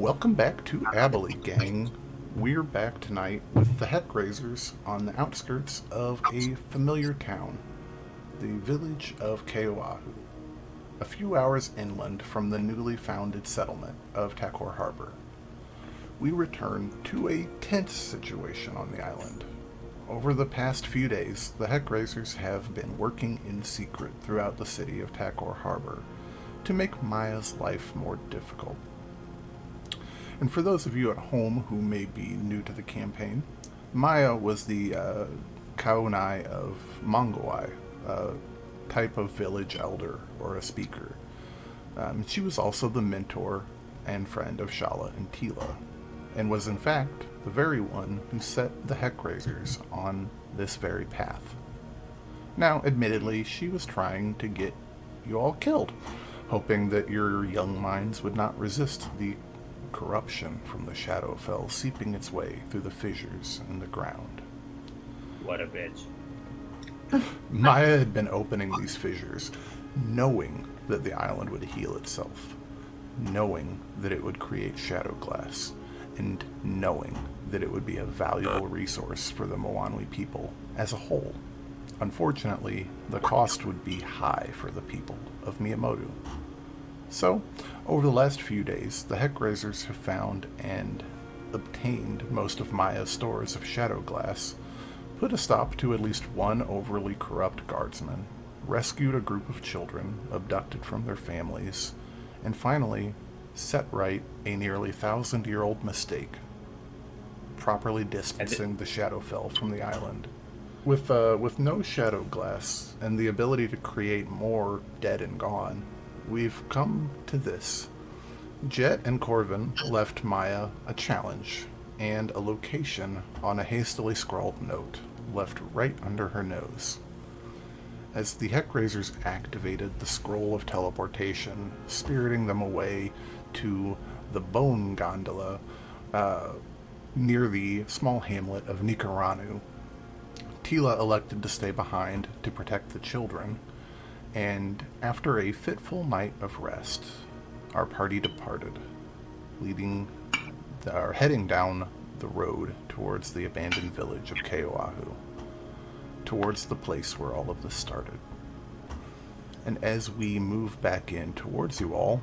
Welcome back to Abhaile, gang. We're back tonight with the HeckRazors on the outskirts of a familiar town, the village of Kao'ahu, a few hours inland from the newly founded settlement of Takkor Harbor. We return to a tense situation on the island. Over the past few days, the HeckRazors have been working in secret throughout the city of Takkor Harbor to make Maya's life more difficult. And for those of you at home who may be new to the campaign, Maya was the Kao'ahu of Mongolai, a type of village elder or a speaker. She was also the mentor and friend of Shala and Tila, and was in fact the very one who set the HeckRazors on this very path. Now, admittedly, she was trying to get you all killed, hoping that your young minds would not resist the corruption from the Shadowfell seeping its way through the fissures in the ground. What a bitch. Maya had been opening these fissures, knowing that the island would heal itself, knowing that it would create shadow glass, and knowing that it would be a valuable resource for the Moanwi people as a whole. Unfortunately, the cost would be high for the people of Mea'motu. So, over the last few days, the HeckRazors have found and obtained most of Maya's stores of shadow glass, put a stop to at least one overly corrupt guardsman, rescued a group of children abducted from their families, and finally set right a nearly 1,000-year-old mistake, properly distancing the Shadowfell from the island. With no shadow glass and the ability to create more dead and gone, we've come to this. Jet and Corvin left Maya a challenge and a location on a hastily scrawled note left right under her nose. As the HeckRazors activated the scroll of teleportation, spiriting them away to the bone gondola near the small hamlet of Nikaranu, Tila elected to stay behind to protect the children, and after a fitful night of rest, our party departed, heading down the road towards the abandoned village of Kao'ahu, towards the place where all of this started. And as we move back in towards you all,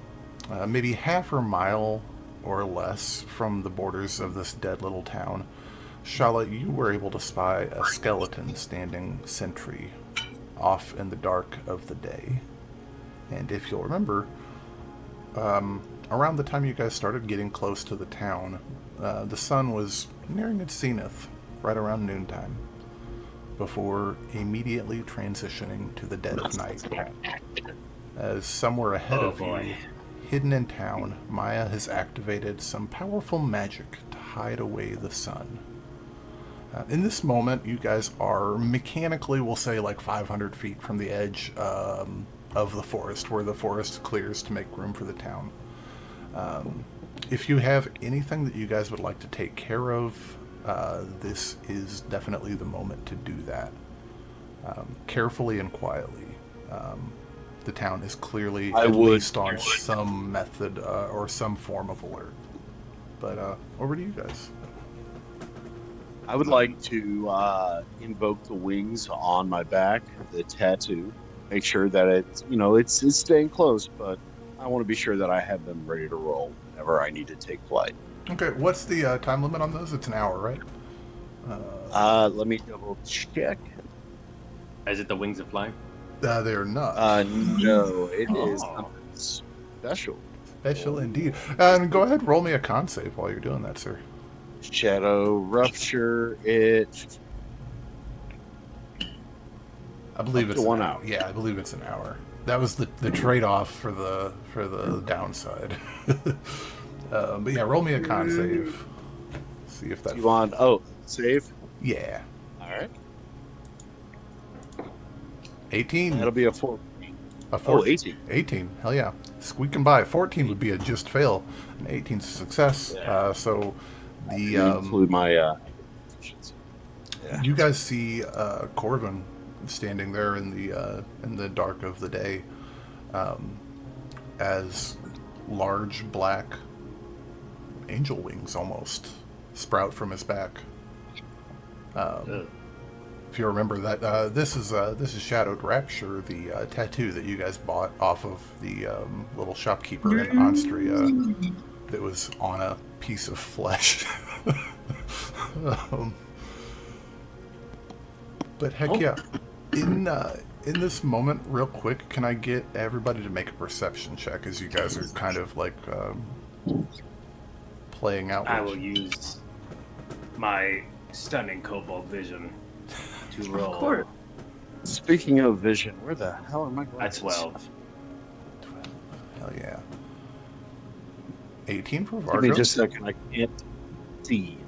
maybe half a mile or less from the borders of this dead little town, Shala, you were able to spy a skeleton standing sentry off in the dark of the day. And if you'll remember, around the time you guys started getting close to the town, the sun was nearing its zenith, right around noontime, before immediately transitioning to the dead of night. As somewhere ahead of you, hidden in town, Maya has activated some powerful magic to hide away the sun. In this moment, you guys are mechanically, we'll say, like 500 feet from the edge of the forest, where the forest clears to make room for the town. If you have anything that you guys would like to take care of, this is definitely the moment to do that. Carefully and quietly. The town is clearly at least on some method or some form of alert. But over to you guys. I would like to invoke the wings on my back, the tattoo. Make sure that it's staying close, but I want to be sure that I have them ready to roll whenever I need to take flight. Okay, what's the time limit on those? It's an hour, right? Let me double check. Is it the wings of flying? They're not. No, it is something special. Special indeed. And go ahead, roll me a con save while you're doing that, sir. Shadow rupture. I believe it's 1 hour. Yeah, I believe it's an hour. That was the trade-off for the downside. But yeah, roll me a con save. See if that. You want save? Yeah. All right. 18. That'll be a 4. 18. 18. Hell yeah. Squeaking by. 14 would be a just fail. An 18's a success. Yeah. So the include my you guys see Corvin standing there in the dark of the day, as large black angel wings almost sprout from his back. Ugh. If you remember that, this is Shadowed Rapture, the tattoo that you guys bought off of the little shopkeeper in Onstria that was on a piece of flesh. But heck yeah, in this moment, real quick, can I get everybody to make a perception check as you guys are kind of like playing out? I will use my stunning cobalt vision to roll. Of course. Speaking of vision, where the hell are my glasses? At 12. Hell yeah. 18 for Give Vargo. me just a second. I can't see.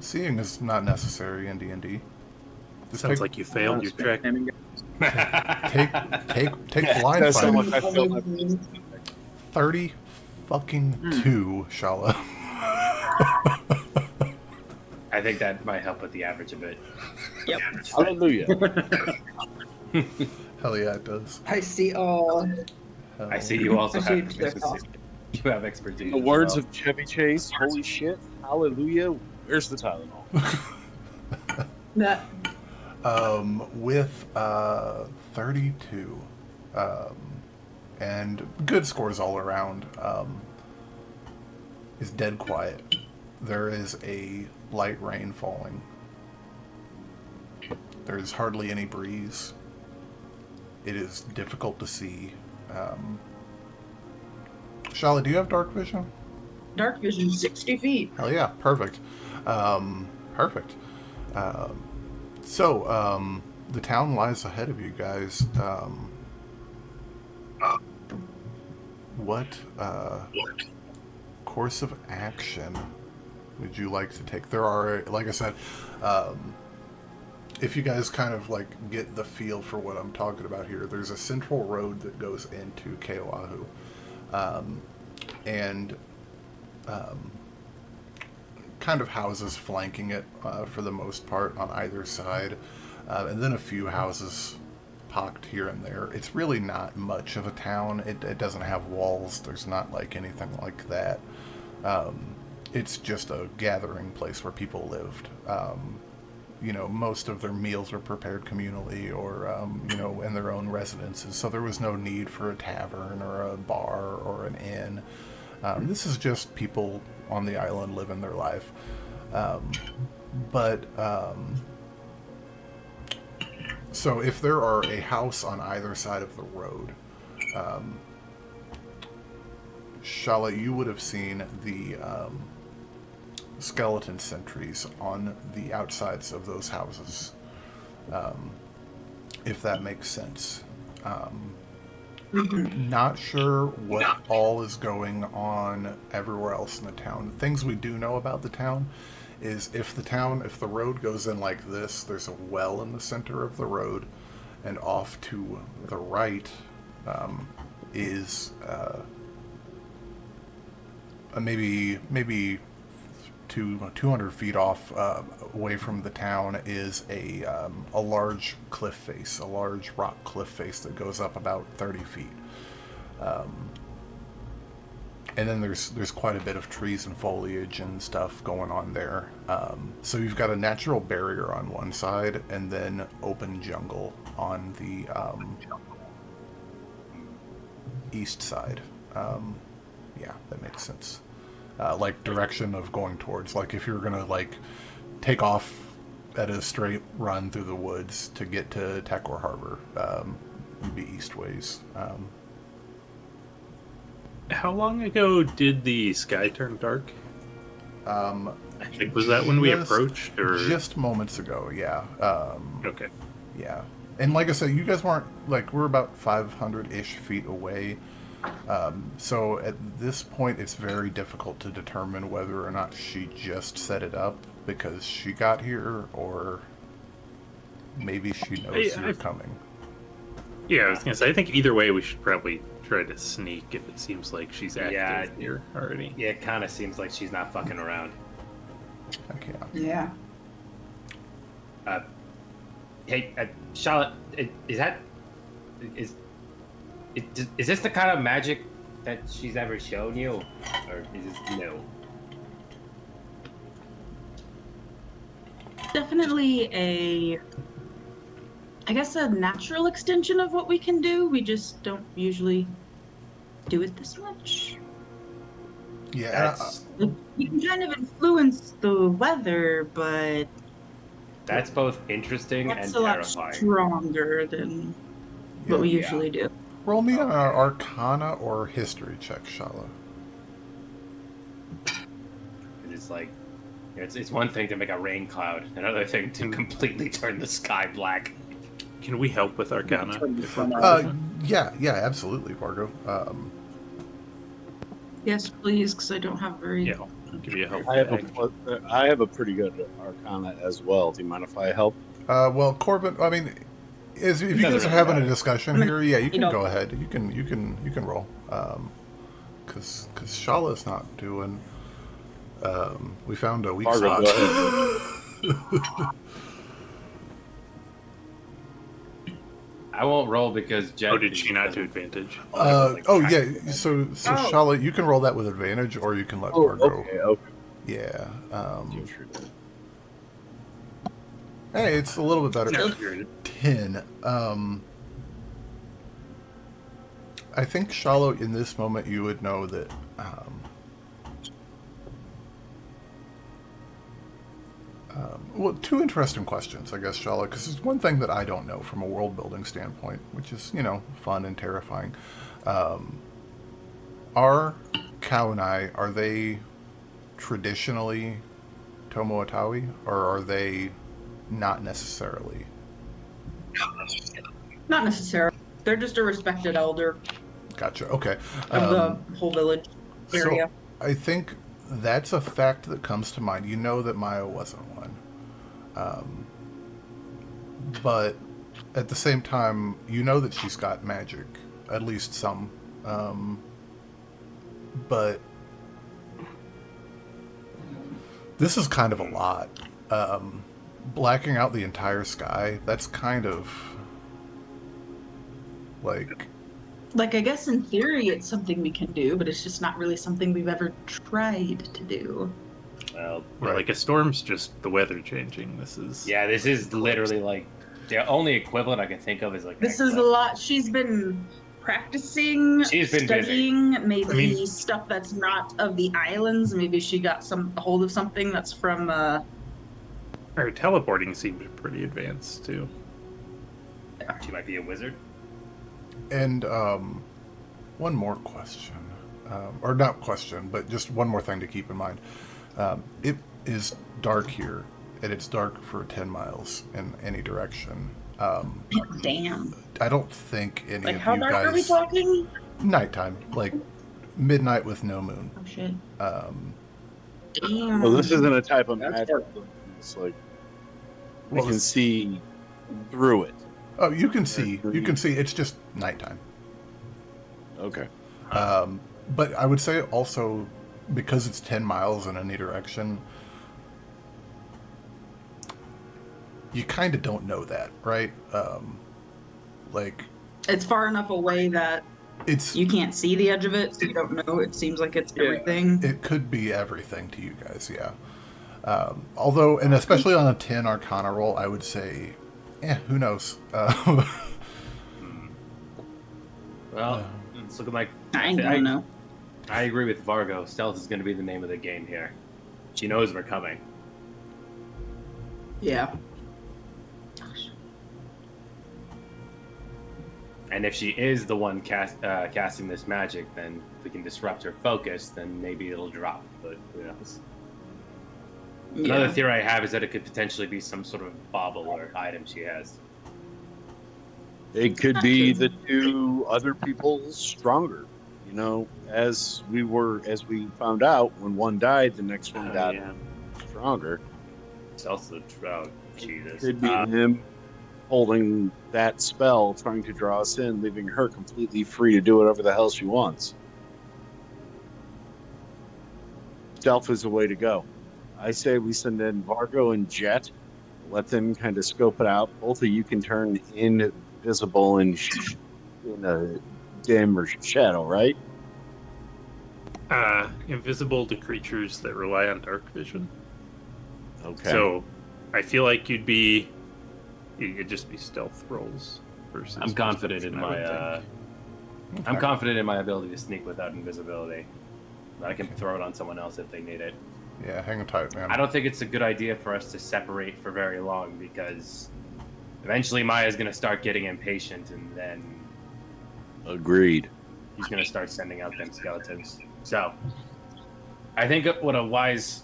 Seeing is not necessary in D&D. Just Sounds like you failed your check. take blind That's how much find. I feel my 30 fucking 2, Shala. I think that might help with the average a bit. Yep. Hallelujah. Hell yeah, it does. I see all. Hell. I see you also I have see their expertise. You have expertise. The as words well. of Chevy Chase. Holy shit. Hallelujah. Where's the Tylenol? That With 32, and good scores all around, is dead quiet. There is a light rain falling. There's hardly any breeze. It is difficult to see. Shala, do you have dark vision? dark vision 60 feet. Hell yeah, perfect. Perfect. So, the town lies ahead of you guys. What course of action would you like to take? There are, like I said, if you guys kind of like get the feel for what I'm talking about here, there's a central road that goes into Kao'ahu. And kind of houses flanking it for the most part on either side, and then a few houses pocked here and there. It's really not much of a town. It doesn't have walls. There's not like anything like that. It's just a gathering place where people lived. You know, most of their meals were prepared communally or, you know, in their own residences. So there was no need for a tavern or a bar or an inn. This is just people on the island living their life. So if there are a house on either side of the road, Shala, you would have seen the skeleton sentries on the outsides of those houses, if that makes sense. Not sure what all is going on everywhere else in the town. The things we do know about the town is if the road goes in like this, there's a well in the center of the road, and off to the right is maybe 200 feet off away from the town is a large cliff face, a large rock cliff face that goes up about 30 feet. And then there's quite a bit of trees and foliage and stuff going on there. So you've got a natural barrier on one side and then open jungle on the east side. Yeah, that makes sense. Like direction of going towards, like if you're gonna like take off at a straight run through the woods to get to Takkor Harbor, you'd be eastways. How long ago did the sky turn dark? I think was that when we approached, or just moments ago? Yeah. Okay. Yeah, and like I said, you guys weren't like we're about 500-ish feet away. So at this point, it's very difficult to determine whether or not she just set it up because she got here, or maybe she knows you're coming. Yeah, I was gonna say. I think either way, we should probably try to sneak if it seems like she's active here already. Yeah, it kind of seems like she's not fucking around. Okay. Yeah. Hey, Charlotte, is this the kind of magic that she's ever shown you, or is this no? definitely I guess a natural extension of what we can do. We just don't usually do it this much. Yeah, That's We can kind of influence the weather, but that's both interesting that's and a lot terrifying. stronger than what we Yeah. usually do. roll me an Okay. Arcana or History check, Shala. It's like it's one thing to make a rain cloud, another thing to completely turn the sky black. Can we help with Arcana? Yeah, absolutely, Vargo. Yes, please, because I don't have very. Yeah, I'll give you a help. I have a pretty good Arcana as well. Do you mind if I help? Well, Corbin, I mean, if you guys are having a discussion here, yeah, you can go ahead. You can roll. Because Shala's not doing. We found a weak Vargo, spot. go ahead. I won't roll because Jet. Oh, did she not do advantage? Yeah. So Shala, you can roll that with advantage, or you can let Vargo. Okay. Yeah. Sure. Hey, it's a little bit better. 10. I think, Shala, in this moment, you would know that well, two interesting questions, I guess, Shala, because it's one thing that I don't know from a world-building standpoint, which is, fun and terrifying. Are Kao'ahu, are they traditionally Tomoatawi, or are they not necessarily? Not necessarily. They're just a respected elder Gotcha. Okay. of the whole village area. So I think that's a fact that comes to mind. You know that Maya wasn't one. But at the same time, you know that she's got magic, at least some. But this is kind of a lot. Blacking out the entire sky, that's kind of like, I guess in theory it's something we can do, but it's just not really something we've ever tried to do. Well, Right. Like a storm's just the weather changing. This is this is literally like the only equivalent I can think of is like. This is a lot. She's been practicing, She's been studying, maybe I mean- stuff that's not of the islands. Maybe she got a hold of something that's from. Her teleporting seemed pretty advanced too. She might be a wizard. and one more question, or not question, but just one more thing to keep in mind. It is dark here, and it's dark for 10 miles in any direction. Damn. I don't think any Like, of how you dark are we guys... talking? Nighttime, like midnight with no moon. Oh shit. Well, this isn't a type of magic. It's like I can see through it. Oh, you can see. You can see. It's just nighttime. Okay. But I would say also, because it's 10 miles in any direction, you kind of don't know that, right? Like, it's far enough away that you can't see the edge of it, so you don't know. It seems like it's everything. It could be everything to you guys, yeah. Although, and especially on a 10 Arcana roll, I would say, who knows? Well, let's look at my. I don't know. I agree with Vargo. Stealth is going to be the name of the game here. She knows we're coming. Yeah. And if she is the one casting this magic, then if we can disrupt her focus, then maybe it'll drop. But who knows? Another theory I have is that it could potentially be some sort of bauble or item she has. It could be the two other people stronger. You know, as we found out, when one died, the next one got stronger. It's also Jesus. Could be him holding that spell, trying to draw us in, leaving her completely free to do whatever the hell she wants. Stealth is the way to go. I say we send in Vargo and Jet, let them kind of scope it out. Both of you can turn invisible in a dim or shadow, right? Invisible to creatures that rely on dark vision. Okay. So I feel like it'd just be stealth rolls versus. I'm confident in perception, my. I'm confident in my ability to sneak without invisibility. I can throw it on someone else if they need it. Yeah, hang tight, man. I don't think it's a good idea for us to separate for very long because eventually Maya's going to start getting impatient and then... Agreed. He's going to start sending out them skeletons. So, I think what a wise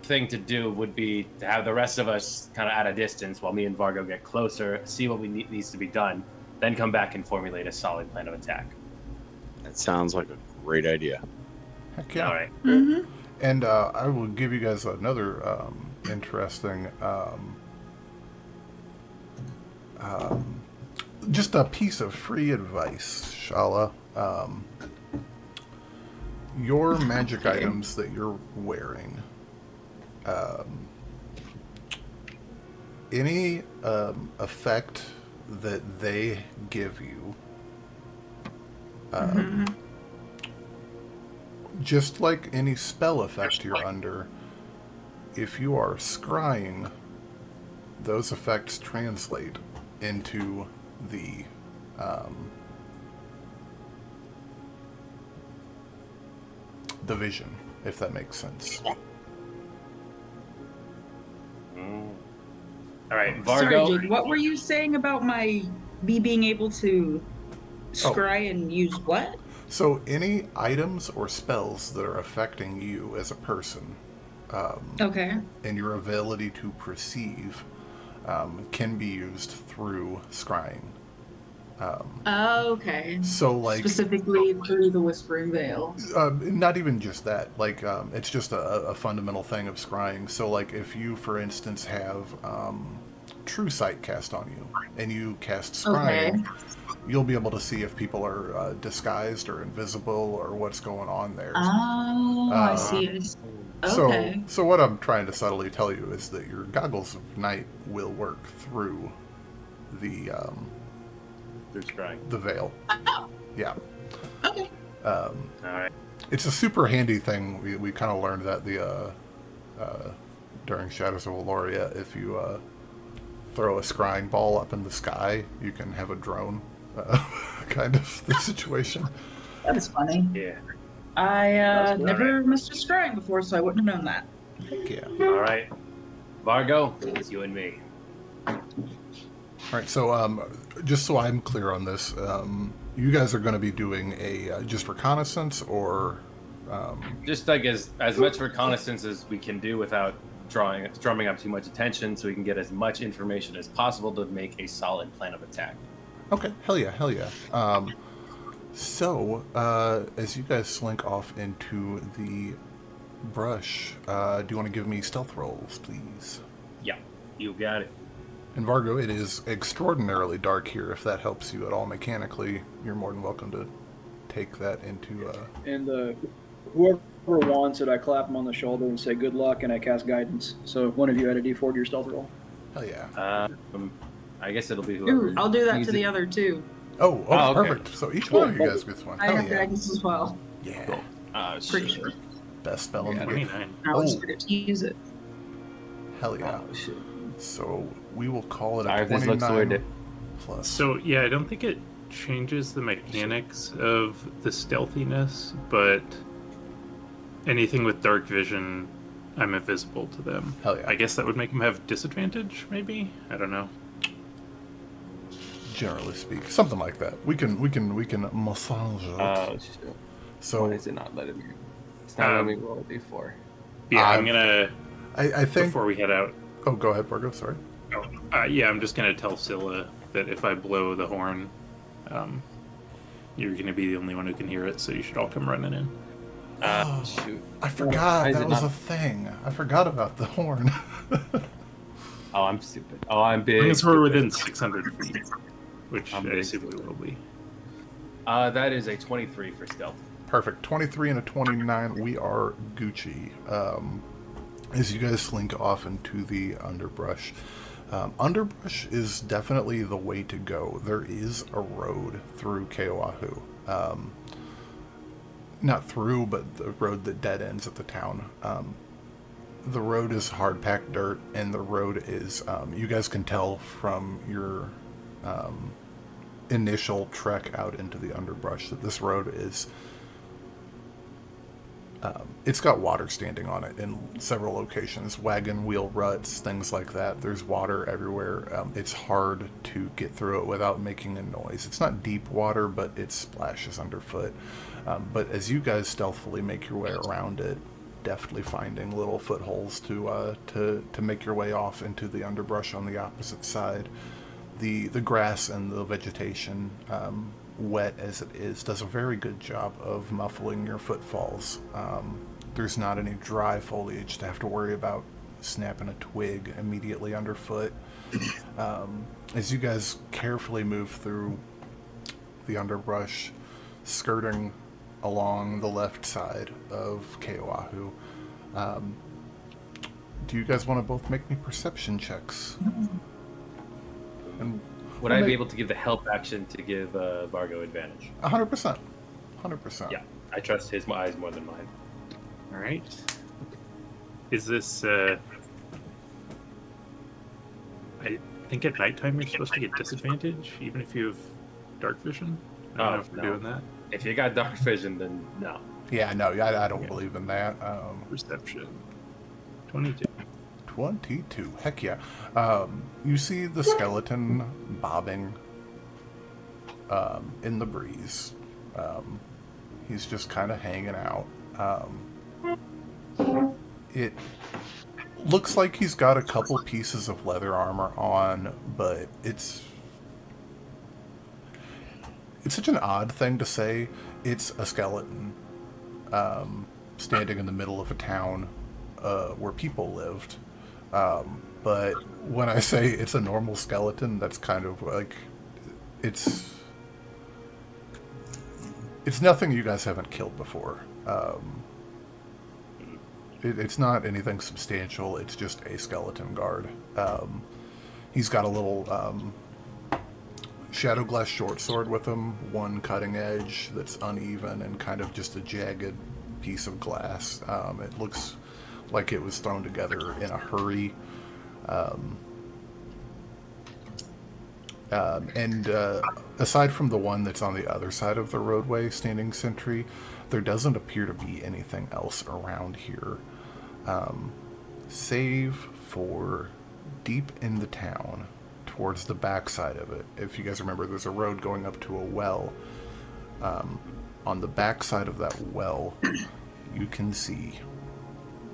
thing to do would be to have the rest of us kind of at a distance while me and Vargo get closer, see what needs to be done, then come back and formulate a solid plan of attack. That sounds like a great idea. Heck yeah. All right. Mm-hmm. And I will give you guys another interesting, just a piece of free advice, Shala. Your magic items that you're wearing, any effect that they give you, just like any spell effect you're under, if you are scrying, those effects translate into the vision, if that makes sense. All right, Sorry, Vargo. Jake, what were you saying about me being able to scry and use what? So any items or spells that are affecting you as a person, Okay. and your ability to perceive, can be used through scrying. Okay. So, like, Specifically through the Whispering Veil. not even just that. Like, it's just a fundamental thing of scrying. So, like, if you, for instance, have True Sight cast on you, and you cast scrying, you'll be able to see if people are disguised or invisible or what's going on there. Oh, I see. Okay. So what I'm trying to subtly tell you is that your goggles of night will work through the Through scrying. the veil. Oh. Yeah. Okay. All right. It's a super handy thing. We kind of learned that during Shadows of Aloria. If you throw a scrying ball up in the sky, you can have a drone. Kind of the situation. That's funny. Yeah. I never missed a scrying before, so I wouldn't have known that. Heck yeah. All right. Vargo, it's you and me. All right. So just so I'm clear on this, you guys are going to be doing a just reconnaissance, or Just like as much reconnaissance as we can do without drumming up too much attention, so we can get as much information as possible to make a solid plan of attack. Okay, hell yeah. So, as you guys slink off into the brush, do you want to give me stealth rolls, please? Yeah, you got it. And Vargo, it is extraordinarily dark here. If that helps you at all mechanically, you're more than welcome to take that into... And whoever wants it, I clap them on the shoulder and say good luck, and I cast guidance. So if one of you had a d4 to your stealth roll. Hell yeah. I guess it'll be whoever. Ooh, I'll do that needs to the it. other two. Oh, okay. Perfect. So each one of you guys gets one. I Hell have yeah. guidance as well. Yeah. Pretty Shit. sure. Best spell in the game. 29. I always forget to use it. Hell yeah. Oh, shit. So we will call it a Alright, this looks the way 29 plus. So yeah, I don't think it changes the mechanics of the stealthiness, but anything with dark vision, I'm invisible to them. Hell yeah. I guess that would make them have disadvantage, maybe? I don't know. Generally speak, something like that. We can massage it. Oh shit. So Why is it not letting me? It's not letting me roll a d4. Yeah, I'm gonna, I think. before we head out, Oh, go ahead, Vargo. Sorry. yeah, I'm just gonna tell Scylla that if I blow the horn, you're gonna be the only one who can hear it, so you should all come running in. Shoot. I forgot Why is that it was not- a thing. I forgot about the horn. Oh, I'm stupid. Oh, I'm big. As long as we're within 600 feet, which I'm I big assume we stupid. will be. That is a 23 for stealth. Perfect. 23 and a 29. We are Gucci. As you guys slink off into the underbrush. Underbrush is definitely the way to go. There is a road through Kao'ahu. Not through, but the road that dead ends at the town. The road is hard-packed dirt, and the road is, you guys can tell from your initial trek out into the underbrush that this road is, it's got water standing on it in several locations. Wagon wheel ruts, things like that. There's water everywhere. It's hard to get through it without making a noise. It's not deep water, but it splashes underfoot. But as you guys stealthily make your way around it, deftly finding little footholes to make your way off into the underbrush on the opposite side, the grass and the vegetation, wet as it is, does a very good job of muffling your footfalls. There's not any dry foliage to have to worry about snapping a twig immediately underfoot. As you guys carefully move through the underbrush, skirting along the left side of Kao'ahu, do you guys want to both make me perception checks? And would I be able to give the help action to give Vargo advantage? 100%. 100%. Yeah, I trust his eyes more than mine. All right. Is this? I think at nighttime you're supposed to get disadvantage, even if you have dark vision. I don't know if we're doing that. If you got dark vision, then no. Yeah, no, I don't believe in that. Perception. 22. 22. Heck yeah. You see the skeleton bobbing in the breeze. He's just kind of hanging out. It looks like he's got a couple pieces of leather armor on, but it's such an odd thing to say. It's a skeleton standing in the middle of a town where people lived. But when I say it's a normal skeleton, that's kind of like, it's nothing you guys haven't killed before. It's not anything substantial. It's just a skeleton guard. He's got a little shadow glass short sword with him, one cutting edge that's uneven and kind of just a jagged piece of glass. It looks like it was thrown together in a hurry. And aside from the one that's on the other side of the roadway standing sentry, there doesn't appear to be anything else around here, save for deep in the town towards the back side of it. If you guys remember, there's a road going up to a well. On the back side of that well, you can see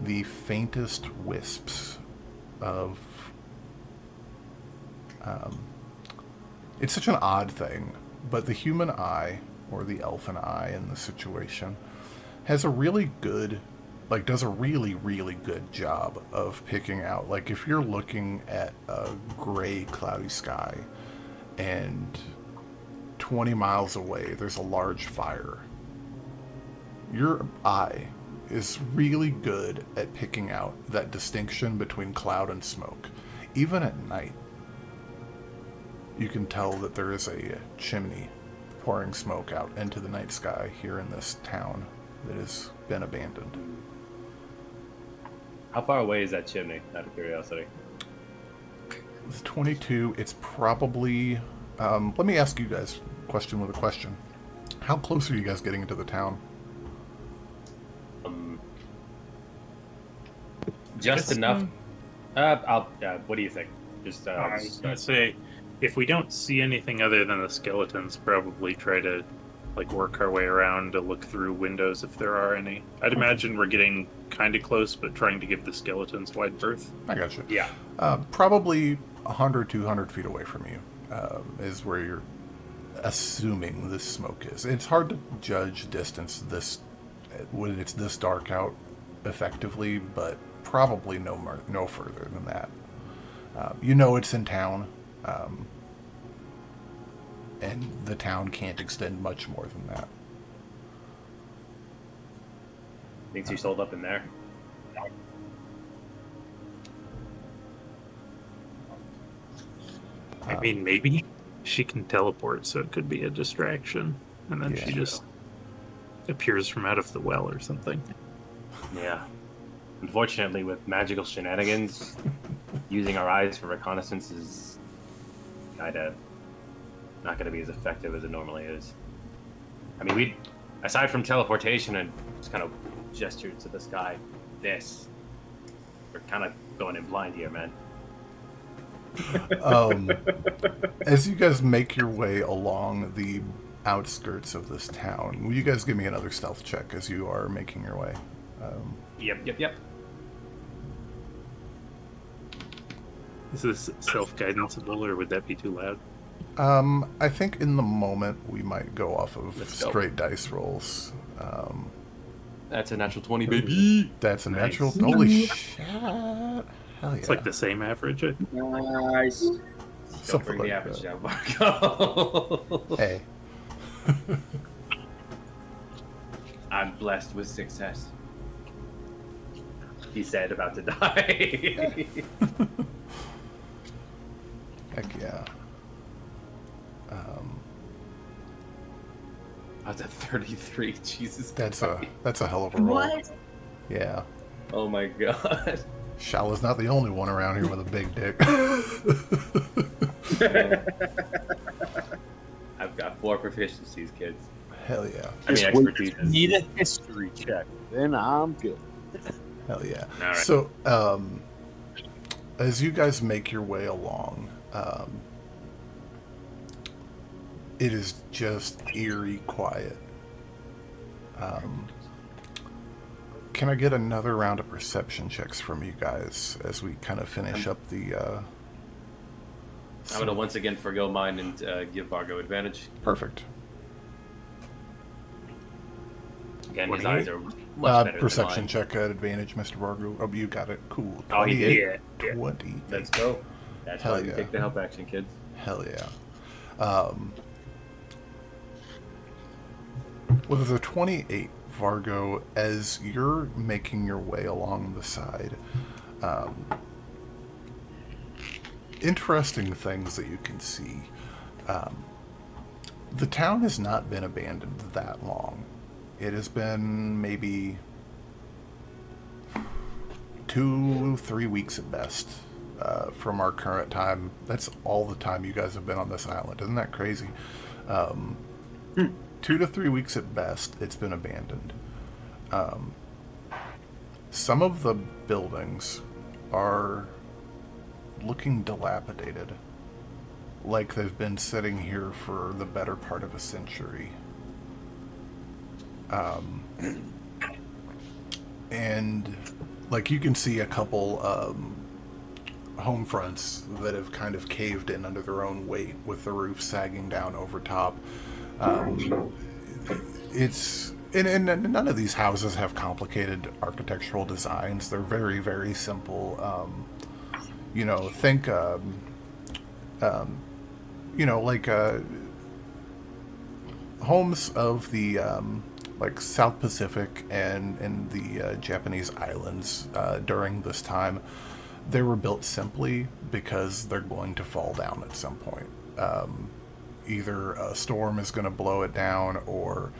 the faintest wisps of it's such an odd thing, but the human eye, or the elfin eye in this situation, has a really good, does a really, really good job of picking out, if you're looking at a gray, cloudy sky, and 20 miles away there's a large fire, your eye is really good at picking out that distinction between cloud and smoke. Even at night, you can tell that there is a chimney pouring smoke out into the night sky here in this town that has been abandoned. How far away is that chimney, out of curiosity? With 22, it's probably... let me ask you guys a question with a question. How close are you guys getting into the town? Just enough. What do you think? I was going to say, if we don't see anything other than the skeletons, probably try to work our way around to look through windows if there are any. I'd imagine we're getting kind of close, but trying to give the skeletons wide berth. I gotcha. Yeah. Probably 100, 200 feet away from you is where you're assuming this smoke is. It's hard to judge distance when it's this dark out effectively, but probably no further than that. It's in town, and the town can't extend much more than that. Thinks you sold up in there? I mean, maybe she can teleport, so it could be a distraction, and then she just appears from out of the well or something. Yeah. Unfortunately, with magical shenanigans, using our eyes for reconnaissance is kind of not going to be as effective as it normally is. I mean, we, aside from teleportation and just kind of gesture to the sky, we're kind of going in blind here, man. As you guys make your way along the outskirts of this town, will you guys give me another stealth check as you are making your way? Yep. Is this self-guidanceable, or would that be too loud? I think in the moment we might go off of Let's go. straight dice rolls. That's a natural 20, baby. That's a Nice. natural. Holy shit! Hell yeah! It's like the same average. I think. Nice. Don't Something bring the like average that. down, Marco. Hey, I'm blessed with success. He said, about to die. heck yeah! That's a 33. Jesus. That's Christ. a hell of a roll. What? Yeah. Oh my god. Shala's not the only one around here with a big dick. I've got 4 proficiencies, kids. Hell yeah! I mean, Just expertise. wait, need a history check. Then I'm good. Hell yeah! All right. So, as you guys make your way along, it is just eerie quiet. Can I get another round of perception checks from you guys as we kind of finish up the? I'm gonna once again forgo mine and give Vargo advantage. Perfect. Again, his 28? eyes are much better Perception than mine. check at advantage, Mr. Vargo. Oh, you got it. Cool. Oh, he did? 28, Yeah. 20. Let's go. That's Hell why we yeah. take the help action, kids. Hell yeah. With the 28, Vargo, as you're making your way along the side, interesting things that you can see. The town has not been abandoned that long. It has been maybe 2-3 weeks at best. From our current time. That's all the time you guys have been on this island. Isn't that crazy? 2 to 3 weeks at best, it's been abandoned. Some of the buildings are looking dilapidated, like they've been sitting here for the better part of a century. And like you can see a couple home fronts that have kind of caved in under their own weight with the roof sagging down over top. It's and none of these houses have complicated architectural designs. They're very, very simple. Think like homes of the like South Pacific and the Japanese islands during this time. They were built simply because they're going to fall down at some point. Either a storm is going to blow it down or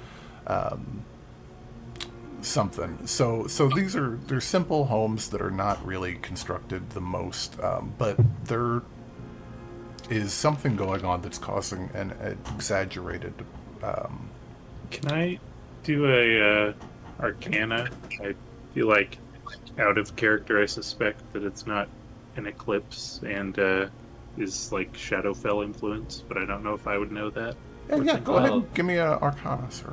something. So they're simple homes that are not really constructed the most, but there is something going on that's causing an exaggerated. Can I do a Arcana? I feel like out of character. I suspect that it's not an eclipse and is like Shadowfell influence, but I don't know if I would know that. Yeah, go ahead Well- and give me a Arcana, sir.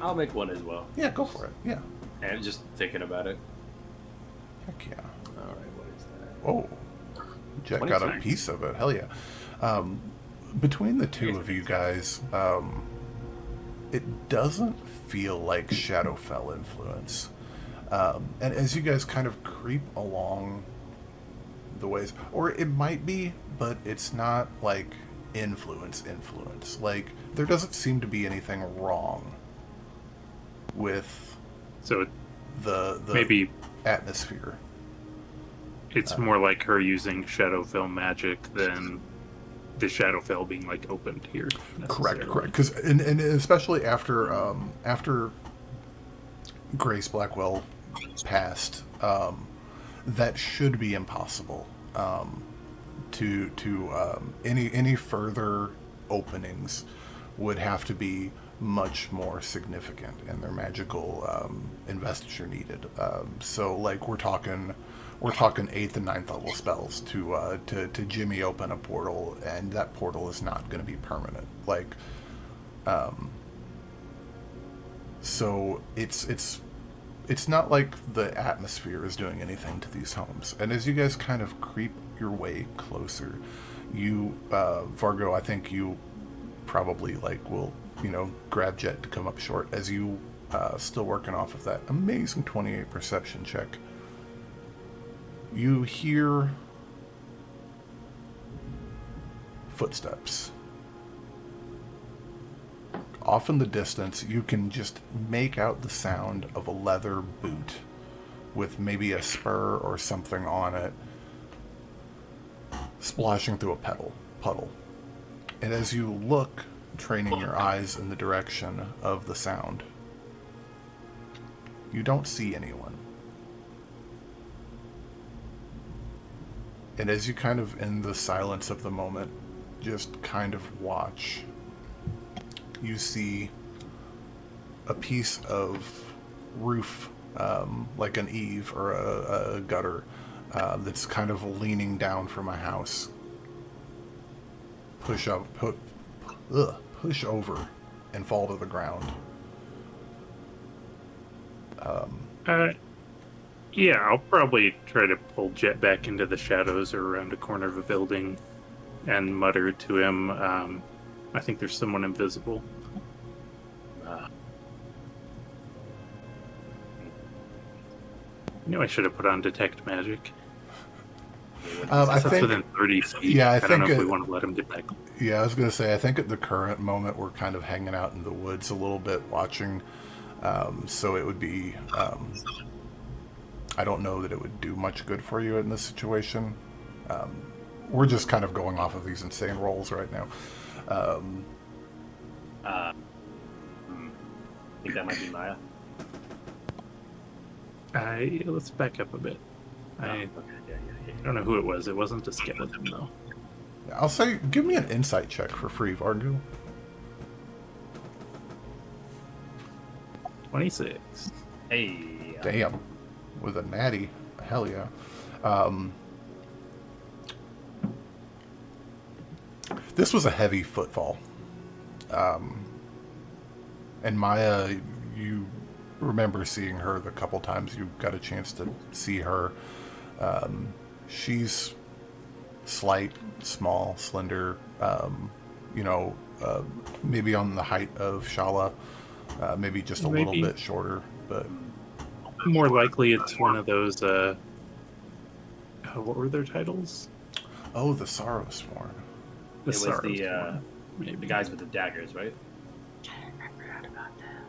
I'll make one as well. Yeah, go for it. Yeah. And just thinking about it. Heck yeah. All right, what is that? Oh, Jack got a 26. piece of it. Hell yeah. Between the two of you guys, it doesn't feel like Shadowfell influence. And as you guys kind of creep along the ways, or it might be, but it's not like influence. Like, there doesn't seem to be anything wrong with So the maybe atmosphere. it's more like her using Shadowfell magic than the Shadowfell being like opened here. Correct. necessarily. Because and especially after Grace Blackwell past, that should be impossible. Any further openings would have to be much more significant in their magical investiture needed. So like we're talking 8th and 9th level spells to jimmy open a portal, and that portal is not going to be permanent. Like, so it's not like the atmosphere is doing anything to these homes. And as you guys kind of creep your way closer, you, Vargo, I think you probably will, grab Jet to come up short as you still working off of that amazing 28 perception check. You hear footsteps. Off in the distance, you can just make out the sound of a leather boot with maybe a spur or something on it splashing through a puddle. And as you look, training your eyes in the direction of the sound, you don't see anyone. And as you kind of, in the silence of the moment, just kind of watch, you see a piece of roof, like an eave or a gutter, that's kind of leaning down from a house. Push over and fall to the ground. Yeah, I'll probably try to pull Jet back into the shadows or around a corner of a building and mutter to him, I think there's someone invisible. I should have put on detect magic. I think within 30 feet. Yeah, I don't know think if we want to let him get back. Yeah, I was going to say, I think at the current moment we're kind of hanging out in the woods a little bit, watching. So it would be, I don't know that it would do much good for you in this situation. We're just kind of going off of these insane rolls right now. I think that might be Maya. Let's back up a bit. Okay. I don't know who it was. It wasn't a skeleton, though. I'll say, give me an insight check for free, Vargu. 26. Hey. Damn. With a natty. Hell yeah. This was a heavy footfall. And Maya, you remember seeing her the couple times you got a chance to see her. She's slight, small, slender, maybe on the height of Shala, maybe just a little bit shorter, but more likely it's one of those, what were their titles? Oh, the Sorrow Sworn. It was the guys with the daggers, right? I forgot about that.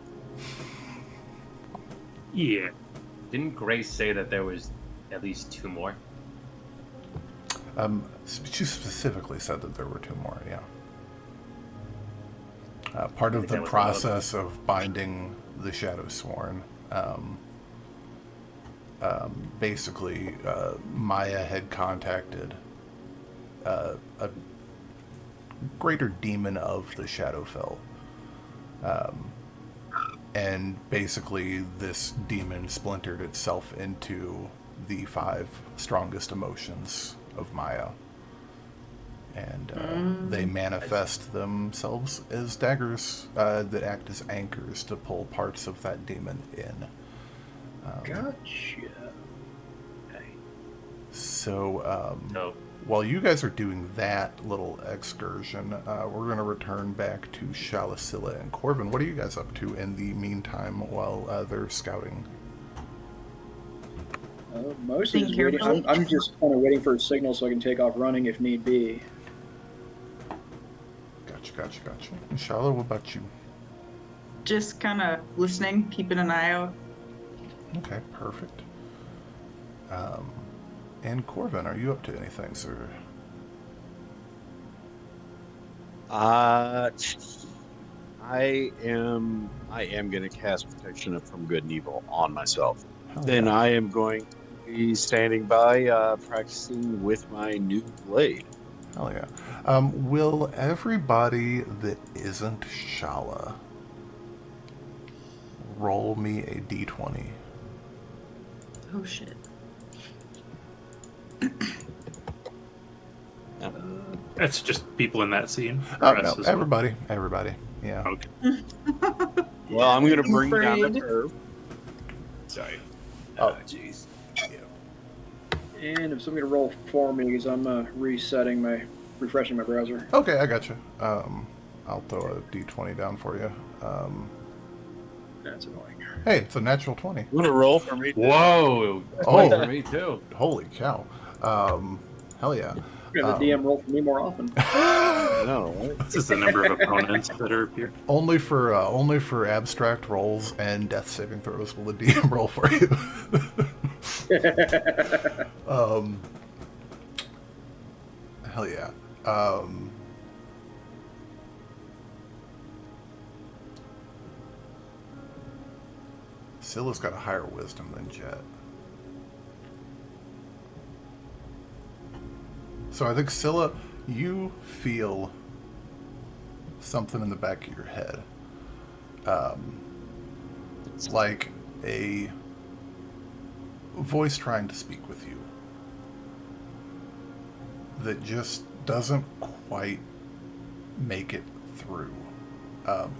Yeah. Didn't Grace say that there was at least 2 more? She specifically said that there were 2 more, yeah. Part of the process of binding the Shadow Sworn, basically, Maya had contacted a greater demon of the Shadowfell. And basically this demon splintered itself into the 5 strongest emotions of Maya. And they manifest themselves as daggers that act as anchors to pull parts of that demon in. Gotcha. So, while you guys are doing that little excursion, we're going to return back to Shalasilla and Corvin. What are you guys up to in the meantime while they're scouting? Most of waiting. I'm just kind of waiting for a signal so I can take off running if need be. Gotcha. And Shala, what about you? Just kind of listening, keeping an eye out. Okay, perfect. And Corvin, are you up to anything, sir? I am going to cast Protection from Good and Evil on myself. Hell Then yeah. I am going to be standing by, practicing with my new blade. Hell yeah. Will everybody that isn't Shala roll me a d20? Oh shit. That's just people in that scene. Or us No, as well? everybody. Yeah. Okay. Well, I'm going to I'm bring you down the afraid. curve. Sorry. Oh. Jeez. And if somebody to roll for me, because I'm refreshing my browser. Okay, I got you. I'll throw a d20 down for you. That's annoying. Hey, it's a natural 20. You want to roll for me? Whoa! Oh. For me too. Holy cow. Hell yeah. You have the DM roll for me more often. No, right? This is the number of opponents that are here. Only for abstract rolls and death saving throws will the DM roll for you. Hell yeah. Scylla's got a higher wisdom than Jet. So I think Scylla, you feel something in the back of your head. Like a voice trying to speak with you that just doesn't quite make it through.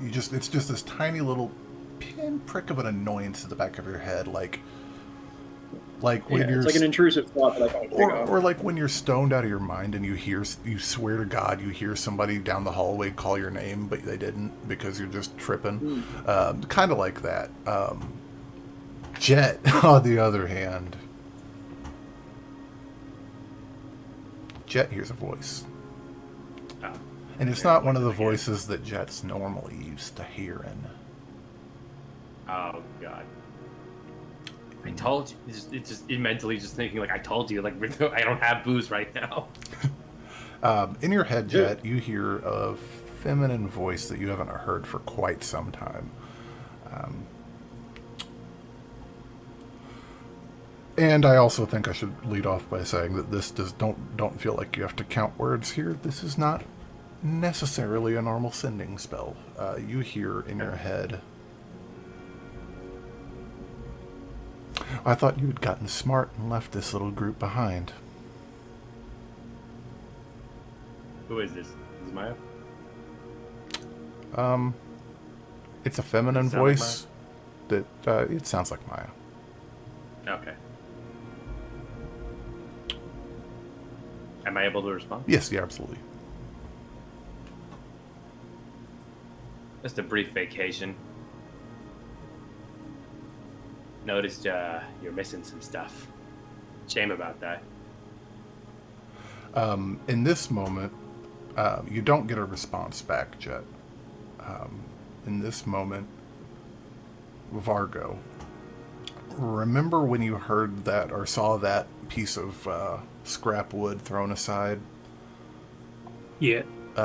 It's just this tiny little pinprick of an annoyance at the back of your head, like when you're it's like an intrusive thought that I can't pick off. or like when you're stoned out of your mind and you swear to God you hear somebody down the hallway call your name, but they didn't because you're just tripping. Kind of like that. Jet, on the other hand, Jet hears a voice. Oh. And it's not one of the voices that Jet's normally used to hearing. Oh god. I told you. It's just mentally just thinking like I told you. Like I don't have booze right now. In your head, Jet, you hear a feminine voice that you haven't heard for quite some time. And I also think I should lead off by saying that this don't feel like you have to count words here. This is not necessarily a normal sending spell. You hear in your head, I thought you had gotten smart and left this little group behind. Who is this? Is it Maya? It's a feminine Does it sound like voice that it sounds like Maya. Okay. Am I able to respond? Yes, yeah, absolutely. Just a brief vacation. Noticed you're missing some stuff. Shame about that. In this moment, you don't get a response back, Jet. In this moment, Vargo, remember when you heard that or saw that piece of scrap wood thrown aside? Yeah.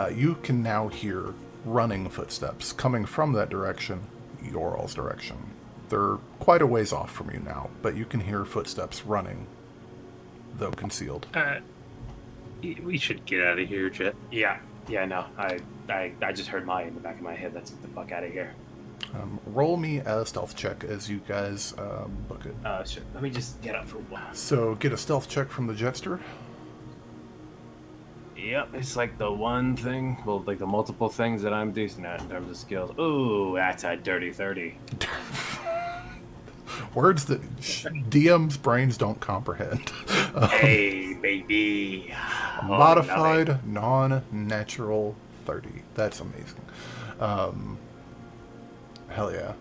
You can now hear running footsteps coming from that direction, Yoral's direction. They're quite a ways off from you now, but you can hear footsteps running, though concealed. We should get out of here, Jet. Yeah, no. I just heard Maya in the back of my head. Let's get the fuck out of here. Roll me a stealth check as you guys book it. Sure. Let me just get up for a while. So get a stealth check from the Jetster. Yep, it's like the one thing, well, like the multiple things that I'm decent at in terms of skills. Ooh, that's a dirty 30. Words that DM's brains don't comprehend. Hey, baby. Modified, non-natural 30. That's amazing. Hell yeah.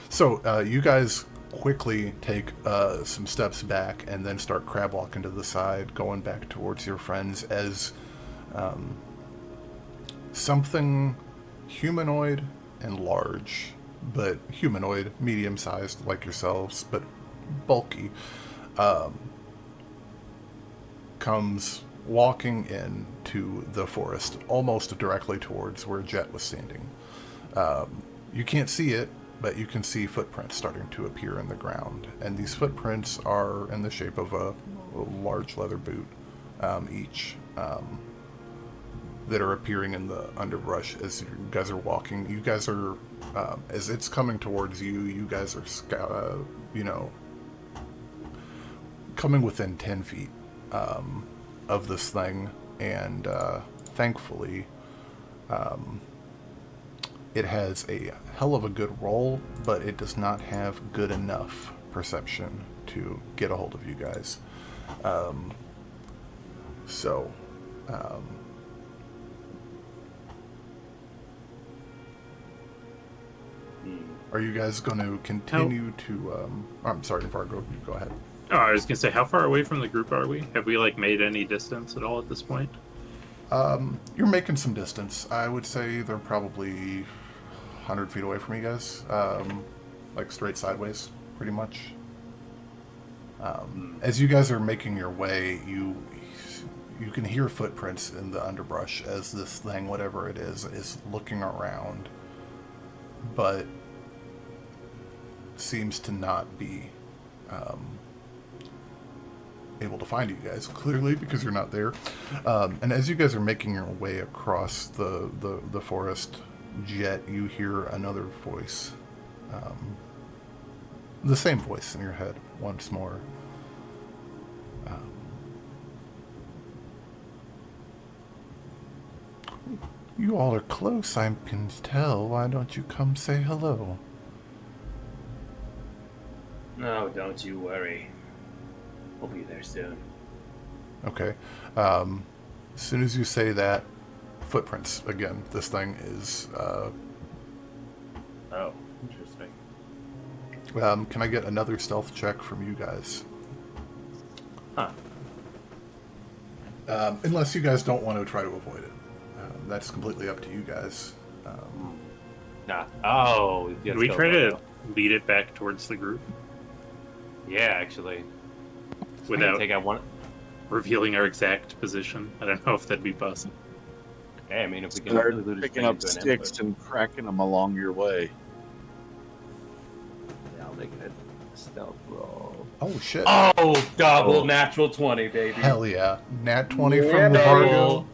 So you guys quickly take some steps back and then start crab walking to the side, going back towards your friends as something humanoid and large, but humanoid, medium-sized like yourselves, but bulky, comes walking into the forest, almost directly towards where Jet was standing. You can't see it, but you can see footprints starting to appear in the ground. And these footprints are in the shape of a large leather boot each, that are appearing in the underbrush as you guys are walking. You guys are, as it's coming towards you, you guys are, coming within 10 feet of this thing. And thankfully, it has a hell of a good roll, but it does not have good enough perception to get a hold of you guys. Are you guys going to continue to... I'm sorry, Fargo, you go ahead. Oh, I was going to say, how far away from the group are we? Have we, made any distance at all at this point? You're making some distance. I would say they're probably 100 feet away from you guys. Straight sideways, pretty much. As you guys are making your way, you can hear footprints in the underbrush as this thing, whatever it is looking around, but seems to not be able to find you guys, clearly, because you're not there. And as you guys are making your way across the forest, Jet, you hear another voice. The same voice in your head once more. You all are close, I can tell. Why don't you come say hello? No, don't you worry. We'll be there soon. Okay. As soon as you say that, footprints again. This thing is... Oh, interesting. Can I get another stealth check from you guys? Huh. Unless you guys don't want to try to avoid it. That's completely up to you guys. Nah. Oh, Did we try to lead it back towards the group? Yeah, actually. Without take out one. Revealing our exact position? I don't know if that'd be possible. Hey, I mean, if we can Start lose picking up sticks and cracking them along your way. Yeah, I'll make it a stealth roll. Oh, shit. Oh, double natural 20, baby. Hell yeah. Nat 20 Yeah, from baby. Fargo.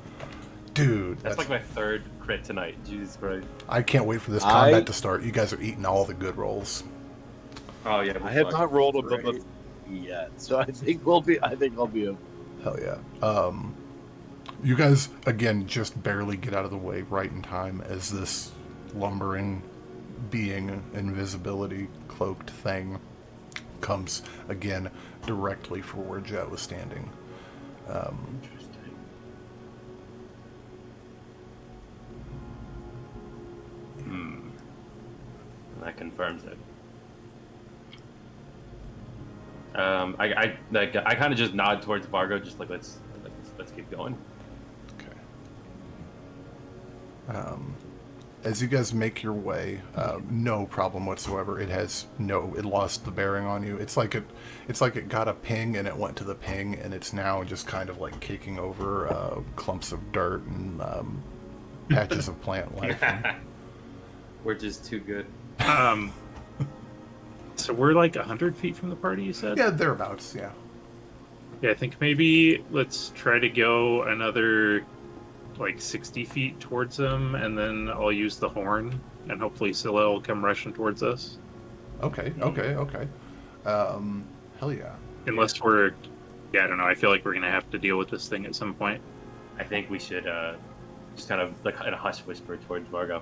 Dude, That's like my third crit tonight. Jesus Christ. I can't wait for this combat to start. You guys are eating all the good rolls. Oh yeah. I have not rolled above a yet, so I think I'll be a... Hell yeah. You guys, again, just barely get out of the way right in time as this lumbering being, invisibility cloaked thing comes, again, directly for where Jet was standing. Interesting. That confirms it. I kind of just nod towards Vargo, just like let's keep going. Okay. As you guys make your way, no problem whatsoever. It lost the bearing on you. It's like it got a ping and it went to the ping, and it's now just kind of like caking over clumps of dirt and patches of plant life. We're just too good. So we're like 100 feet from the party, you said? Yeah, thereabouts, yeah. Yeah, I think maybe let's try to go another 60 feet towards them, and then I'll use the horn, and hopefully Scylla will come rushing towards us. Okay. Hell yeah. Unless we're... Yeah, I don't know. I feel like we're going to have to deal with this thing at some point. I think we should just kind of like in a hush whisper towards Vargo.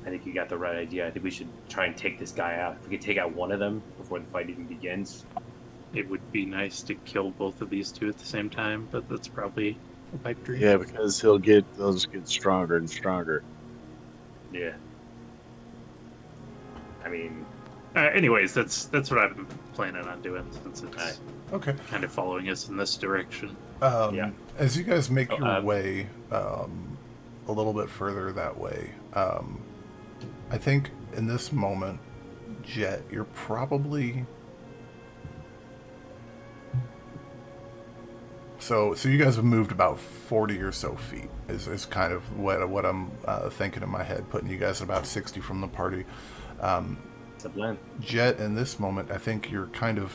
I think you got the right idea. I think we should try and take this guy out. If we could take out one of them before the fight even begins. It would be nice to kill both of these two at the same time, but that's probably a pipe dream. Yeah, because they'll get stronger and stronger. Yeah. I mean... anyways, that's what I'm planning on doing, since it's Okay. kind of following us in this direction. Yeah. As you guys make your way a little bit further that way, I think in this moment, Jet, you're probably So you guys have moved about 40 or so feet. Is kind of what I'm thinking in my head, putting you guys at about 60 from the party. It's a blend. Jet, in this moment, I think you're kind of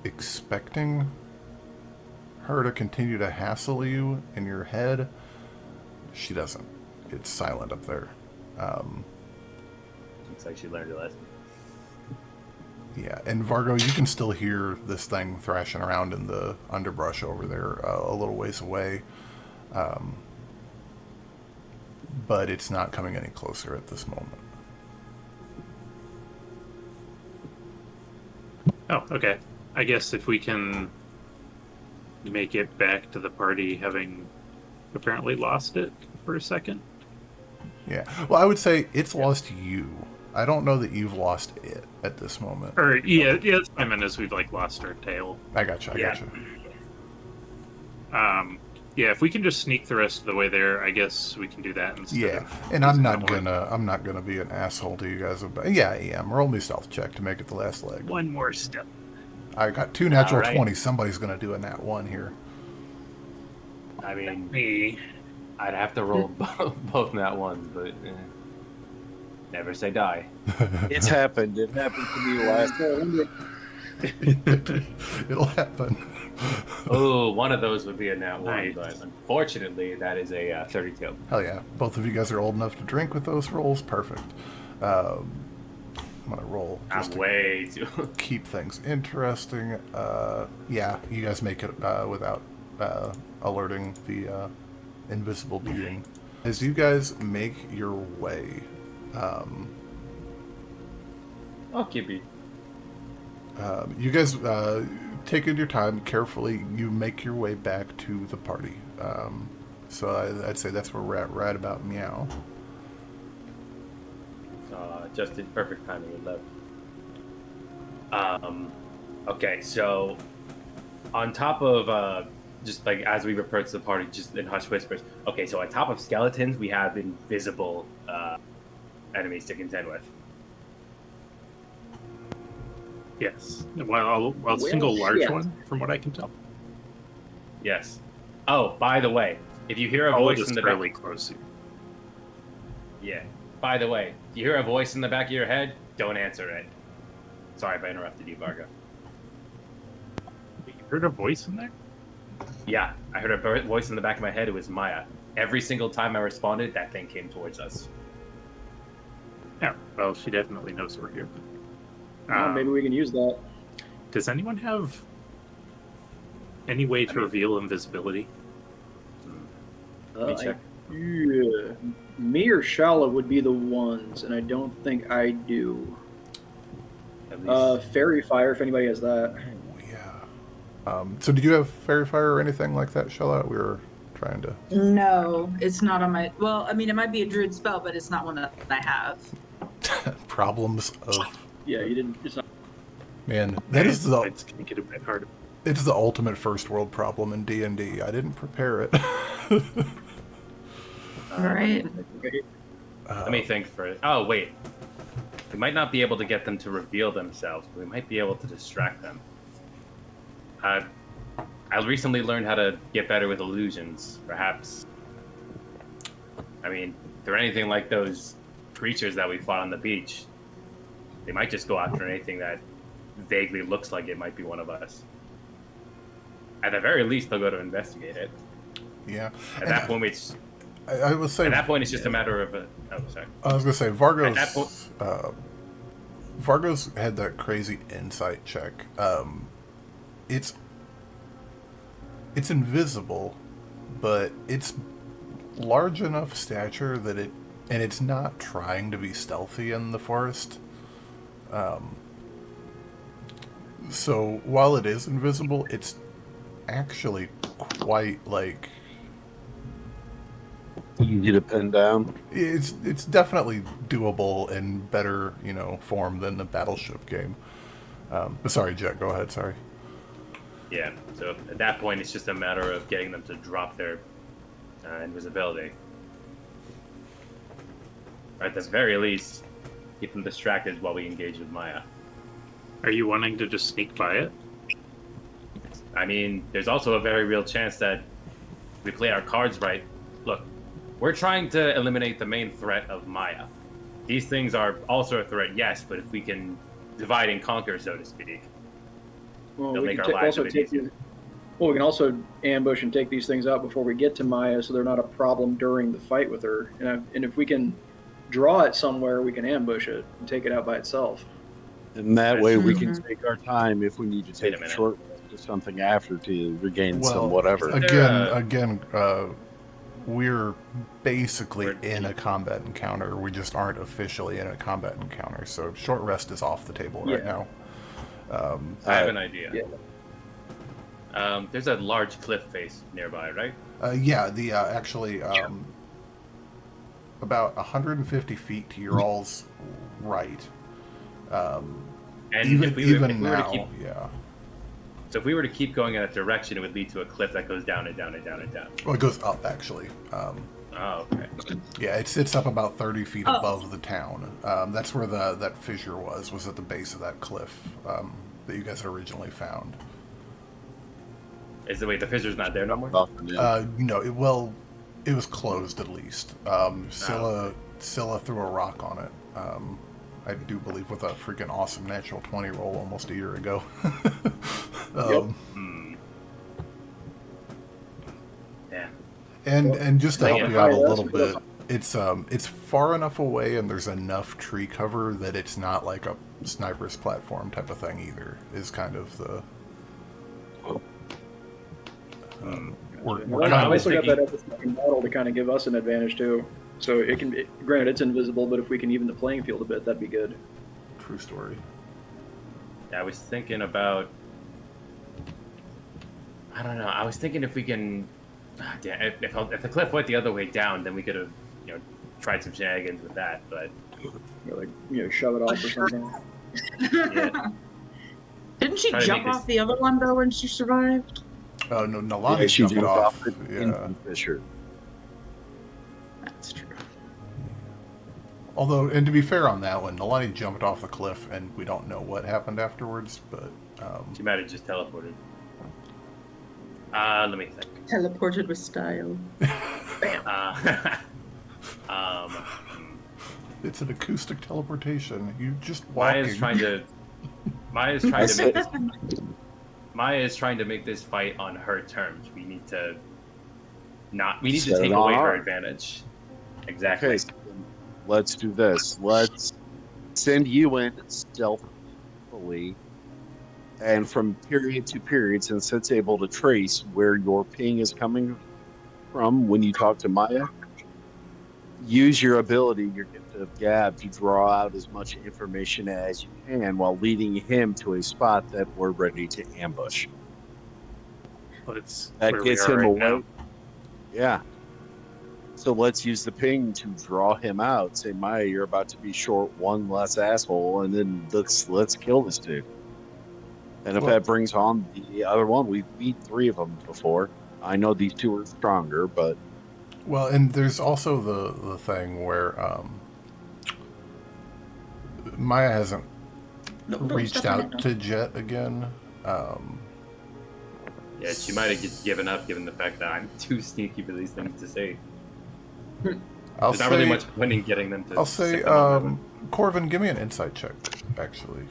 expecting her to continue to hassle you in your head. She doesn't. It's silent up there. Looks like she learned her lesson. Yeah, and Vargo, you can still hear this thing thrashing around in the underbrush over there, a little ways away. But it's not coming any closer at this moment. Oh, okay. I guess if we can make it back to the party having apparently lost it for a second. Yeah. Well, I would say it's lost you. I don't know that you've lost it at this moment. Or, yeah, that's what I meant is we've, lost our tail. I gotcha. Yeah, if we can just sneak the rest of the way there, I guess we can do that instead. Yeah, and I'm not gonna be an asshole to you guys about. Yeah, I am. Roll me stealth check to make it the last leg. One more step. I got 2 natural All right. 20s. Somebody's gonna do a nat 1 here. I mean, Me. I'd have to roll both nat ones, but never say die. It's happened. It happened to me last. It'll happen. Oh, one of those would be a nat one, Nice. but unfortunately, that is a 32. Hell yeah! Both of you guys are old enough to drink with those rolls. Perfect. I'm gonna roll just I'm to way too. keep things interesting. Yeah, you guys make it without alerting the invisible being. As you guys make your way, I'll keep you. you guys taking your time carefully. You make your way back to the party. So I'd say that's where we're at right about meow. Just in perfect timing with love. Okay, so on top of just like as we approach the party, just in hushed whispers. Okay, so on top of skeletons, we have invisible enemies to contend with. Yes. Well, a single large shit. one, from what I can tell. Yes. Oh, by the way, if you hear a All voice is in the fairly back, close here. yeah. By the way, if you hear a voice in the back of your head, don't answer it. Sorry if I interrupted you, Vargo. You heard a voice in there? Yeah, I heard a voice in the back of my head. It was Maya. Every single time I responded, that thing came towards us. Yeah. Well, she definitely knows we're here. Well, maybe we can use that. Does anyone have any way to reveal invisibility? Let me check. Yeah. Me or Shala would be the ones, and I don't think I do. At least Fairy Fire, if anybody has that. Oh, yeah. So did you have fairy fire or anything like that, Shella? We were trying to. No, it's not on my. Well, I mean, it might be a druid spell, but it's not one that I have. Problems of. Yeah, you didn't. It's not. Man, that is the. It's going to get a bit harder. It's the ultimate first world problem in D&D. I didn't prepare it. All right. Let me think for it. Oh, wait. We might not be able to get them to reveal themselves, but we might be able to distract them. I recently learned how to get better with illusions, perhaps. I mean, if they're anything like those creatures that we fought on the beach, they might just go after anything that vaguely looks like it might be one of us. At the very least, they'll go to investigate it. Yeah. At that point, it's I will say. at that point, it's just a matter of a. Oh, sorry. I was gonna say At that Vargo's. Vargo's had that crazy insight check. It's invisible, but it's large enough stature that it's not trying to be stealthy in the forest. So while it is invisible, it's actually quite like. Easy to pin down. It's definitely doable in better, form than the Battleship game. But sorry, Jet, go ahead, sorry. Yeah, so at that point, it's just a matter of getting them to drop their invisibility. Or at the very least, keep them distracted while we engage with Maya. Are you wanting to just sneak by it? I mean, there's also a very real chance that we play our cards right. Look, we're trying to eliminate the main threat of Maya. These things are also a threat, yes, but if we can divide and conquer, so to speak, Well, they'll we make can our lives a also bit take easier. well, we can also ambush and take these things out before we get to Maya, so they're not a problem during the fight with her. And if we can draw it somewhere, we can ambush it and take it out by itself. And that way we can Mhm. take our time if we need to Wait a take a minute. short rest or something after to regain some Well, whatever. again, we're basically We're- in a combat encounter. We just aren't officially in a combat encounter. So short rest is off the table right Yeah. now. I have an idea. Yeah. There's a large cliff face nearby, right? Yeah, the actually about 150 feet to your all's right. And Even if we were to now, keep, yeah. so if we were to keep going in that direction, it would lead to a cliff that goes down and down and down and down. Well, it goes up actually. Oh, okay. Yeah, it's up about 30 feet Oh. above the town. That's where that fissure was at the base of that cliff that you guys originally found. Wait, the fissure's not there no more? No, it was closed at least. Scylla threw a rock on it. I do believe with a freaking awesome natural 20 roll almost a year ago. Yeah. And just to Dang help it. you out a Fire little us. bit, it's far enough away and there's enough tree cover that it's not like a sniper's platform type of thing either. Is kind of the we're Well, I kind we was of, also got thinking- that episodic model to kind of give us an advantage too. So it can be, granted it's invisible, but if we can even the playing field a bit, that'd be good. true story. Yeah, I was thinking about. I don't know. I was thinking if we can. Damn, if the cliff went the other way down, then we could have, tried some shenanigans with that. But Like shove it off or something. yeah, Didn't she Try to jump make this- off the other one though when she survived? Oh no, Nalani Yeah, she jumped jumped off. the Yeah. infant fisher. That's true. Although, and to be fair on that one, Nalani jumped off the cliff, and we don't know what happened afterwards. But she might have just teleported. Let me think. Teleported with style. it's an acoustic teleportation. You just walking. Maya's trying to make this. Maya is trying to make this fight on her terms. We need to Set take it on away her ours. advantage. Exactly. Okay, so then let's do this. Let's send you in stealthily, and from period to period, since it's able to trace where your ping is coming from when you talk to Maya, use your ability, your gift of gab, to draw out as much information as you can while leading him to a spot that we're ready to ambush. Well, it's That where gets we are him right away. now. Yeah. So let's use the ping to draw him out. Say, Maya, you're about to be short one less asshole, and then let's kill this dude. And if Well- that brings on the other one, we've beat 3 of them before. I know these 2 are stronger, but Well, and there's also the thing where Maya hasn't reached out to Jet again. Yeah, she might have given up, given the fact that I'm too sneaky for these things to say. I'll There's not really much point in getting them to. I'll say, stick them on my list. Corvin, give me an insight check, actually.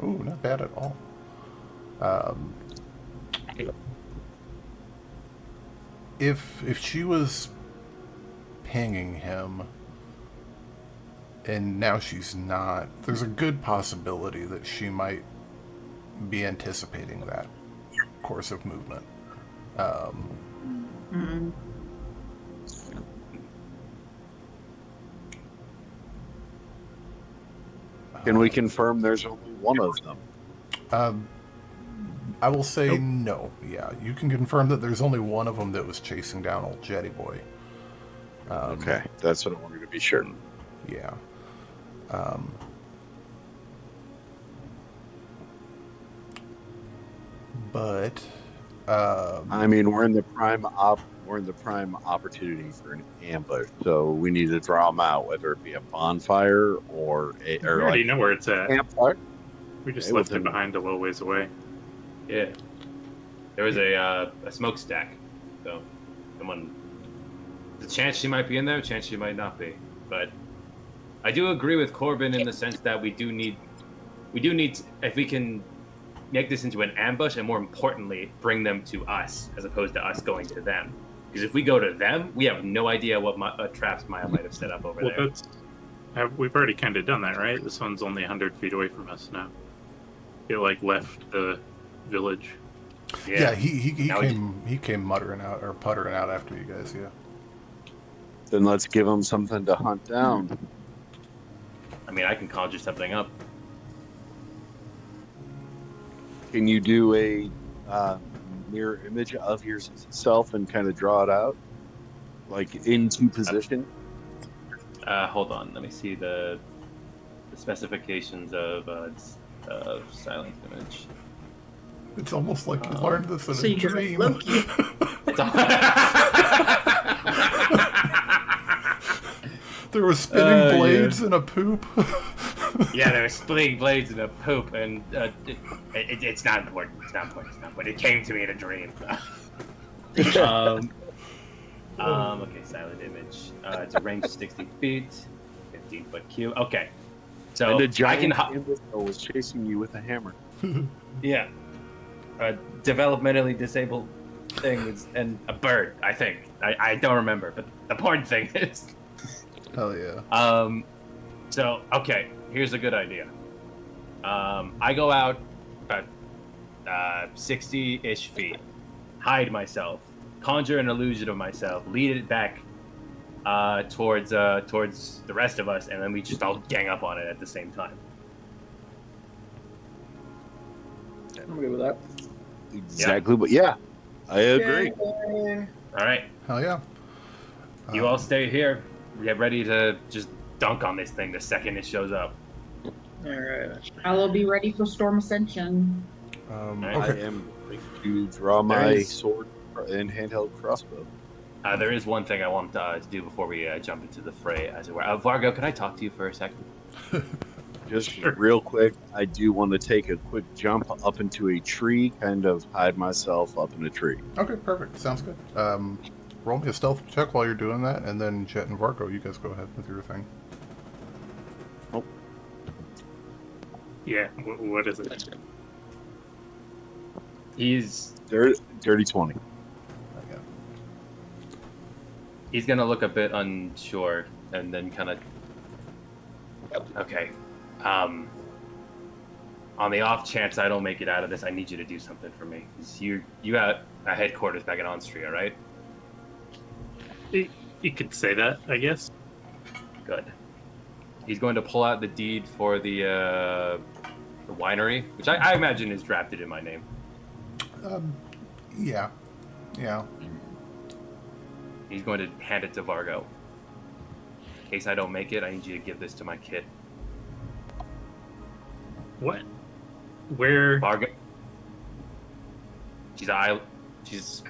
Ooh, not bad at all. If she was pinging him, and now she's not, there's a good possibility that she might be anticipating that course of movement. Mm. can we confirm there's only one of them? I will say no. Yeah, you can confirm that there's only one of them that was chasing down old Jetty Boy. Okay, that's what I wanted to be sure. Yeah. But I mean, we're in the prime opportunity for an ambush, so we need to draw them out, whether it be a bonfire or We already know where it's a at. campfire. We just Okay, left well, it then- behind a little ways away. Yeah. There was a smokestack, so someone. The chance she might be in there, chance she might not be. But I do agree with Corbin in the sense that we do need, if we can make this into an ambush, and more importantly, bring them to us as opposed to us going to them. Because if we go to them, we have no idea what traps Maya might have set up over there. We've already kind of done that, right? This one's only 100 feet away from us now. It left the village. Yeah, he came muttering out or puttering out after you guys. Yeah. Then let's give them something to hunt down. I mean, I can conjure something up. Can you do a mirror image of yourself and kind of draw it out, into position? Hold on, let me see the specifications of silent image. It's almost like you learned this in So a you can dream. Loki. There were spinning blades and a poop. Yeah, there were splitting blades and a poop, and it's not important. It's not important. It came to me in a dream. Okay, silent image. It's a range of 60 feet, 15-foot cube. Okay, so And a giant I can. imbecile was chasing you with a hammer. Yeah, a developmentally disabled thing and a bird. I think I don't remember, but the important thing is. Hell yeah. So, okay, here's a good idea. I go out about 60-ish feet, hide myself, conjure an illusion of myself, lead it back towards the rest of us, and then we just all gang up on it at the same time. I'm good with that. Exactly, but yeah, I agree. All right, Hell yeah. you all stay here. Get ready to just dunk on this thing the second it shows up. All right. I'll be ready for Storm Ascension. I Okay. am going to draw my sword and handheld crossbow. There is one thing I want to do before we jump into the fray, as it were. Vargo, can I talk to you for a second? Just real quick, I do want to take a quick jump up into a tree, kind of hide myself up in a tree. Okay, perfect. Sounds good. Roll me a stealth check while you're doing that, and then Jet and Vargo, you guys go ahead with your thing. Yeah, what is it? He's Dirty 20. Yeah. He's gonna look a bit unsure, and then kind of. Okay. On the off chance I don't make it out of this, I need you to do something for me. 'Cause you got a headquarters back in Austria, right? You could say that, I guess. Good. He's going to pull out the deed for the winery, which I imagine is drafted in my name. Yeah. He's going to hand it to Vargo. In case I don't make it, I need you to give this to my kid. What? Where? Vargo. She's an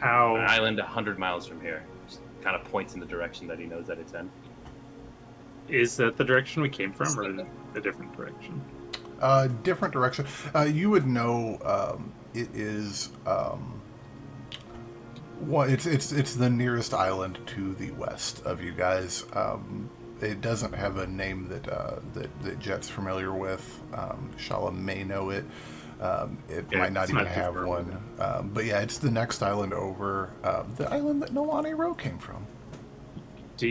How? island 100 miles from here. Just kind of points in the direction that he knows that it's in. Is that the direction we came from, or a different direction? Different direction. You would know it is it's the nearest island to the west of you guys. It doesn't have a name that Jet's familiar with. Shala may know it. It might not even have one. But yeah, it's the next island over. The island that Nolani Rowe came from. Do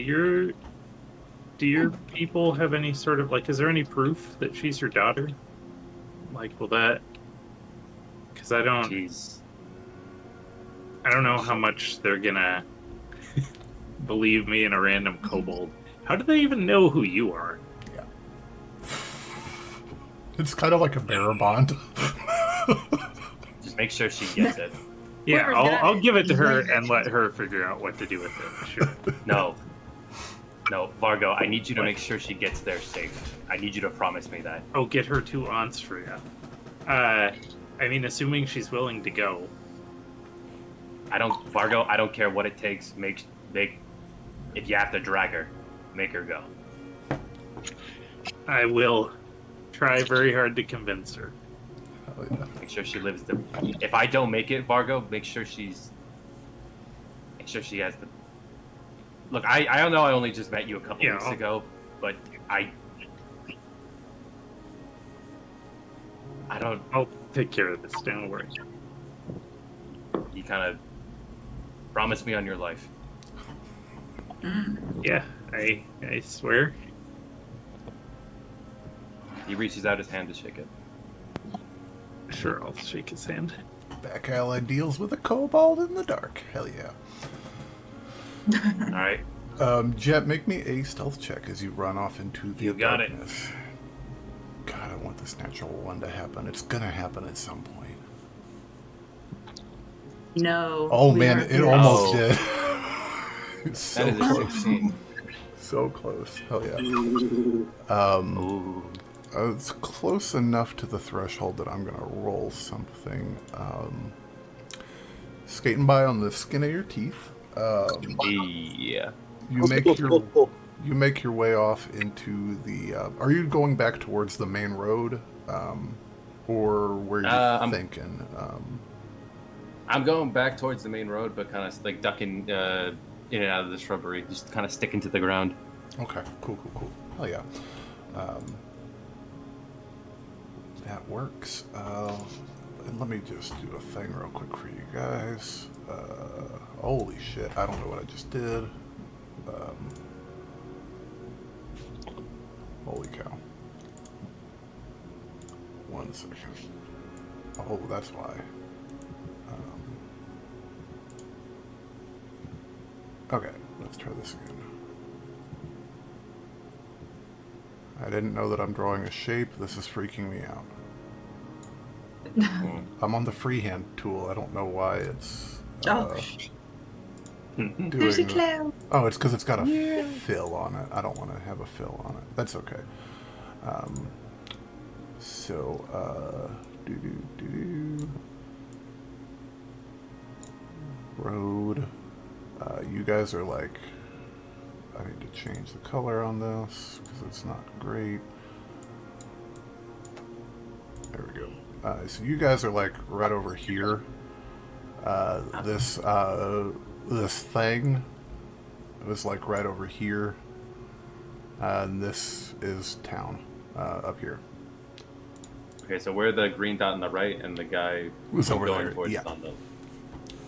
your people have any sort of is there any proof that she's your daughter? Will that? Because I don't know how much they're gonna believe me in a random kobold. How do they even know who you are? Yeah. It's kind of like a bearer bond. Just make sure she gets it. Yeah, Whoever's got I'll it, give it to he's her like- and let her figure out what to do with it. Sure. No, Vargo, I need you to make sure she gets there safe. I need you to promise me that. Oh, get her to Austria. I mean, assuming she's willing to go. Vargo, I don't care what it takes. Make if you have to drag her, make her go. I will try very hard to convince her. Hell yeah. Make sure she lives the. If I don't make it, Vargo, make sure she has the. Look, I don't know. I only just met you a couple weeks ago, but I don't. I'll take care of this. Don't worry. You kind of promised me on your life. Yeah, I swear. He reaches out his hand to shake it. Sure, I'll shake his hand. Back ally deals with a kobold in the dark. Hell yeah. All right. Jet, make me a stealth check as you run off into the You got it. darkness. God, I want this natural one to happen. It's gonna happen at some point. No. Oh we man, aren't it doing almost Oh. did. It's so That is a close. 16. So close. Hell yeah. Ooh. It's close enough to the threshold that I'm gonna roll something. Skating by on the skin of your teeth. Yeah. You make your way off into the. Are you going back towards the main road, or where you're thinking? I'm going back towards the main road, but kind of like ducking in and out of the shrubbery, just kind of sticking to the ground. Okay, cool. Hell yeah. That works. And let me just do a thing real quick for you guys. Holy shit, I don't know what I just did. Holy cow. 1 second. Oh, that's why. Okay, let's try this again. I didn't know that I'm drawing a shape. This is freaking me out. I'm on the freehand tool. I don't know why it's doing There's a that. cloud. Oh, it's because it's got a fill on it. I don't want to have a fill on it. That's okay. Road. You guys are like, I need to change the color on this because it's not great. There we go. So you guys are like right over here. This thing was like right over here. And this is town up here. Okay, so we're the green dot on the right, and the guy Was over going there, towards yeah. is on the.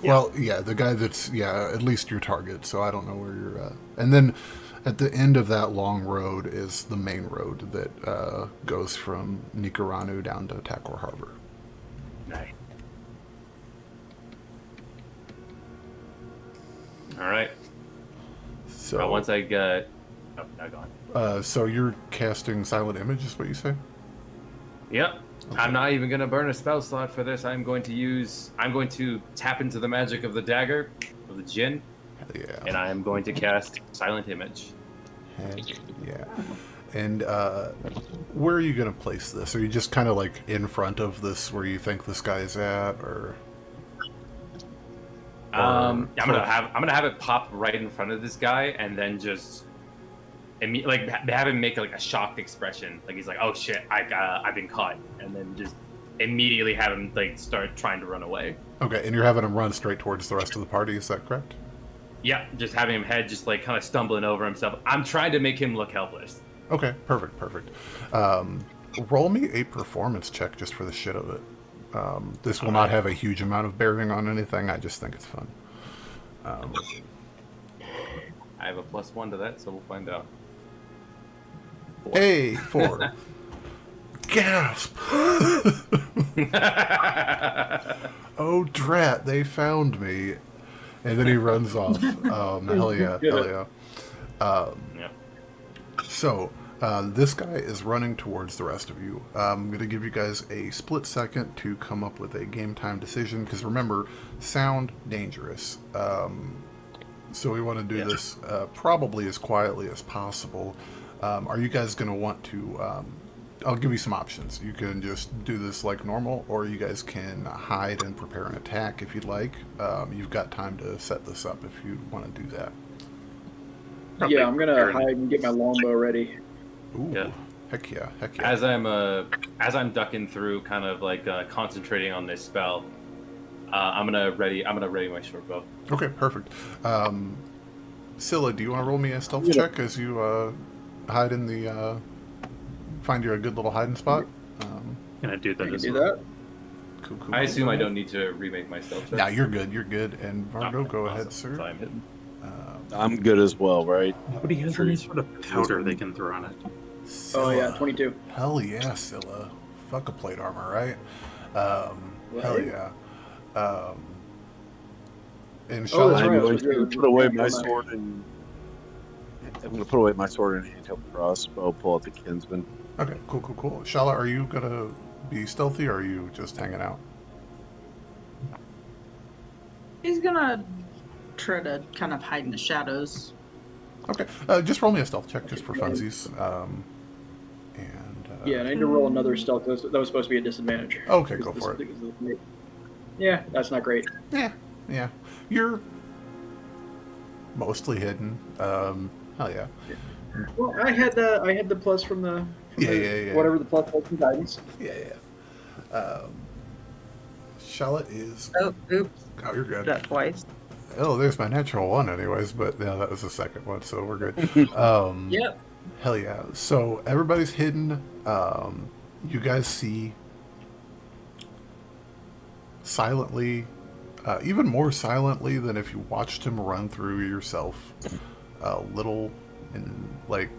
Well, yeah, the guy that's, at least your target, so I don't know where you're at. And then at the end of that long road is the main road that goes from Nicaranu down to Takkor Harbor. Nice. All right. So Once I get. Oh, now gone. so you're casting Silent Image, is what you say? Yep. Okay. I'm not even going to burn a spell slot for this. I'm going to tap into the magic of the dagger, of the djinn, Hell yeah. and I am going to cast Silent Image. Heck yeah. And where are you going to place this? Are you just kind of like in front of this where you think this guy is at, or? I'm gonna have it pop right in front of this guy, and then just like have him make like a shocked expression, like he's like, "Oh shit, I've been caught," and then just immediately have him like start trying to run away. Okay, and you're having him run straight towards the rest of the party. Is that correct? Yeah, just having him head just like kind of stumbling over himself. I'm trying to make him look helpless. Okay, perfect. Roll me a performance check just for the shit of it. This will not have a huge amount of bearing on anything. I just think it's fun. I have a +1 to that, so we'll find out. 4. Hey, 4. Gasp! Oh, drat, they found me. And then he runs off. Hell yeah. Yeah. So, this guy is running towards the rest of you. I'm going to give you guys a split second to come up with a game time decision, because remember, sound dangerous. So we want to do this probably as quietly as possible. Are you guys going to want to I'll give you some options. You can just do this like normal, or you guys can hide and prepare an attack if you'd like. You've got time to set this up if you want to do that. Probably Yeah, I'm gonna hide and get my longbow ready. Ooh, Yeah. heck yeah. As I'm ducking through, kind of like concentrating on this spell, I'm gonna ready my short bow. Okay, perfect. Scylla, do you want to roll me a stealth check as you hide in the find you a good little hiding spot? Gonna do that You as do well. that? Cool. I assume I don't need to remake myself. Nah, you're good. And Vargo, go ahead, sir. So I'm hidden. I'm good as well, right? Nobody has any sort of powder they can throw on it. Oh yeah, Scylla. 22. Hell yeah, Scylla. Fuck a plate armor, right? Hell Right. yeah. And Oh, that's Shala, right. I'm going to put away my sword and handheld crossbow. Pull out the kinsman. okay, cool. Shala, are you gonna be stealthy or are you just hanging out? He's gonna try to kind of hide in the shadows. Okay, just roll me a stealth check just for funsies. Yeah, and I need to roll another stealth. That was supposed to be a disadvantage. Okay, go for it. Yeah, that's not great. Yeah. You're mostly hidden. Hell yeah. Well, I had the plus from the Yeah. whatever the plus was from guidance. Yeah. Charlotte is. Oh, oops. Oh, you're good. That twice. Oh, there's my natural one, anyways. But yeah, that was the second one, so we're good. Yep. Hell yeah. So everybody's hidden. You guys see silently, even more silently than if you watched him run through yourself. Little and like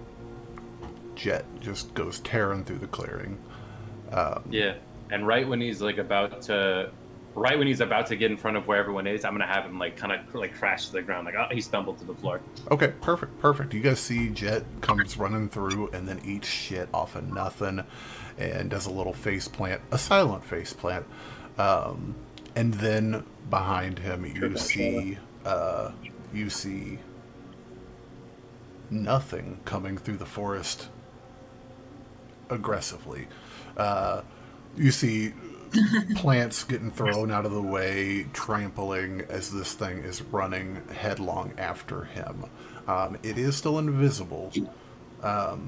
Jet just goes tearing through the clearing. Yeah, and right when he's about to get in front of where everyone is, I'm gonna have him kind of crash to the ground, he stumbled to the floor. Okay, perfect. You guys see Jet comes running through and then eats shit off of nothing and does a little face plant, a silent face plant. And then behind him you see nothing coming through the forest aggressively. You see plants getting thrown out of the way, trampling as this thing is running headlong after him. It is still invisible. But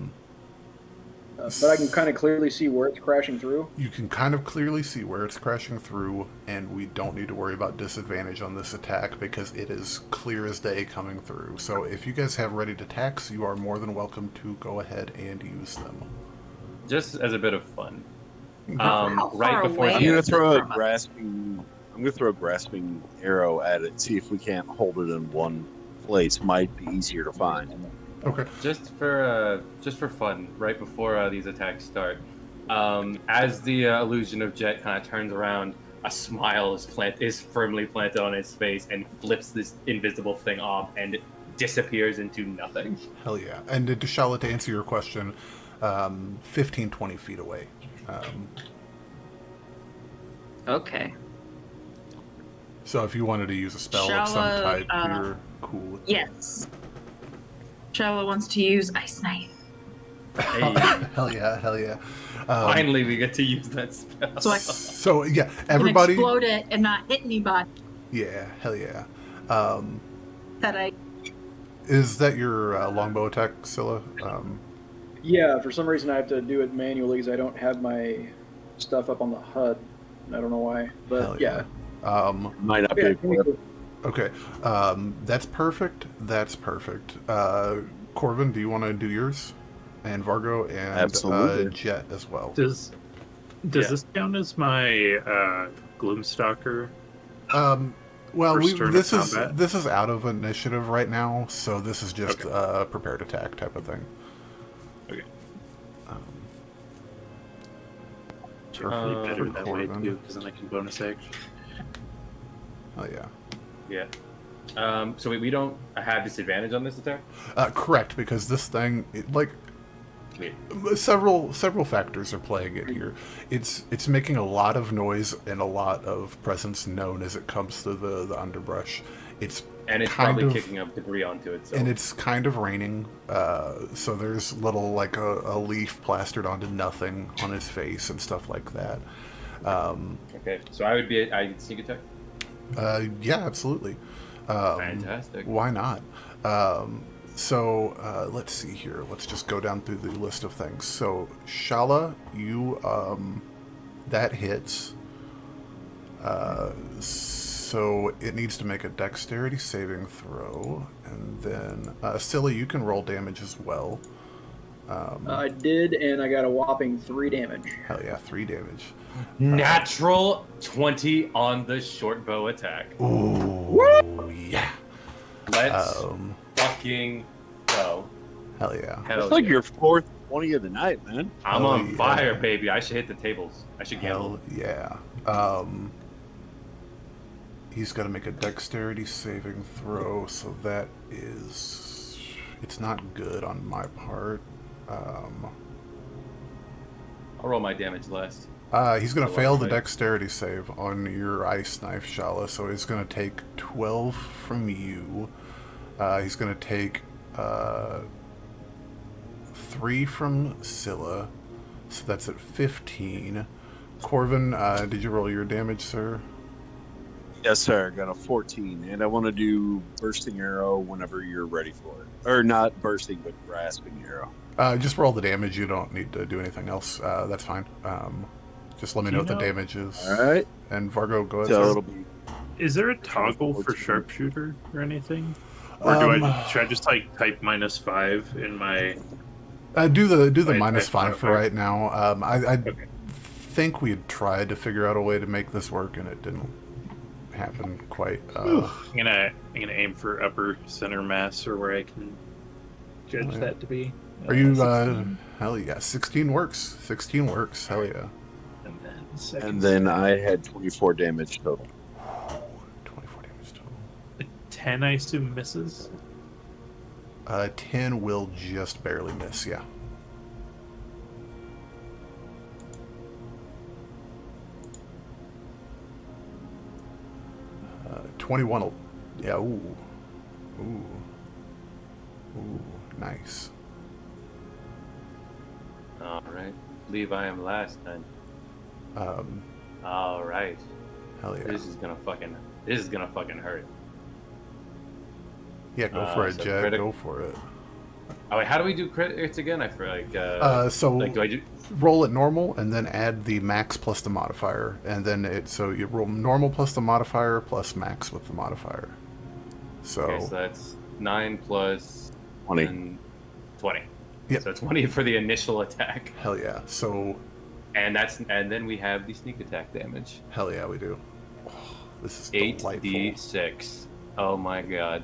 I can kind of clearly see where it's crashing through. You can kind of clearly see where it's crashing through, and we don't need to worry about disadvantage on this attack because it is clear as day coming through. So if you guys have readied attacks, you are more than welcome to go ahead and use them. Just as a bit of fun. How Right far before away I'm the- gonna is it throw a from us? grasping arrow at it. See if we can't hold it in one place. Might be easier to find. Okay. Just for fun, right before these attacks start, as the illusion of Jet kind of turns around, a smile is firmly planted on his face and flips this invisible thing off and disappears into nothing. Hell yeah. And to Charlotte, to answer your question, 15, 20 feet away. Okay. So if you wanted to use a spell of some Shala, type, you're cool with it. Yes. Shala wants to use Ice Knife. Hey, Hell yeah. finally, we get to use that spell. So I So yeah, can everybody. explode it and not hit anybody Yeah, hell yeah. that I... Is that your longbow attack, Scylla? Yeah, for some reason I have to do it manually because I don't have my stuff up on the HUD. I don't know why, but Hell yeah. Might not be Yeah, equipped. Okay, that's perfect. Corvin, do you want to do yours? And Vargo and Absolutely. Jet as well. Does Yeah. this count as my Gloomstalker? Well, First turn of this combat? is out of initiative right now, so this is just prepared attack type of thing. Okay. Perfect Probably better for that way Corvin. too, because then I can bonus action. Oh yeah. Yeah. So we don't have disadvantage on this attack? Correct, because this thing, Sweet. Several factors are playing it here. It's making a lot of noise and a lot of presence known as it comes to the underbrush. And it's probably kicking up debris onto it. So. And it's kind of raining, so there's little like a leaf plastered onto nothing on his face and stuff like that. Okay, so I'd sneak attack. Yeah, absolutely. Fantastic. Why not? So let's see here. Let's just go down through the list of things. So Shala, you that hits. So it needs to make a dexterity saving throw, and then Silly, you can roll damage as well. I did, and I got a whopping 3 damage. Hell yeah, 3 damage. Natural 20 on the short bow attack. Ooh, yeah. Let's fucking go. Hell yeah. It's like your 4th 20 of the night, man. I'm on fire, baby. I should hit the tables. I should gamble. Hell yeah. He's got to make a dexterity saving throw, so that is... It's not good on my part. I'll roll my damage last. He's going to fail the dexterity save on your ice knife, Shala, so he's going to take 12 from you. He's going to take 3 from Scylla, so that's at 15. Corvin, did you roll your damage, sir? Yes, sir. Got a 14, and I want to do bursting arrow whenever you're ready for it. Or not bursting, but grasping arrow. Just roll the damage. You don't need to do anything else. That's fine. Just let me know what the damage is. All right. And Vargo, go ahead. So it'll be... Is there a toggle for sharpshooter or anything? Or should I just like type -5 in my? Do the -5 for right now. I think we had tried to figure out a way to make this work, and it didn't happen quite. I'm gonna aim for upper center mass, or where I can judge that to be. Are you? Hell yeah, 16 works. 16 works. Hell yeah. And then I had 24 damage total. 24 damage total. A 10, I assume, misses. 10 will just barely miss. Yeah. 21 will... Yeah, ooh. Ooh. Ooh, nice. Alright. Believe I am last then. Alright. Hell yeah. This is gonna fucking hurt. Yeah, go for it, Jed. Go for it. Oh wait, how do we do crits again? I feel like so like, do I do... roll it normal and then add the max plus the modifier, and then so you roll normal plus the modifier plus max with the modifier. So, okay, so that's 9 plus 20. 20. Yeah. So 20 for the initial attack. Hell yeah. So and then we have the sneak attack damage. Hell yeah, we do. Oh, this is delightful. 8d6. Oh my god.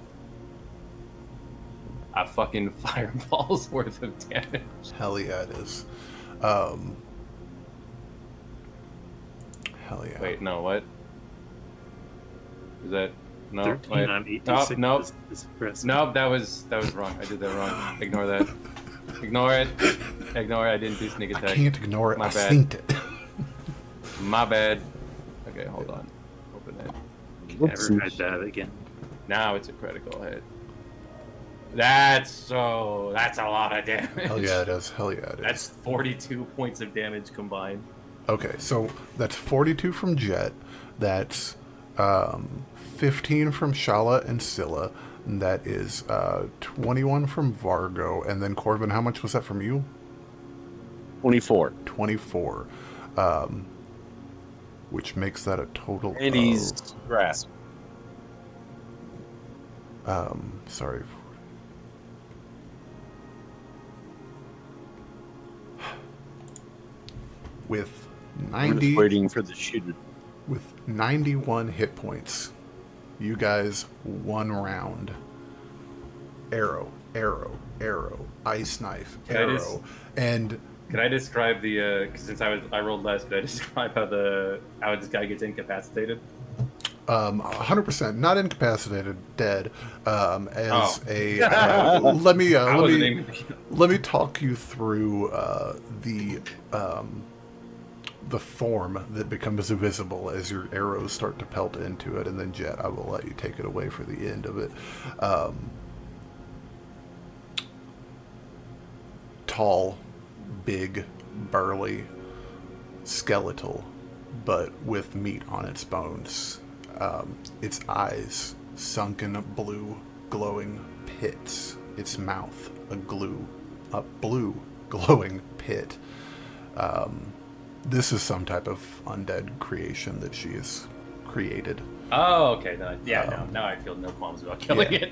A fucking fireball's worth of damage. Hell yeah, it is. Hell yeah. Wait, no, what? Is that no? 13 wait. on 8d6. Nope. Is impressive. Nope, that was wrong. I did that wrong. Ignore that. Ignore it. Ignore it. I didn't do sneak attack. I can't ignore it. My I bad. synced it. My bad. Okay, hold on. Open it. Never had that again. Now it's a critical hit. That's a lot of damage. Hell yeah, it is. Hell yeah, it is. That's 42 points of damage combined. Okay, so that's 42 from Jet. That's 15 from Shala and Scylla. And that is 21 from Vargo. And then Corvin, how much was that from you? 24. 24. Which makes that a total and he's grasped. Sorry. With I'm just waiting for the shooter. With 91 hit points, you guys won round. Arrow, arrow, arrow, ice knife, arrow, and. Can I describe the? Since I rolled less, could I describe how this guy gets incapacitated? 100% not incapacitated, dead. As Oh. a let me I wasn't aiming. let me talk you through the form that becomes visible as your arrows start to pelt into it, and then Jet, I will let you take it away for the end of it. Tall, big, burly, skeletal, but with meat on its bones. Its eyes, sunken blue, glowing pits. Its mouth, a blue, glowing pit. This is some type of undead creation that she has created. Oh, okay. No, yeah, now I feel no qualms about killing Yeah. it.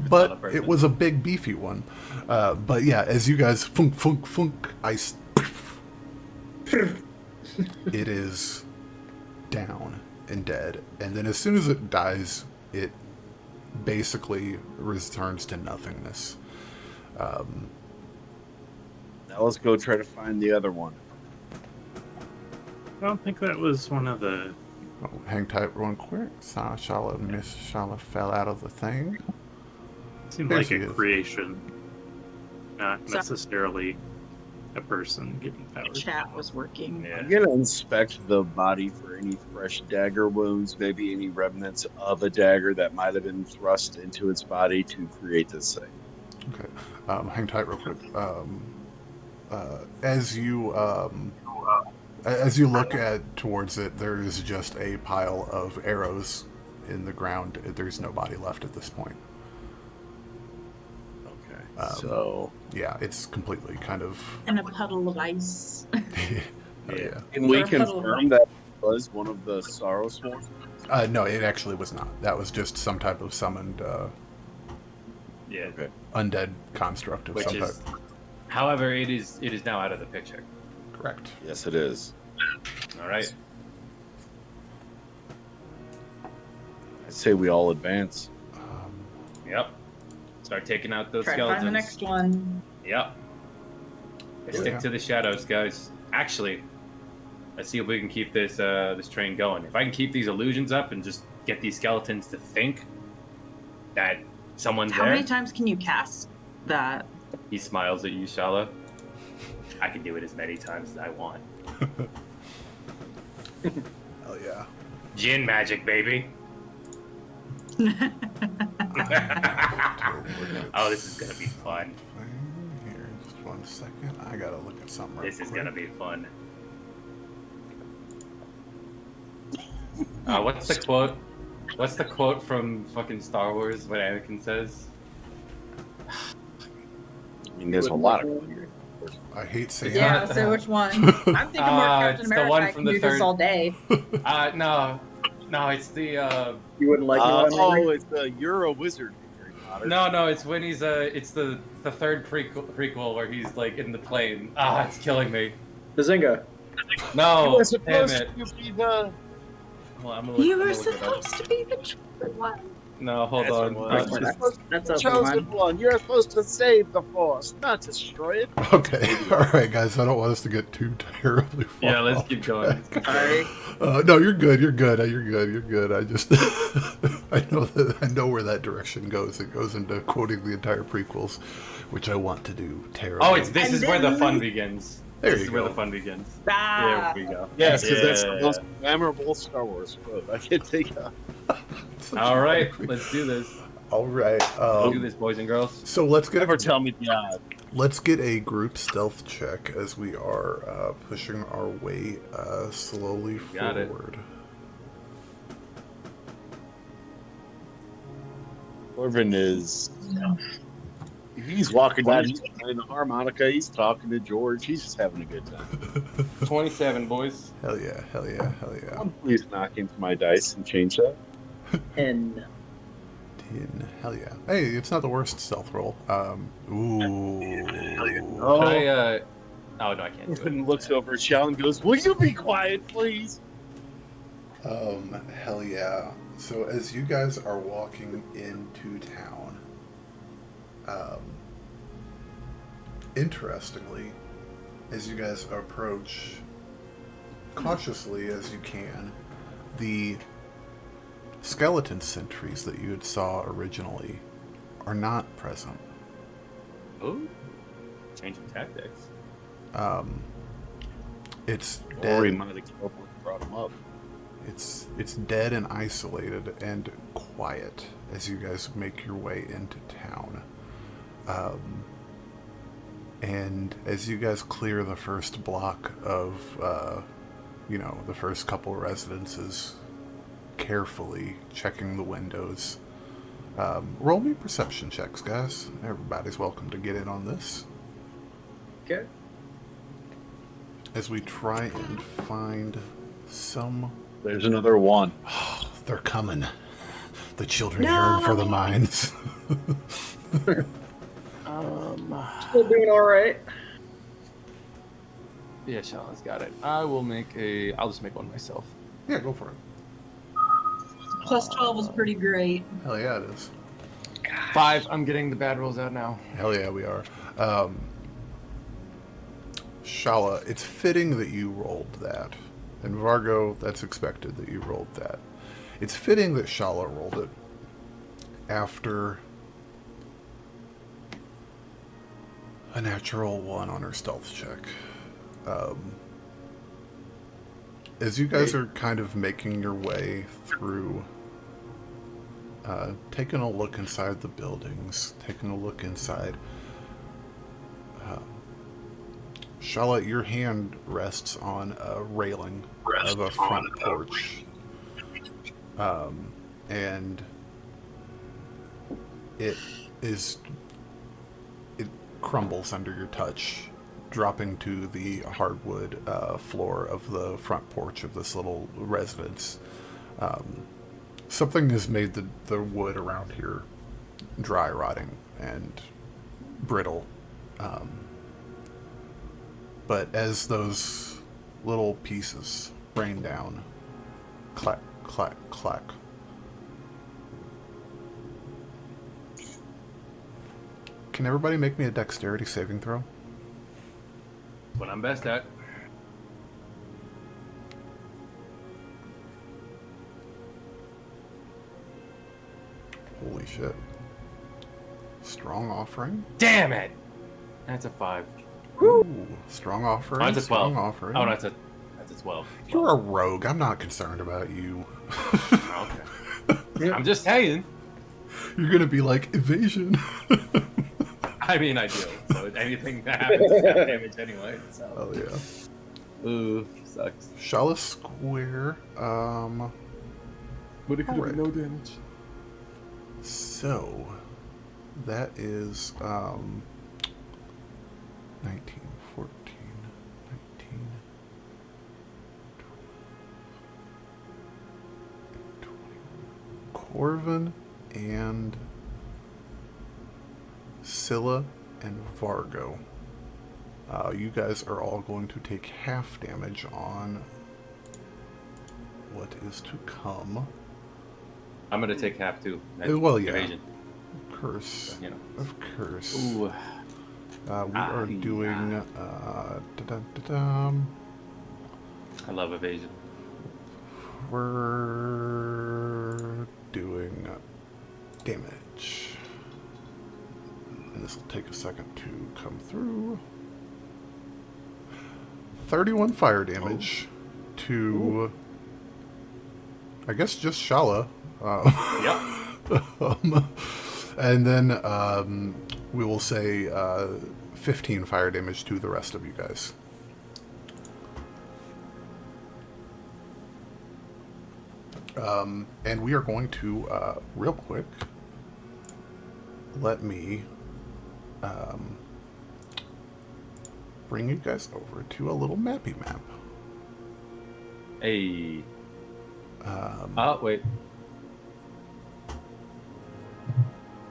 But it was a big, beefy one. But yeah, as you guys funk, funk, funk, ice, it is down and dead. And then as soon as it dies, it basically returns to nothingness. Now let's go try to find the other one. I don't think that was one of the... Oh, hang tight real quick. Miss Shala fell out of the thing. Seemed There like she a is. creation, not necessarily a person getting The powers. chat was working. Yeah. I'm gonna inspect the body for any fresh dagger wounds, maybe any remnants of a dagger that might have been thrust into its body to create this thing. Okay. Hang tight real quick. As you look towards it, there is just a pile of arrows in the ground. There's no body left at this point. Okay. So Yeah, it's completely kind of... And a puddle of ice. yeah. can we Or a puddle of confirm that was one of the Sorrow Swords? No, it actually was not. That was just some type of summoned Yeah. Okay. undead construct of Which some is, type. however, it is now out of the picture. Correct. Yes, it is. All right. I say we all advance. Yep. Start taking out those Try to skeletons. find the next one. Yep. Stick Yeah. to the shadows, guys. Actually, let's see if we can keep this this train going. If I can keep these illusions up and just get these skeletons to think that someone's How there. many times can you cast that? He smiles at you, Shala. I can do it as many times as I want. Hell yeah. Jinn magic, baby. Oh, this is gonna be fun. Here, just 1 second. I gotta look at something real This is quick. gonna be fun. What's the quote? What's the quote from fucking Star Wars? What Anakin says? I mean, there's a lot of. I hate saying Yeah, that. so which one? I'm thinking more Captain it's the America. one I from can the do this third- all day. No, it's the You wouldn't like me when I'm angry? It's the you're a wizard, Harry Potter. no, it's when he's it's the third prequel where he's like in the plane. It's killing me. Bazinga. No, You were damn supposed it. to be the. Well, I'm gonna You I'm were gonna look it up. supposed to be the chosen one. No, hold That's on. what- It's That's just- what- That's the a chosen one. one. You're supposed to save the Force, not destroy it. Okay, alright guys, I don't want us to get too terribly far yeah, let's off keep going. Let's keep going. Sorry. No, you're good. I just, I know where that direction goes. It goes into quoting the entire prequels, which I want to do terribly. Oh, this And is where the then- fun begins. There This you is where go. the fun begins. Ah. There we go. Yes, because that's the Yeah. most memorable Star Wars quote I can think of. All right, let's do this. Alright, Let's do this, boys and girls. so let's get Never tell me the odd. Let's get a group stealth check as we are pushing our way slowly Got it. forward. Orvin is. He's walking down, he's playing the harmonica, he's talking to George, he's just having a good time. 27, boys. Hell yeah. Please knock into my dice and change that. And 10. Hell yeah. Hey, it's not the worst stealth roll. Ooh. Oh. Should I, oh, no, I can't do Orvin it. looks over at Shell and goes, "Will you be quiet, please?" Hell yeah. So as you guys are walking into town, interestingly, as you guys approach cautiously as you can, the skeleton sentries that you had saw originally are not present. Oh, change of tactics. It's Or dead. he might have killed when he brought him up. It's dead and isolated and quiet as you guys make your way into town. And as you guys clear the first block of, the first couple residences, carefully checking the windows, roll me perception checks, guys. Everybody's welcome to get in on this. Okay. As we try and find some... There's another one. Oh, they're coming. The children No. yearn for the mines. Still doing all right. Yeah, Shala's got it. I'll just make one myself. Yeah, go for it. Plus 12 was pretty great. Hell yeah, it is. 5. I'm getting the bad rolls out now. Hell yeah, we are. Shala, it's fitting that you rolled that. And Vargo, that's expected that you rolled that. It's fitting that Shala rolled it after a natural 1 on her stealth check. As you guys are kind of making your way through, taking a look inside the buildings, taking a look inside, Shala, your hand rests on a railing of a front porch. And it crumbles under your touch, dropping to the hardwood floor of the front porch of this little residence. Something has made the wood around here dry rotting and brittle. But as those little pieces rain down, clack, clack, clack, can everybody make me a dexterity saving throw? What I'm best at. Holy shit. Strong offering. Damn it! That's a 5. Ooh, strong offering. Oh, that's a 12. Strong offering. Oh, that's a 12. You're a rogue. I'm not concerned about you. Okay. I'm just saying. You're gonna be like, evasion. I mean, I do. So anything that happens is half damage anyway. So. Oh yeah. Ooh, sucks. Shala Square. But it could have Alright. been no damage. So that is 19, 14, 19, 20. Corvin and Scylla and Vargo. You guys are all going to take half damage on what is to come. I'm gonna take half too. Well, yeah. Evasion. Curse. You know. Of curse. Ooh. We are doing I love evasion. we're doing damage. And this will take a second to come through. 31 fire damage to I guess just Shala. Yep. And then we will say 15 fire damage to the rest of you guys. And we are going to, real quick, let me bring you guys over to a little mappy map. Hey. Oh, wait.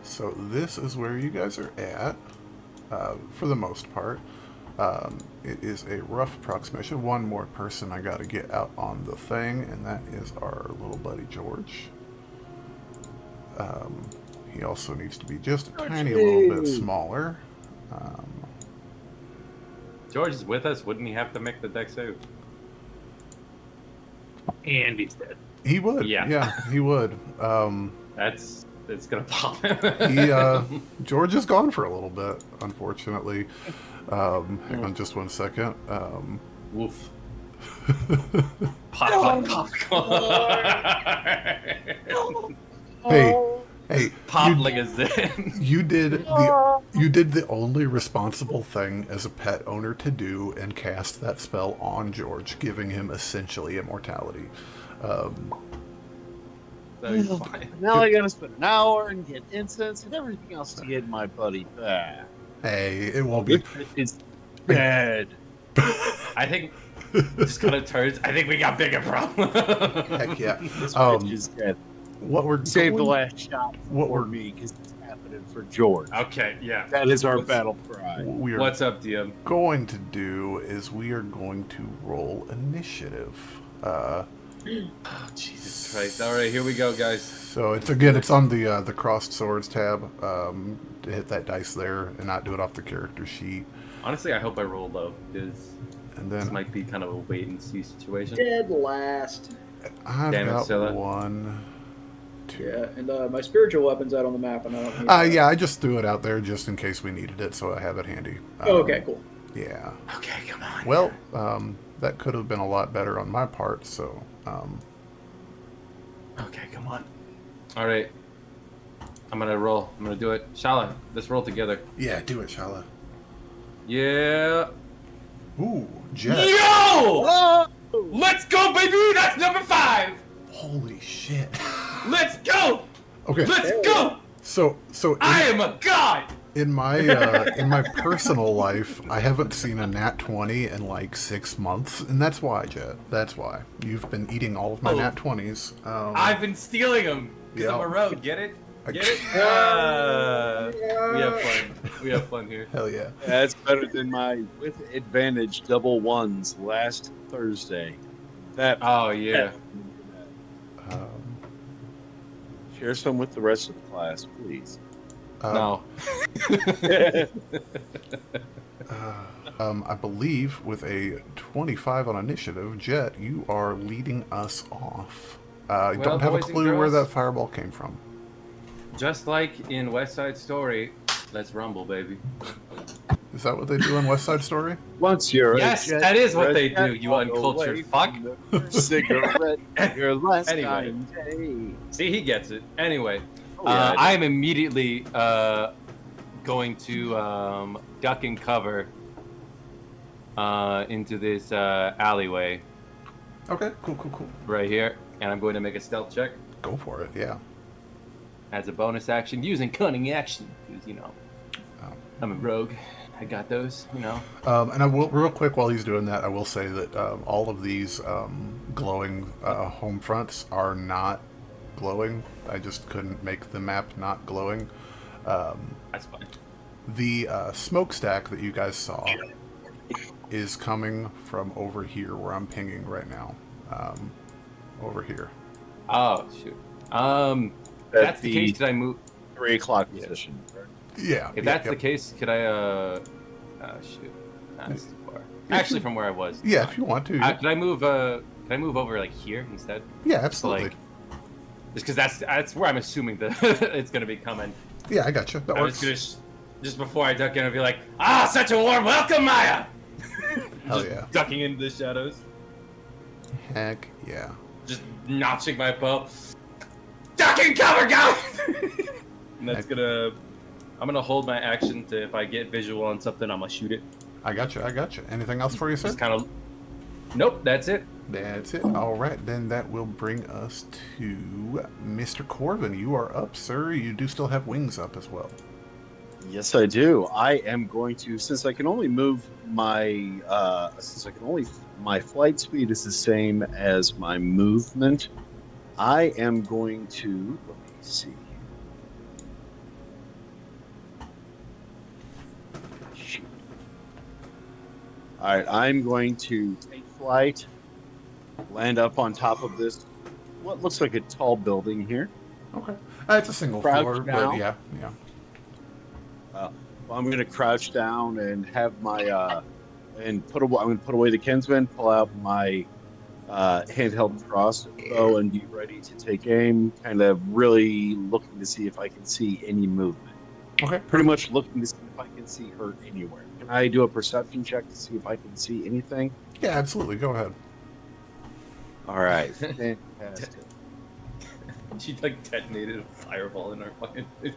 So this is where you guys are at, for the most part. It is a rough approximation. One more person I gotta get out on the thing, and that is our little buddy George. He also needs to be just a tiny little bit smaller. George is with us. Wouldn't he have to make the deck save? And he's dead. He would. Yeah. Yeah, he would. It's gonna pop. George is gone for a little bit, unfortunately. Hang on just one second. Woof. Pop like popcorn. Hey, Pop like a zen. you did the only responsible thing as a pet owner to do and cast that spell on George, giving him essentially immortality. That's fine. Now I gotta spend an hour and get incense and everything else to get my buddy back. Hey, it won't be. It's bad. I think just kind of turns. I think we got bigger problems. Heck yeah. This bitch is dead. What we're Save the going- last shot what for we're- me because it's happening for George. Okay, yeah. That is our battle cry. we are What's up, DM? going to do is we are going to roll initiative. Oh, Jesus Christ! All right, here we go, guys. So it's on the crossed swords tab. To hit that dice there and not do it off the character sheet. Honestly, I hope I roll low because And this then might be kind of a wait and see situation. Dead last. I've Damn it, got Scylla. 1, 2. Yeah, and my spiritual weapon's out on the map, and I don't need that. Yeah, I just threw it out there just in case we needed it, so I have it handy. Oh, okay, cool. Yeah. Okay, come on. Well, that could have been a lot better on my part, so... Okay, come on. All right. I'm gonna roll. I'm gonna do it. Shala, let's roll together. yeah, do it, Shala. Yeah. Ooh, Jet. Yo! Oh! Let's go, baby! That's number 5! Holy shit. Let's go! Okay, Let's go! so I am a god! in my personal life, I haven't seen a nat 20 in like 6 months, and that's why, Jet. That's why. You've been eating all of my Oh. nat 20s. I've been stealing them because Yeah. I'm a rogue. Get it? Get it? We have fun. We have fun here. Hell yeah. That's better than my with advantage double ones last Thursday. That Oh yeah. Um, share some with the rest of the class, please. No. I believe with a 25 on initiative, Jet, you are leading us off. I Well, don't have a boys and clue where girls. that fireball came from. Just like in West Side Story, let's rumble, baby. Is that what they do in West Side Story? Once you're Yes, a jet, that is what red they jet do, you on the uncultured way fuck. from the cigarette, your last Anyway. dying day. See, he gets it. Anyway, Oh, yeah, I am immediately going to duck and cover into this alleyway Okay, cool. right here, and I'm going to make a stealth check Go for it, yeah. as a bonus action using cunning action because I'm a rogue. I got those, And I will, real quick, while he's doing that, I will say that all of these glowing home fronts are not glowing. I just couldn't make the map not glowing. That's fine. The smokestack that you guys saw is coming from over here, where I'm pinging right now. Over here. Oh shoot. That's the case. Could I move? 3 o'clock position. Yeah. If that's the case, could I? Shoot. That's too far. Actually, from where I was. it's Yeah, fine. if you want to. Could I move? Can I move over like here instead? Yeah, absolutely. Like, just because that's where I'm assuming that it's gonna be coming. Yeah, I got you. That I works. was gonna just before I duck in, I'd be like, "Ah, such a warm welcome, Maya!" Hell Just yeah. ducking into the shadows, Heck yeah. just notching my bow. Duck and cover, guys! And that's gonna. I'm gonna hold my action to if I get visual on something, I'm gonna shoot it. I got you. Anything else for you, sir? Just kind of. Nope, that's it. That's it. All right, then that will bring us to Mr. Corvin. You are up, sir. You do still have wings up as well. Yes, I do. I am going to, since I can only move my, my flight speed is the same as my movement. I am going to, let me see. Shoot. All right, I'm going to take flight, land up on top of this, what looks like a tall building here. Okay. It's a single Crouch floor, down. but yeah. I'm going to crouch down and have my and I'm going to put away the kinsman, pull out my handheld crossbow and be ready to take aim, kind of really looking to see if I can see any movement. Okay. Pretty much looking to see if I can see her anywhere. Can I do a perception check to see if I can see anything? Yeah, absolutely. Go ahead. All right. Fantastic. She like detonated a fireball in our fucking face.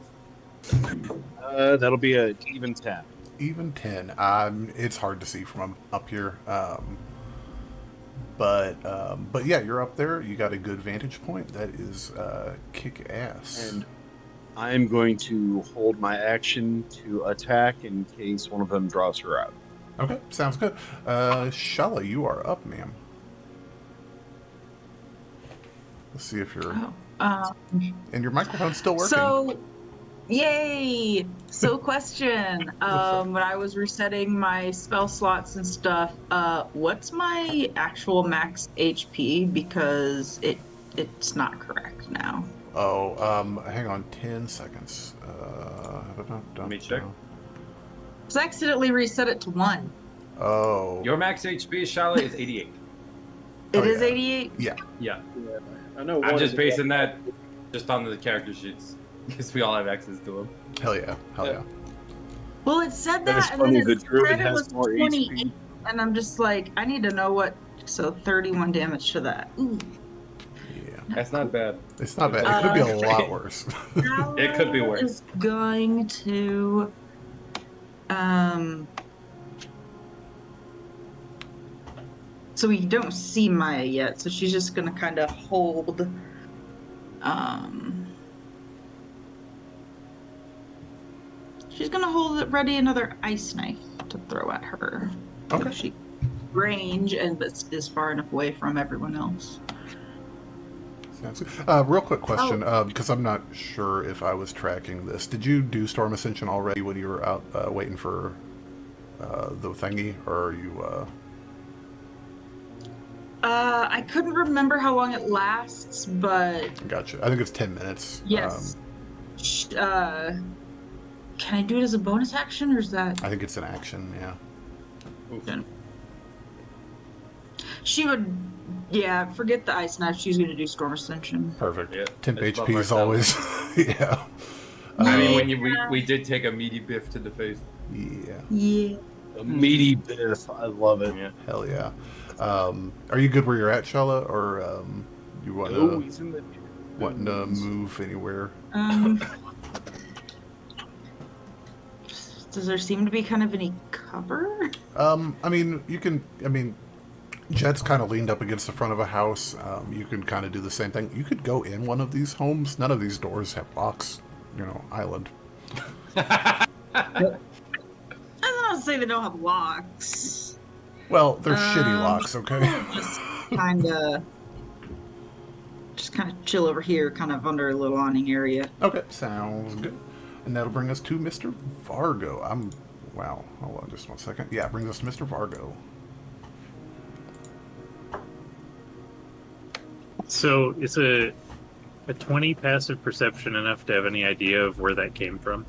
That'll be an even 10. Even 10. It's hard to see from up here. But yeah, you're up there. You got a good vantage point. That is kick ass. And I'm going to hold my action to attack in case one of them draws her out. Okay, sounds good. Shala, you are up, ma'am. Let's see if you're... and your microphone's still working. So, yay! So, question. When I was resetting my spell slots and stuff, what's my actual max HP? Because it's not correct now. Oh, hang on 10 seconds. Let me check. I accidentally reset it to 1. Oh. Your max HP, Shala, is 88. It is 88? Yeah. Yeah. Yeah, I know. I'm one just is basing that just on the character sheets because we all have access to them. Hell yeah. Hell yeah. Well, it said That is that, and funny, then the it druid said it has was more 28, HP. and I'm just like, I need to know what. So 31 damage to that. Ooh. Yeah. That's not bad. It's not bad. It could be a lot worse. It could be worse. Is going to so we don't see Maya yet, so she's just gonna kind of hold she's gonna hold it ready another ice knife to throw at her. Okay. She range and but is far enough away from everyone else. Real quick question, because I'm not sure if I was tracking this. Did you do Storm Ascension already when you were out waiting for the thingy, or are you? I couldn't remember how long it lasts, but Gotcha. I think it's 10 minutes. yes. Can I do it as a bonus action, or is that? I think it's an action. Yeah. Oof. She would. Yeah, forget the ice knife. She's going to do Storm Ascension. Perfect. Yeah, Temp it's HP is always. Yeah. I mean, when we did take a meaty biff to the face. Yeah. Yeah. A meaty biff. I love it. Yeah. Hell yeah. Are you good where you're at, Shala, or you want Oh, he's in the wanting to move anywhere? Does there seem to be kind of any cover? I mean, you can. I mean, Jet's kind of leaned up against the front of a house. You can kind of do the same thing. You could go in one of these homes. None of these doors have locks. Island. I don't say they don't have locks. Well, they're shitty locks, okay? Just kind of chill over here, kind of under a little awning area. Okay, sounds good. And that'll bring us to Mr. Vargo. Wow, hold on just one second. Yeah, it brings us to Mr. Vargo. So is a 20 passive perception enough to have any idea of where that came from?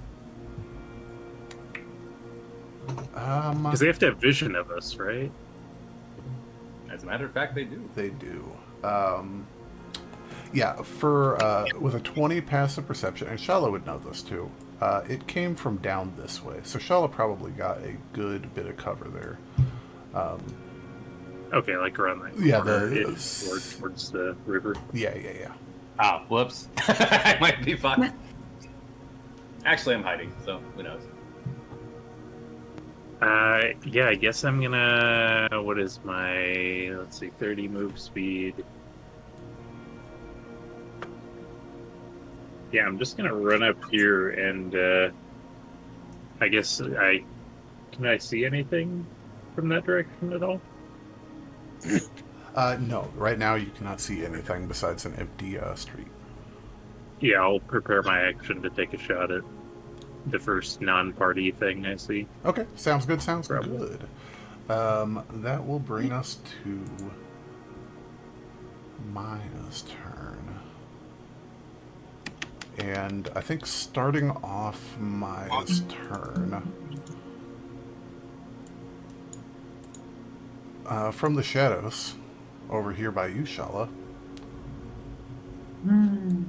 Because they have to have vision of us, right? As a matter of fact, they do. They do. Yeah, with a 20 passive perception, and Shala would know this too, it came from down this way. So Shala probably got a good bit of cover there. Okay, like around that Yeah, corner, towards the river. Yeah. Ah, whoops. I might be fine. Actually, I'm hiding, so who knows? Yeah, I guess I'm gonna... What is my... Let's see, 30 move speed. Yeah, I'm just gonna run up here and, I guess Can I see anything from that direction at all? No, right now you cannot see anything besides an empty street. Yeah, I'll prepare my action to take a shot at the first non-party thing I see. Okay, sounds good, Probably. good. That will bring us to Maya's turn. And I think starting off Maya's turn, from the shadows, over here by you, Shala. Hmm.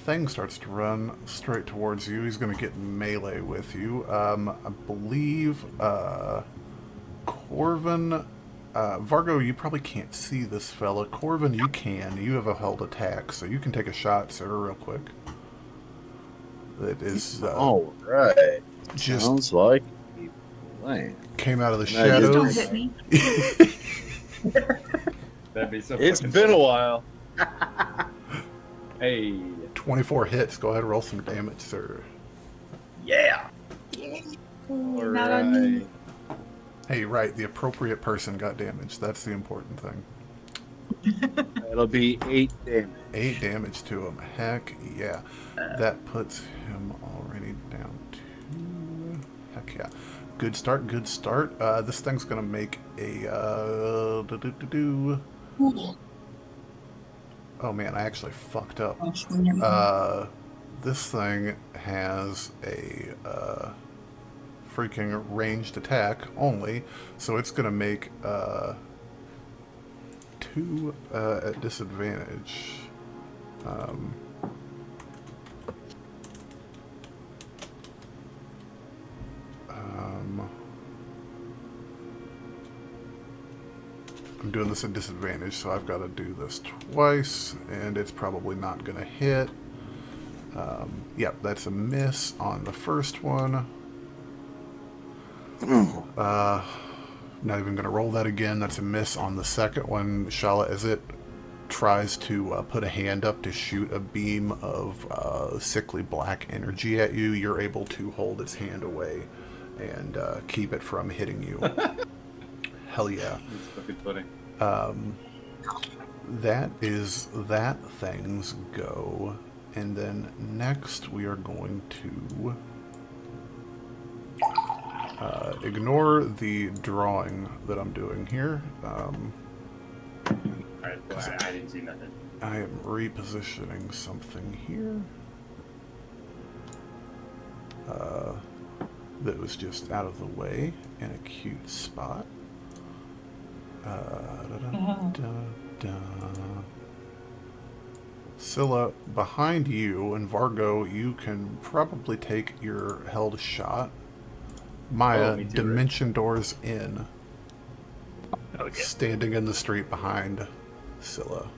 Thing starts to run straight towards you. He's going to get melee with you. I believe Corvin... Vargo, you probably can't see this fella. Corvin, you can. You have a held attack, so you can take a shot, sir, real quick. It is... All right. just Sounds like a plan. came out of the And I just- Don't shadows. hit me. That'd be so. It's fucking been a funny. while. Hey. 24 hits. Go ahead and roll some damage, sir. Yeah. Not on me. Alright. Hey, right, the appropriate person got damaged. That's the important thing. That'll be 8 damage. 8 damage to him. Heck yeah. That puts him already down to... Heck yeah. Good start, good start. This thing's going to make a... Oh man, I actually fucked up. This thing has a freaking ranged attack only, so it's going to make 2 at disadvantage. I'm doing this at disadvantage, so I've got to do this twice, and it's probably not going to hit. Yep, that's a miss on the first one. Not even going to roll that again. That's a miss on the second one. Shala, as it tries to put a hand up to shoot a beam of sickly black energy at you, you're able to hold its hand away and keep it from hitting you. Hell yeah. It's fucking funny. That is that thing's go. And then next we are going to ignore the drawing that I'm doing here. Alright, well, I didn't see nothing. I am repositioning something here. That was just out of the way in a cute spot. Scylla, behind you, and Vargo, you can probably take your held shot. Maya, me too, dimension doors in, Okay. standing in the street behind Scylla.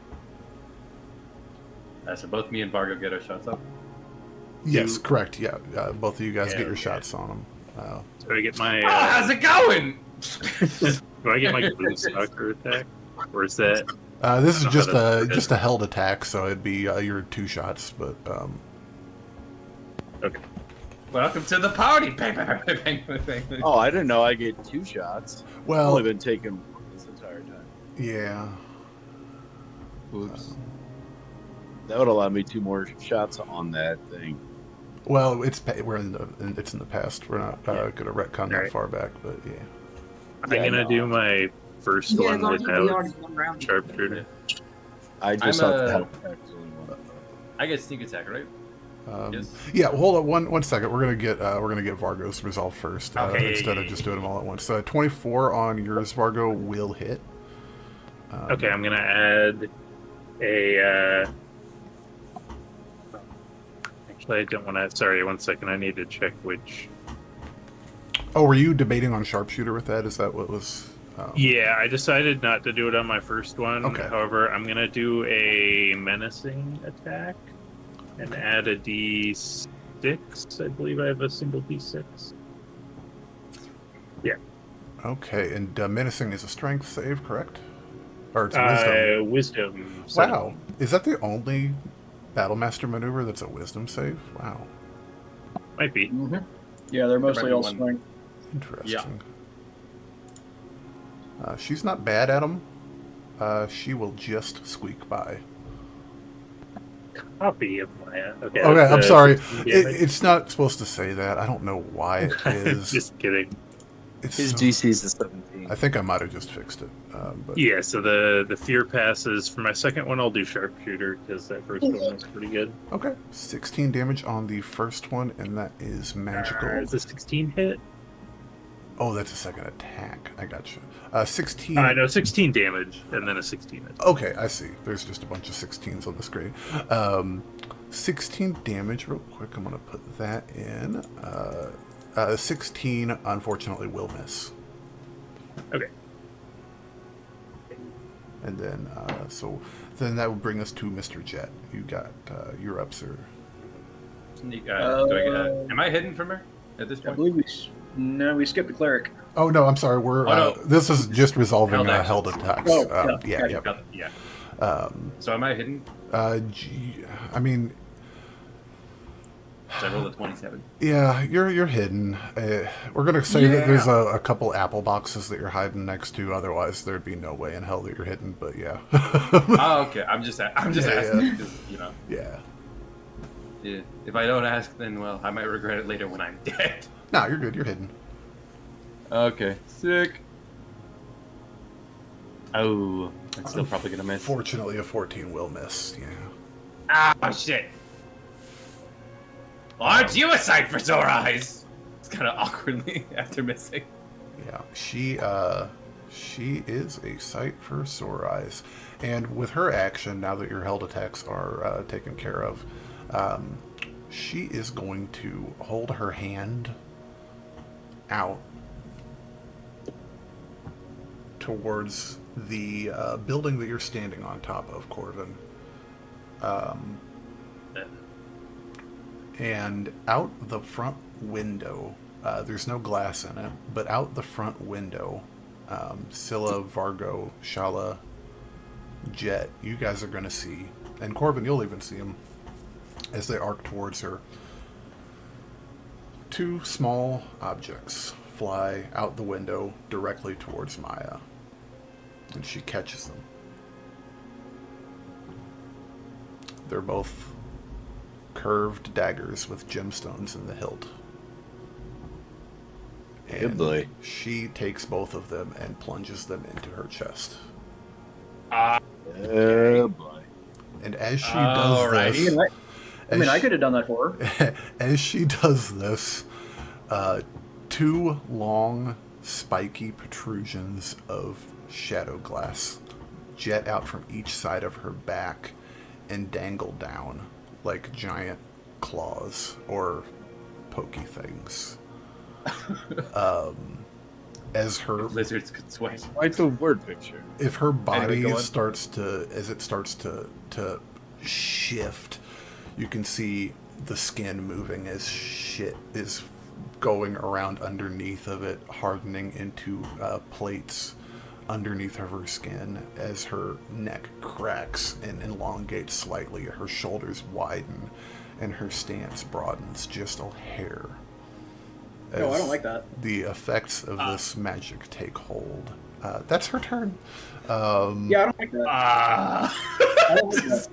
So both me and Vargo get our shots up. Yes, correct. Yeah, both of you guys Yeah, get your okay. shots on them. So I get my. How's it going? Do I get my blue stalker attack, or is that? This is I don't just know how to- just a held attack, so it'd be your 2 shots. But Okay. Welcome to the party. Bang, bang, bang, bang, bang, bang. Oh, I didn't know I get 2 shots. I've well, only been taking 1 this entire time. yeah. Oops. That would allow me 2 more shots on that thing. Well, it's in the past. We're not going to retcon that Alright. far back, but yeah. I'm Yeah, gonna no. do my first Yeah, one we without already won round. sharpshooter. I just I'm thought a- the health attack was only 1. I get sneak attack, right? Yes. Yeah, well, hold on one second. We're gonna get Vargo's resolve first Okay. instead of just doing them all at once. So 24 on yours, Vargo, will hit. Okay, I'm gonna add a. Actually, I don't want to. Sorry, 1 second. I need to check which. Oh, were you debating on sharpshooter with that? Is that what was? Yeah, I decided not to do it on my first one. Okay. However, I'm gonna do a menacing attack and add a D6. I believe I have a single D6. Yeah. Okay, and menacing is a strength save, correct? Or it's a wisdom. Wisdom. So- Wow, is that the only Battlemaster maneuver that's a wisdom save? Wow, Might be. Yeah, they're mostly be all one. strength. interesting. She's not bad at them. She will just squeak by. Copy of Maya. Okay, Okay, that's, I'm sorry. yeah, It's not supposed to say that. I don't know why it is. just kidding. It's His so- DC is a 17. I think I might have just fixed it. But Yeah, so the fear passes. For my second one, I'll do sharpshooter because that first one was pretty good. okay, 16 damage on the first one, and that is magical. Is a 16 hit? Oh, that's a second attack. I got you. 16. I know 16 damage and then a 16 attack. Okay, I see. There's just a bunch of 16s on the screen. 16 damage, real quick. I'm going to put that in. 16, unfortunately, will miss. Okay. And then, then that would bring us to Mr. Jet. You got, you're up, sir. Am I hidden from her at this I point? believe we skipped the cleric. Oh, no, I'm sorry. This is just resolving held attacks. Oh, Yeah. So am I hidden? I mean... So I rolled a 27. Yeah, you're hidden. We're gonna say that there's a couple apple boxes that you're hiding next to. Otherwise, there'd be no way in hell that you're hidden. But yeah. Oh, okay. I'm just asking because Yeah. Yeah. If I don't ask, then well, I might regret it later when I'm dead. No, you're good. You're hidden. Okay. Sick. Oh, that's still probably gonna miss. Fortunately, a 14 will miss. Yeah. Ah, shit. Well, aren't you a sight for sore eyes? It's kind of awkwardly after missing. Yeah, she is a sight for sore eyes. And with her action, now that your held attacks are taken care of, she is going to hold her hand out towards the building that you're standing on top of, Corvin. And out the front window, there's no glass in it, but out the front window, Scylla, Vargo, Shala, Jet, you guys are going to see, and Corvin, you'll even see them as they arc towards her. Two small objects fly out the window directly towards Maya, and she catches them. They're both curved daggers with gemstones in the hilt. And Good boy. she takes both of them and plunges them into her chest. Oh boy. And as she does this... I could have done that for her. As she does this, two long, spiky protrusions of shadow glass jet out from each side of her back and dangle down like giant claws or pokey things. As her Lizards could sway. Quite the word picture. if her body Anyway, starts to shift, you can see the skin moving as shit is going around underneath of it, hardening into plates underneath of her skin. As her neck cracks and elongates slightly, her shoulders widen, and her stance broadens just a hair. No, I As don't like that. the effects of this magic take hold. That's her turn. Yeah, I don't like that. I don't like that.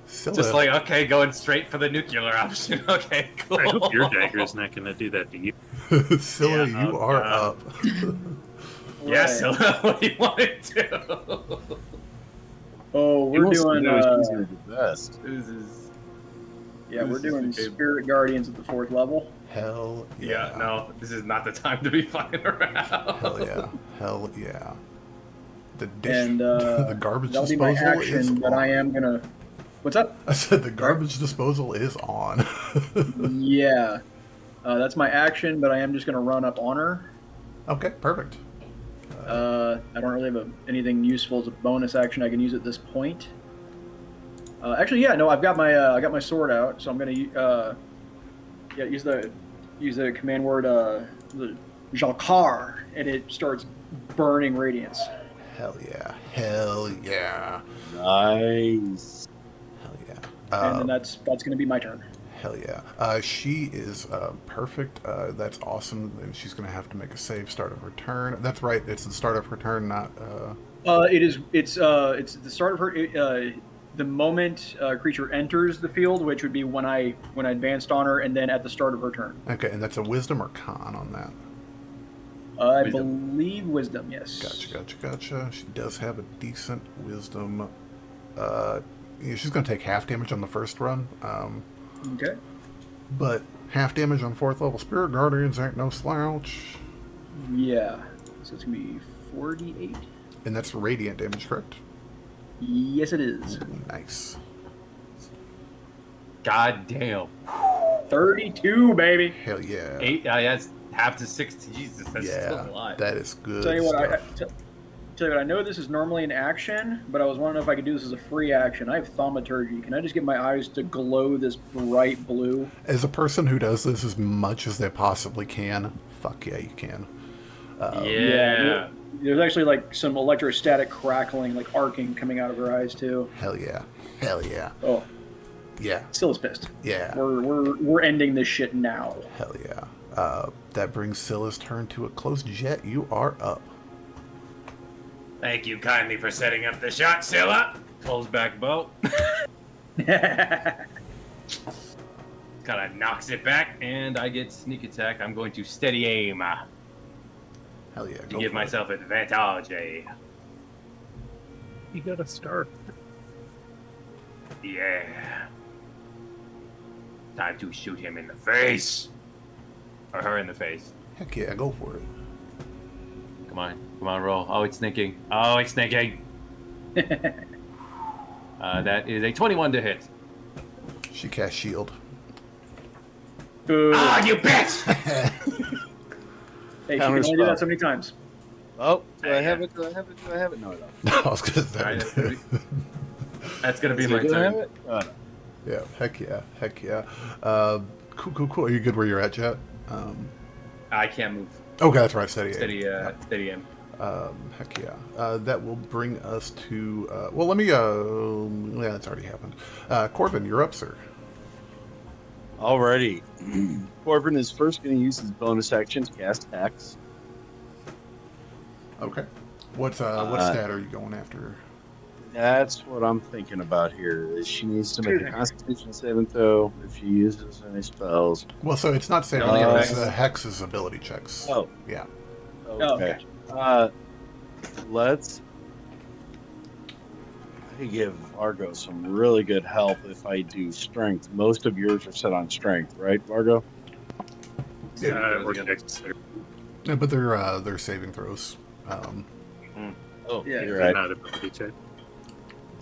Scylla, Just like, okay, going straight for the nuclear option. Okay, cool. I hope your dagger's not going to do that to you. Scylla, Yeah, you oh, are God. up. Yeah, Right. so what do you want to do? Oh, we're doing. the best. This is... Yeah, we're this is doing okay. Spirit Guardians at the 4th level. Hell Yeah, yeah. no, this is not the time to be fucking around. Hell yeah. Hell yeah. The dish, And the garbage that'll be my disposal is action, but on. I am gonna. What's up? I said the garbage disposal is on. Yeah, that's my action, but I am just gonna run up on her. Okay, perfect. I don't really have anything useful as a bonus action I can use at this point. Actually, yeah, no, I got my sword out, so I'm gonna use the command word the Jalkar, and it starts burning radiance. Hell yeah. Hell yeah. Nice. Hell yeah. And then that's gonna be my turn. Hell yeah. She is perfect. That's awesome. And she's going to have to make a save start of her turn. That's right. It's the start of her turn, not... It's the start of her. The moment a creature enters the field, which would be when I advanced on her, and then at the start of her turn. Okay, and that's a wisdom or con on that? I Wisdom. believe wisdom, yes. Gotcha. She does have a decent wisdom. Yeah, she's going to take half damage on the first run. Okay. But half damage on 4th level Spirit Guardians ain't no slouch. Yeah. So it's gonna be 48. And that's radiant damage, correct? Yes, it is. Nice. God damn. 32, baby. Hell yeah. 8, that's half to 6. Jesus, that's still a Yeah, lot. that is good Tell you what, stuff. tell you what, I know this is normally an action, but I was wondering if I could do this as a free action. I have thaumaturgy. Can I just get my eyes to glow this bright blue? As a person who does this as much as they possibly can, fuck yeah, you can. Yeah. There's actually like some electrostatic crackling, like arcing coming out of her eyes too. Hell yeah. Hell yeah. Oh, Yeah. still is pissed. Yeah. We're ending this shit now. Hell yeah. That brings Scylla's turn to a close. Jet, you are up. Thank you kindly for setting up the shot, Scylla. Pulls back bow. Kind of knocks it back, and I get sneak attack. I'm going to steady aim Hell yeah. to Go give for myself advantage. You got to start. Yeah. Time to shoot him in the face. Or her in the face. it. Heck yeah, go for it. Come on, roll. Oh, it's sneaking. That is a 21 to hit. She cast shield. Good. Ah, you bitch! Hey, she can only do Counterspell. that so many times. Oh, do I have it? Do I have it? Do I have it? No, I don't. I was gonna Alright, say. that's gonna be Do my I have turn. it? Oh, no. Yeah, heck yeah. Heck yeah. Cool. Are you good where you're at, Jet? I can't move. Okay, that's right. Steady. Steady aim. Heck yeah. That will bring us to. Well, let me. Yeah, that's already happened. Corbin, you're up, sir. Alrighty. Corbin is first going to use his bonus action to cast Hex. Okay. What stat are you going after? That's what I'm thinking about here. Is she needs to make a Constitution saving throw if she uses any spells. Well, so it's not saving Oh, throws. okay. Hex's ability checks. Oh, Yeah. okay. Let's. I could give Vargo some really good help if I do strength. Most of yours are set on strength, right, Vargo? Or next. Yeah, but they're saving throws. Oh, Yeah. you're right. Not ability check.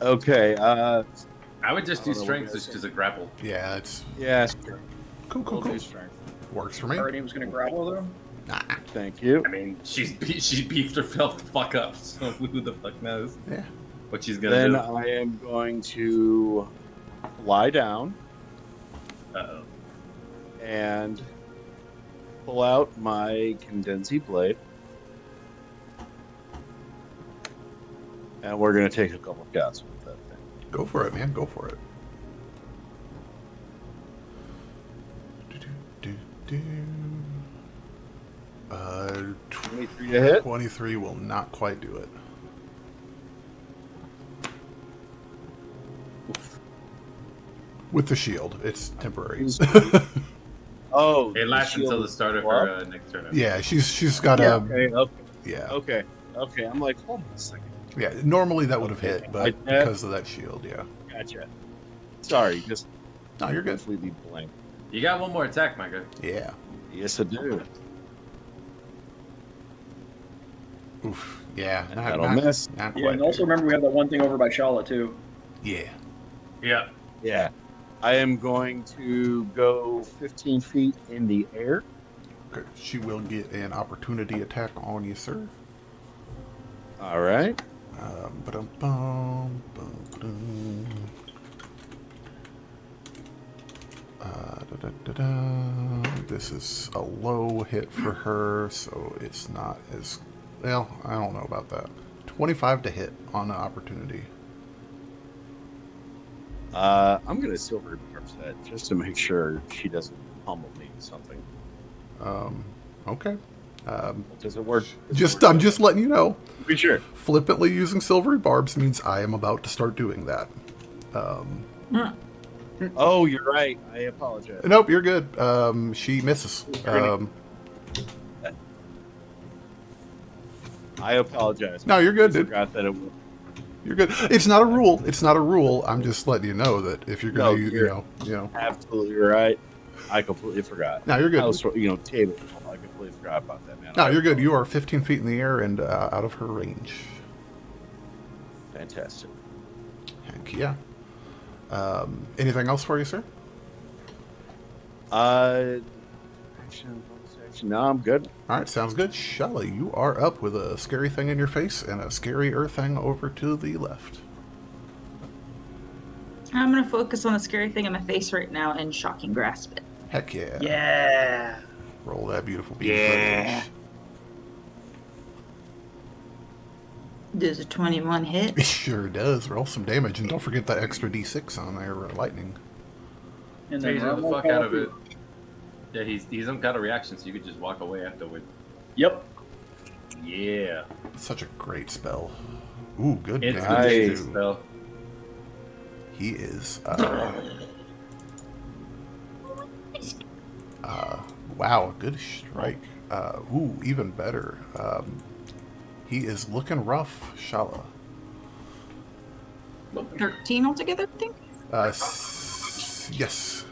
Okay. I would just do I don't know strength what just you because of grapple. Yeah, it's Yeah, sure. cool. We'll do strength. Works for me. Our name's gonna grapple though. Nah. Thank you. I mean, she beefed herself the fuck up, so who the fuck knows Yeah. what she's gonna Then do? I am going to lie down Uh-oh. and pull out my Condensi blade. And we're going to take a couple shots with that thing. Go for it, man. Go for it. 23 to hit. 23 will not quite do it. With the shield, it's temporary. Oh, It lasts shield until the is start of up? her next turn. Yeah, she's got Yeah, a okay. Okay. I'm like, hold on a second. yeah. Normally that would have hit, but Like that? because of that shield, yeah. Gotcha. Sorry, just No, you're good. completely blank. You got one more attack, Micah. Yeah. Yes, I do. Oof. Yeah. That'll miss. Not Yeah, quite. and also remember we have that one thing over by Shala too. Yeah. Yeah. Yeah. I am going to go 15 feet in the air. Okay. She will get an opportunity attack on you, sir. All right. Ba-dum-bum, bum-ba-dum. Da-da-da-da. This is a low hit for her, so it's not as well. I don't know about that. 25 to hit on an opportunity. I'm going to silver dwarf that just to make sure she doesn't pummel me with something. Okay. Does it work? I'm just letting you know. Be sure. Flippantly using silvery barbs means I am about to start doing that. Oh, you're right. I apologize. Nope, you're good. She misses. I apologize. No, you're good, I dude. forgot that it was. You're good. It's not a rule. It's not a rule. I'm just letting you know that if you're gonna, No, you you're- know. Absolutely right. I completely forgot. No, you're good. Table. I completely forgot about that, man. No, you're good. You are 15 feet in the air and out of her range. Fantastic. Heck yeah. Anything else for you, sir? Action. No, I'm good. All right, sounds good. Shala, you are up with a scary thing in your face and a scarier thing over to the left. I'm gonna focus on the scary thing in my face right now and shocking grasp it. Heck yeah. Yeah. Roll that beautiful beam Yeah. footage. Does a 21 hit? It sure does. Roll some damage, and don't forget that extra d6 on there, lightning. And then Taser the round fuck one out of call. it. Yeah, he hasn't got a reaction, so you could just walk away afterward. Yep. Yeah. Such a great spell. Ooh, good It's damage, the too. spell. He is, wow, good strike. Ooh, even better. He is looking rough, Shala. 13 altogether, I think? Yes.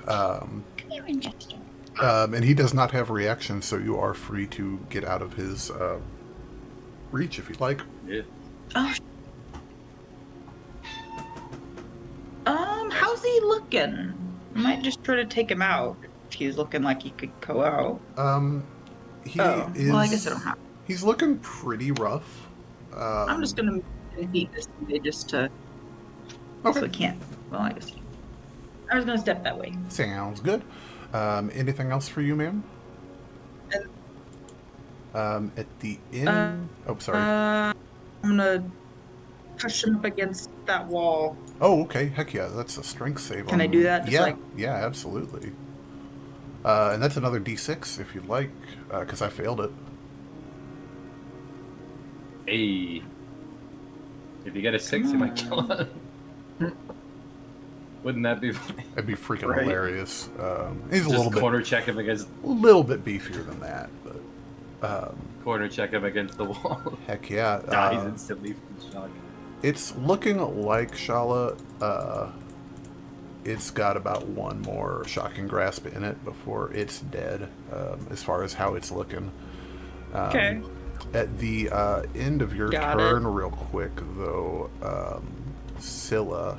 And he does not have a reaction, so you are free to get out of his reach if you'd like. Yeah. Oh. How's he looking? I might just try to take him out. He's looking like he could go out. He Oh, is. well, I guess I don't have. He's looking pretty rough. I'm just gonna beat this way just to. Okay. So I can't. Well, I guess. I was gonna step that way. Sounds good. Anything else for you, ma'am? At the end. Oh, sorry. I'm gonna push him up against that wall. Oh, okay. Heck yeah, that's a strength save. Can I do that? Just Yeah, like- yeah, absolutely. And that's another d6 if you'd like, because I failed it. Hey. If you get a 6, you might kill him. Wouldn't that be funny? That'd be freaking Right. hilarious. He's a Just little bit, corner check him against beefier than that, but corner check him against the wall. heck yeah. Dies instantly from shock. It's looking like Shala. It's got about one more shocking grasp in it before it's dead. As far as how it's looking. Okay. At the end of your Got turn, real quick though, Scylla,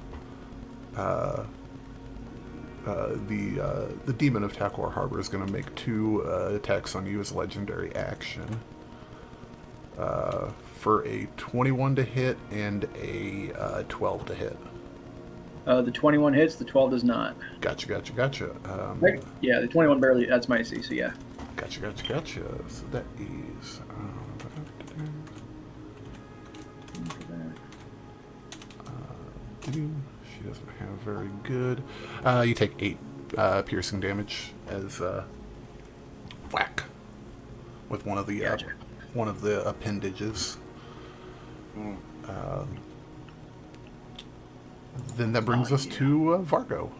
the demon of Takkor Harbor is going to make 2 attacks on you as legendary action. For a 21 to hit and a 12 to hit. The 21 hits, the 12 does not. Gotcha. Right? Yeah, the 21 barely, that's my AC, so yeah. Gotcha. So that is... she doesn't have very good. You take 8 piercing damage as whack with one of the Gotcha. appendages. Then that brings us to Vargo.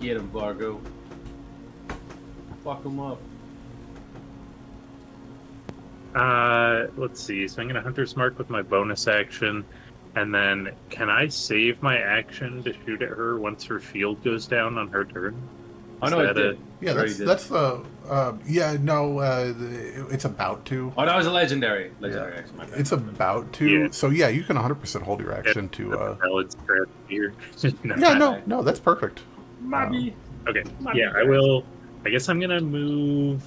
Get him, Vargo. Fuck him up. Let's see. So I'm gonna Hunter's Mark with my bonus action, and then can I save my action to shoot at her once her shield goes down on her turn? Oh, no, it did. Yeah, Already that's did. that's the it's about to. Oh, that was a legendary. Legendary action, my bad. It's about to. Yeah. So yeah, you can 100% hold your action to. Valid strat here. Yeah, no, that's perfect. Mobby. Okay. Yeah, I will. I guess I'm gonna move.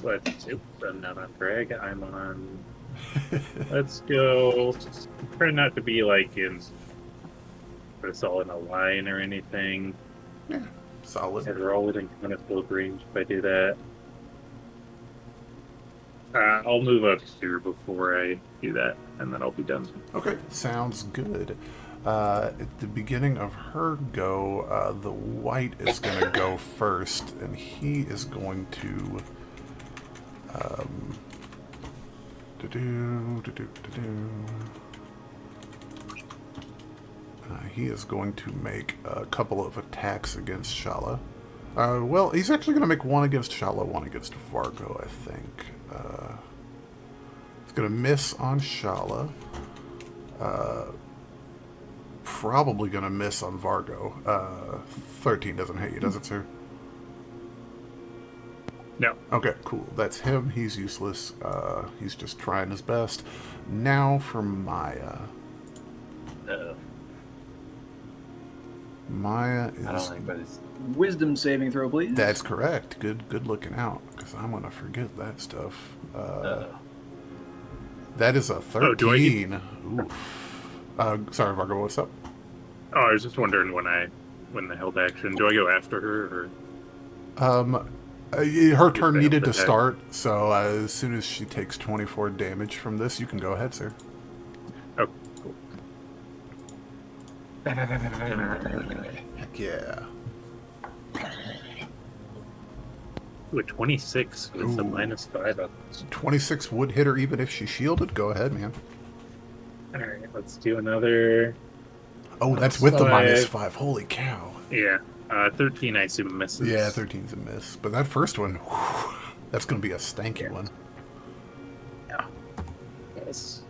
What? I'm not on drag. I'm on. Let's go. Try not to be like in. Put us all in a line or anything. Yeah, solid. And roll it in kind of field range if I do that. I'll move up here before I do that, and then I'll be done. Okay, sounds good. At the beginning of her go, the white is going to go first, and he is going to. He is going to make a couple of attacks against Shala. Well, he's actually going to make one against Shala, one against Vargo, I think. He's going to miss on Shala. probably going to miss on Vargo. 13 doesn't hit you, does it, sir? No. Okay, cool. That's him. He's useless. He's just trying his best. Now for Maya. Uh-oh. Maya I don't is... like this. Wisdom saving throw, please. That's correct. Good looking out, because I'm going to forget that stuff. That is a 13. Oh, do I get... Oof. Sorry, Vargo, what's up? Oh, I was just wondering when the held action, do I go after her, or... Her turn needed to start, so as soon as she takes 24 damage from this, you can go ahead, sir. Oh, cool. Heck yeah. Ooh, a 26 with a Ooh. -5. 26 would hit her even if she shielded. Go ahead, man. Alright, let's do another... Oh, that's with the -5. -5. Holy cow. Yeah, 13 I assume misses. Yeah, 13's a miss. But that first one, whew, that's going to be a stanky one. Yeah. Yes.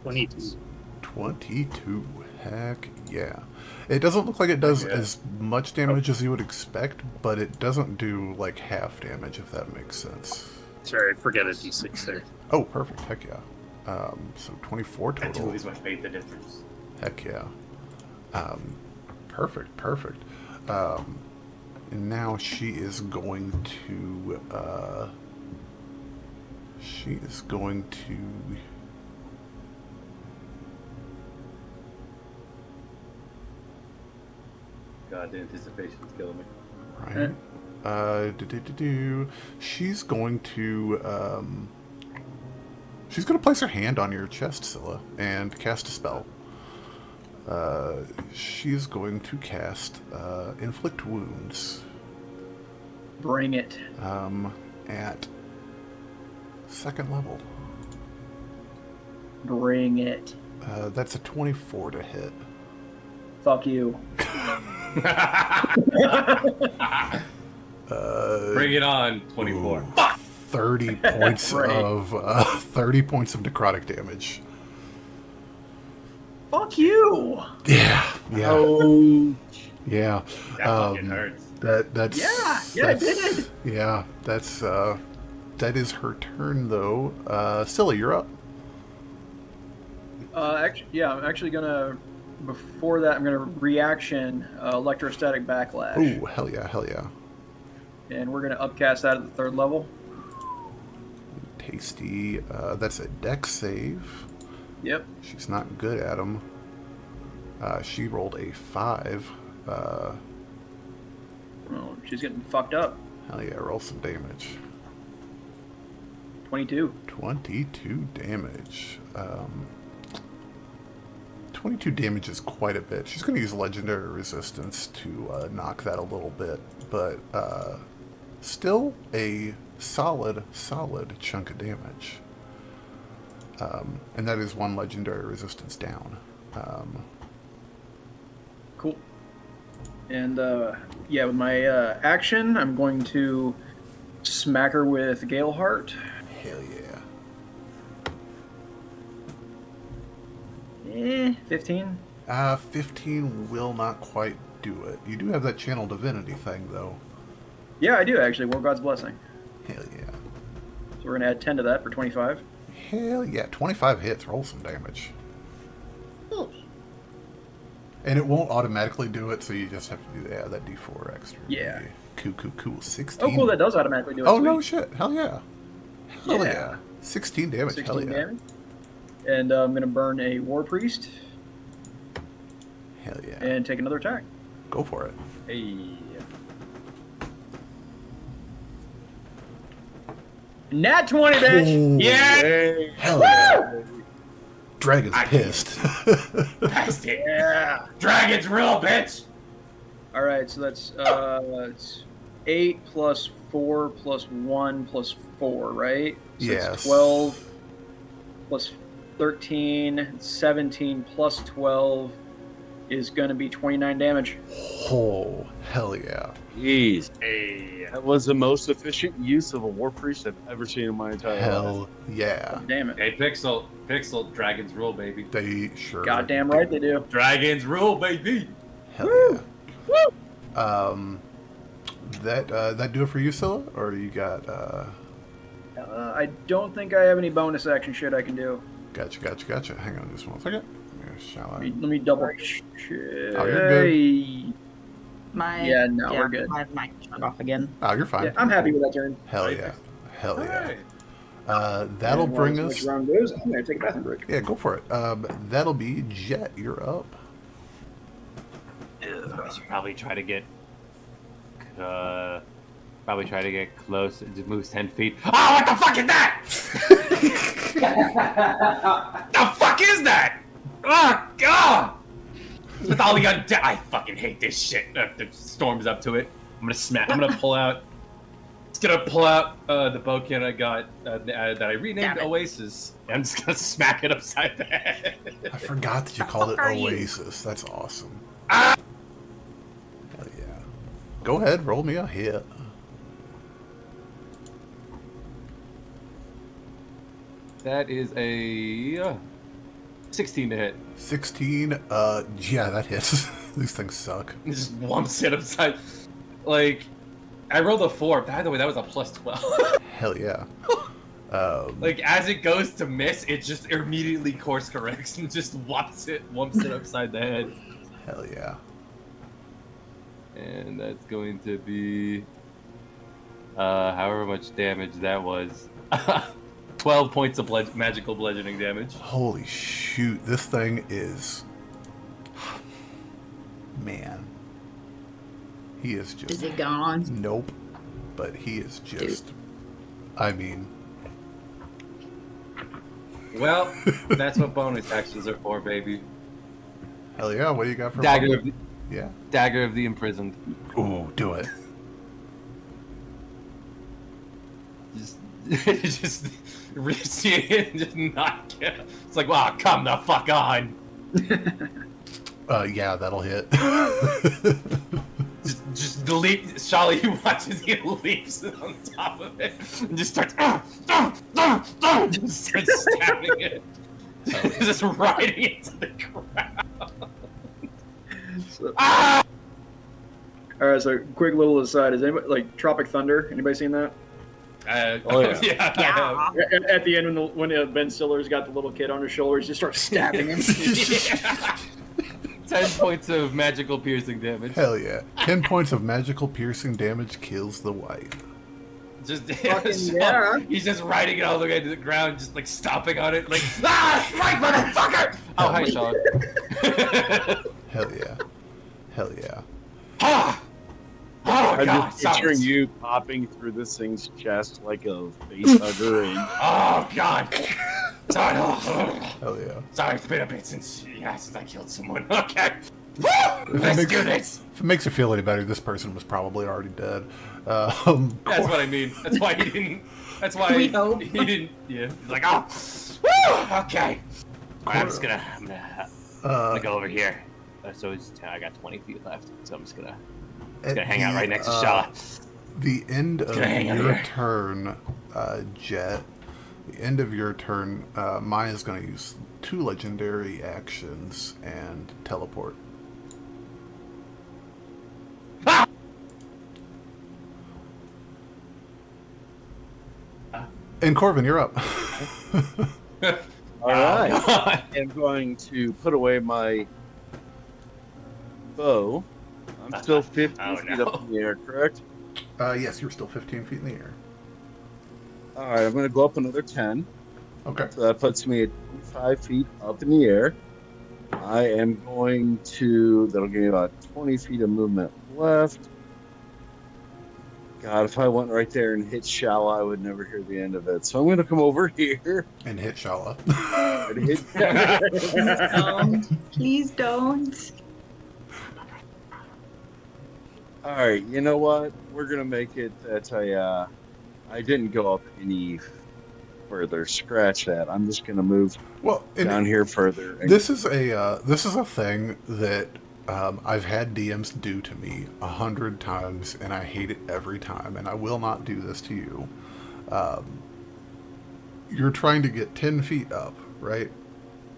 22. 22. Heck yeah. It doesn't look like it does as much damage as you would expect, but it doesn't do like half damage, if that makes sense. Sorry, forget a d6 there. Oh, perfect. Heck yeah. So 24 That total. is what made the difference. Heck yeah. Perfect. And now she is going to, God, the anticipation's killing me. right? She's going to place her hand on your chest, Scylla, and cast a spell. She's going to cast Inflict Wounds. Bring it. At 2nd level. Bring it. That's a 24 to hit. Fuck you. Bring it on, 24. Ooh, 30 points Right. of 30 points of necrotic damage. Fuck you. Yeah. Oh, Yeah. That fucking hurts. That's Yeah, it did. Yeah, that is her turn though. Scylla, you're up. I'm actually gonna. Before that, I'm gonna reaction electrostatic backlash. Ooh, hell yeah. And we're gonna upcast that at the 3rd level. Tasty. That's a dex save. Yep. She's not good at them. She rolled a 5. Oh, she's getting fucked up. Hell yeah, roll some damage. 22. 22 damage. 22 damage is quite a bit. She's going to use Legendary Resistance to knock that a little bit, but still a solid chunk of damage. And that is 1 Legendary Resistance down. Cool. And with my action, I'm going to smack her with Galeheart. Hell yeah. 15. 15 will not quite do it. You do have that Channel Divinity thing, though. Yeah, I do actually. War God's Blessing. Hell yeah. So we're gonna add 10 to that for 25. Hell yeah. 25 hits. Roll some damage. And it won't automatically do it, so you just have to do that D4 extra. Yeah. Cool. 16. Oh, cool. That does automatically do it. Oh, Sweet. no shit. Hell yeah. Hell Yeah. yeah. 16 damage. 16 Hell yeah. damage. And I'm gonna burn a War Priest Hell yeah. and take another attack. Go for it. Hey. Nat 20, bitch! Ooh. Yeah! Hell yeah. Dragon's pissed. Past it. Yeah. Dragon's real, bitch! Alright, so that's it's 8 plus 4 plus 1 plus 4, right? So Yes. it's 12 plus 13, 17 plus 12 is going to be 29 damage. Oh, hell yeah. Jeez. Hey. That was the most efficient use of a War Priest I've ever seen in my entire life. Hell yeah. Damn it. Hey, Pixel, dragons rule, baby. They sure. Goddamn right they do. Dragons rule, baby. Hell yeah. Woo! That do it for you, Scylla? Or you got, I don't think I have any bonus action shit I can do. Gotcha. Hang on just 1 second. Shall I? Let me double check. Oh, you're good. We're good. My mic shut off again. Oh, you're fine. Yeah, I'm happy with that turn. Hell yeah. Hell yeah. Alright. That'll And bring while us. this round goes, I'm going to take a bathroom break. Yeah, go for it. That'll be Jet. You're up. I should probably try to get close. It just moves 10 feet. Oh, what the fuck is that? The fuck is that? Oh, God! With all the undead, I fucking hate this shit. The storm's up to it. I'm gonna pull out. It's gonna pull out the bowcan I got that I renamed Oasis. I'm just gonna smack it upside the head. I forgot that you called it are you? Oasis. That's awesome. Ah! Hell yeah. Go ahead, roll me a hit. That is a 16 to hit. 16. Yeah, that hits. These things suck. Just wumps it upside. Like, I rolled a 4. By the way, that was a plus 12. Hell yeah. Like, as it goes to miss, it just immediately course corrects and just wumps it upside the head. Hell yeah. And that's going to be however much damage that was. 12 points of magical bludgeoning damage. Holy shoot. This thing is... Man. He is just... Is it gone? Nope. But he is just... I mean... Well, that's what bonus actions are for, baby. Hell yeah, what do you got for... Dagger bonus? of the, Yeah. Dagger of the Imprisoned. Ooh, do it. Just see it and just not get it. It's like, wow, come the fuck on. Yeah, that'll hit. Just delete. Shali watches he leaps on top of it and just starts just starts stabbing it. Just riding into the ground. So, Ah! all right, so quick little aside. Is anybody like Tropic Thunder? Anybody seen that? Oh, yeah. Yeah. I have. At the end, when Ben Stiller's got the little kid on his shoulders, just starts stabbing him. Yeah. 10 points of magical piercing damage. Hell yeah. 10 points of magical piercing damage kills the wife. Just yeah. He's just riding it all the way to the ground, just like stomping on it, like right, motherfucker! Oh, hi, Sean. Hell yeah. Hell yeah. Ah! Oh I'm god! just picturing Sorry. you popping through this thing's chest like a face hugger and Oh god! Sorry. Hell yeah. Sorry, it's been a bit since I killed someone. Okay. Woo! Let's do this. If it makes you feel any better, this person was probably already dead. That's what I mean. That's why he didn't. That's why We he hope. didn't. Yeah. He's like, oh, woo! Okay. All right, I'm gonna go over here. So I got 20 feet left, so I'm just gonna hang out right next to Shala. The end of gonna hang out your here. turn, Jet. The end of your turn, Maya's going to use 2 legendary actions and teleport. Ah! And Corvin, you're up. all right. I'm going to put away my bow. I'm still 50 Oh, feet no. up in the air, correct? Yes, you're still 15 feet in the air. All right, I'm going to go up another 10. Okay. So that puts me at 25 feet up in the air. I am going to, that'll give me about 20 feet of movement left. God, if I went right there and hit Shala, I would never hear the end of it. So I'm going to come over here And hit Shala. and hit Please don't. All right, you know what? We're going to make it that I didn't go up any further. Scratch that. I'm just gonna move Well, and down here further. this is a thing that I've had DMs do to me 100 times, and I hate it every time. And I will not do this to you. You're trying to get 10 feet up, right?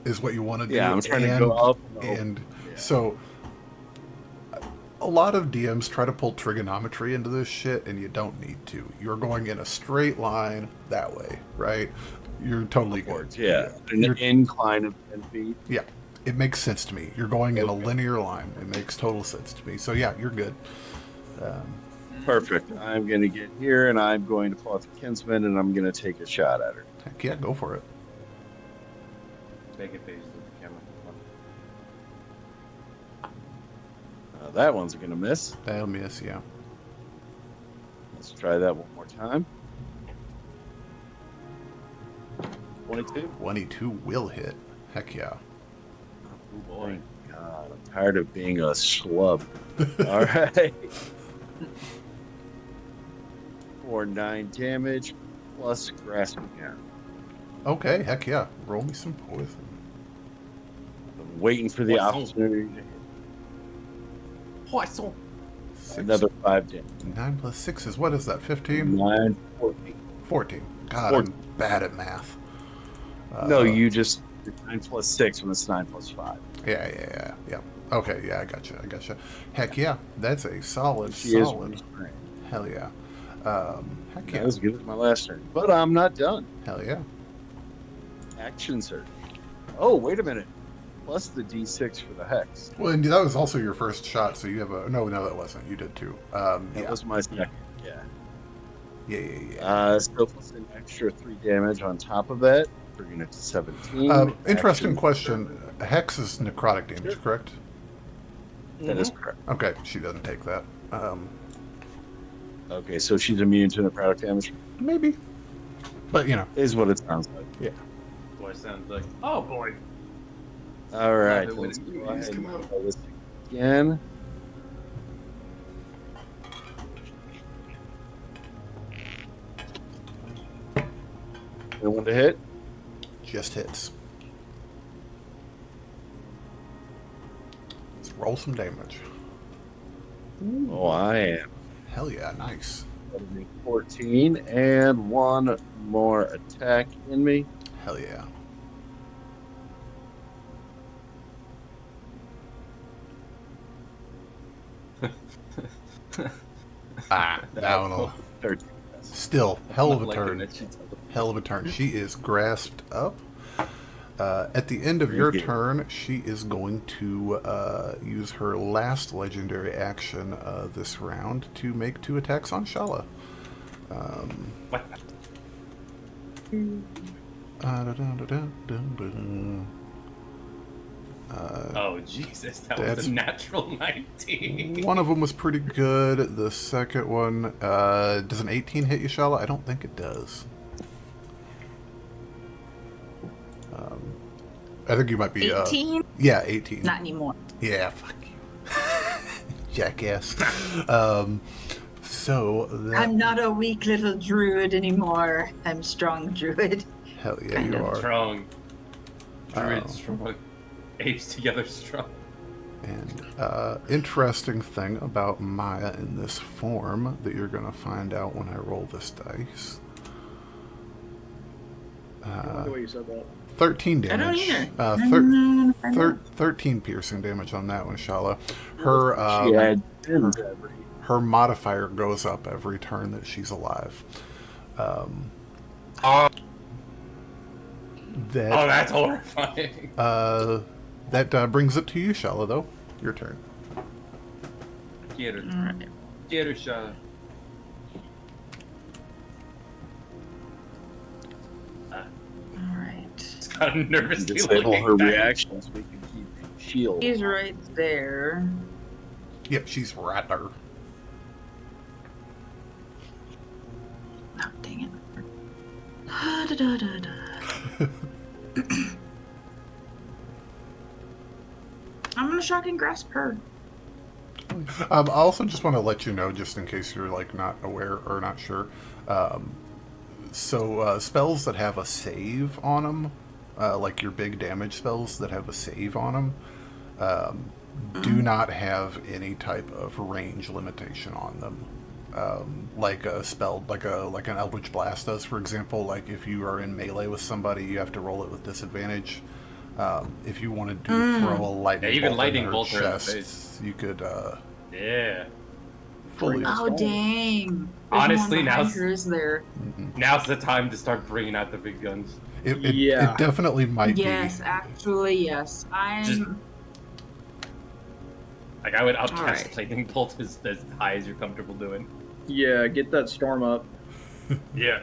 Is what you want to do. Yeah, I'm trying to go up. And so a lot of DMs try to pull trigonometry into this shit, and you don't need to. You're going in a straight line that way, right? You're totally good. Yeah, an incline of 10 feet. Yeah, it makes sense to me. You're going in a linear line. It makes total sense to me. So yeah, you're good. Perfect. I'm going to get here, and I'm going to pull out the Kinsman, and I'm going to take a shot at her. Heck yeah, go for it. Make it face the camera. That one's going to miss. That'll miss, yeah. Let's try that one more time. 22. 22 will hit. Heck yeah. Oh boy. God, I'm tired of being a schlub. All right. For 9 damage plus grasping arrow. Okay, heck yeah. Roll me some poison. I'm waiting for the opportunity to hit. Poisson. Another 5 damage. 9 plus 6 is, what is that, 15? 9, 14. 14. God, 14. I'm bad at math. No, you just 9 plus 6 when it's 9 plus 5. Yeah. Okay, yeah, I gotcha. Heck yeah, that's a solid. She is restrained. Hell yeah. Heck That yeah. was good as my last turn. But I'm not done. Hell yeah. Action surge. Oh, wait a minute. Plus the D6 for the hex. Well, and that was also your first shot, so you have a... No, that wasn't. You did too. That Yeah. was my second. Yeah. Yeah. So plus an extra 3 damage on top of that, bringing it to 17. Interesting Action question. surge. Hex is necrotic damage, correct? That is correct. Okay, she doesn't take that. Okay, so she's immune to necrotic damage. Maybe. But, Is what it sounds like. yeah. Boy, sounds like. Oh boy. All right, Love it when let's the go movies ahead and come out. try this again. Anyone to hit? Just hits. Let's roll some damage. Oh, I am. Hell yeah, nice. 14 and 1 more attack in me. Hell yeah. That one will... 13. Still, hell of a Liking turn. that shit. Hell of a turn. She is grasped up. At the end of your turn, she is going to use her last legendary action this round to make 2 attacks on Shala. What? Oh Jesus, that That's- was a natural 19. One of them was pretty good. The second one, does an 18 hit you, Shala? I don't think it does. I think you might be... 18? Yeah, 18. Not anymore. Yeah, fuck you. Jackass. So that... I'm not a weak little druid anymore. I'm a strong druid. Hell yeah, you are. Strong. Druid Oh. strong. Apes together strong. And interesting thing about Maya in this form that you're going to find out when I roll this dice. I like the way you said that. 13 I don't damage. either. 13 piercing damage on that one, Shala. Her She had 10 every. her modifier goes up every turn that she's alive. That Oh, that's horrifying. that brings it to you, Shala. Though your turn. Get her. Alright. Get her shot. Alright. It's kind of nervously Disable looking her back. reactions. We can keep shield. He's right there. Yep, she's right there. Oh, dang it. Da-da-da-da-da. I'm gonna shocking grasp her. I also just want to let you know, just in case you're like not aware or not sure, So spells that have a save on them, like your big damage spells that have a save on them, do not have any type of range limitation on them. Like a spell, like an Eldritch Blast does, for example. Like if you are in melee with somebody, you have to roll it with disadvantage. If you wanted to throw a lightning even bolt lightning in her bolt her in the chest, face. you could Yeah. fully. Oh dang! Honestly, one behind now's- her, is there? Now's the time to start bringing out the big guns. It definitely might Yes, be. actually, yes. Just- Like I would upcast Alright. lightning bolt as high as you're comfortable doing. Yeah, get that storm up. Yeah.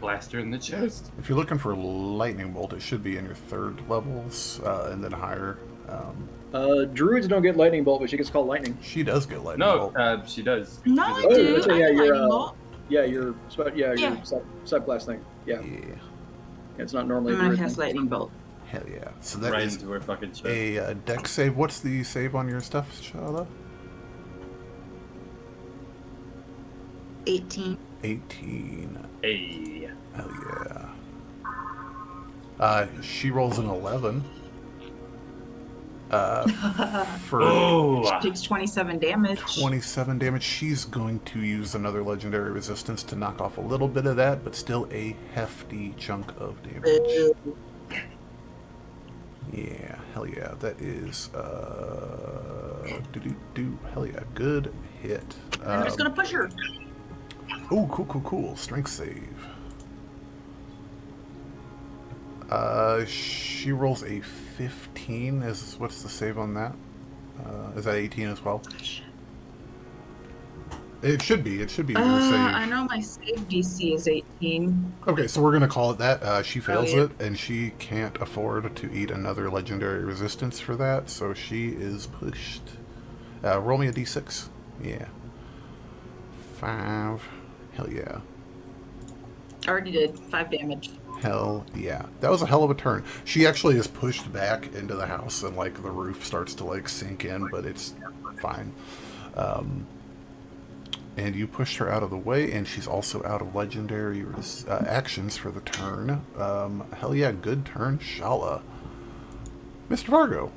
Blaster in the chest. If you're looking for lightning bolt, it should be in your third levels and then higher. Druids don't get lightning bolt, but she gets called lightning. She does get lightning No, bolt. she does. No, She's I a- do. so I yeah, can you're, lightning bolt. Yeah, your Yeah. subclass thing. Yeah. Yeah. It's not normally a Mine druid has thing. lightning bolt. Hell yeah. So that Right is into her fucking chest. a dex save. What's the save on your stuff, Shala? 18. 18. Hey. Hell yeah. She rolls an 11. For Oh. Takes 27 damage. 27 damage. She's going to use another legendary resistance to knock off a little bit of that, but still a hefty chunk of damage. Yeah, hell yeah. That is hell yeah, good hit. I'm just gonna push her. Oh, cool. Strength save. She rolls a 15. What's the save on that? Is that 18 as well? It should be. It should be your save. I know my save DC is 18. Okay, so we're gonna call it that. She fails yeah. it, and she can't afford to eat another legendary resistance for that, so she is pushed. Roll me a d6. Yeah. 5. Hell yeah. Already did 5 damage. Hell yeah. That was a hell of a turn. She actually is pushed back into the house, and like the roof starts to like sink in, but it's fine. And you pushed her out of the way, and she's also out of legendary actions for the turn. Hell yeah, good turn, Shala. Mr. Vargo,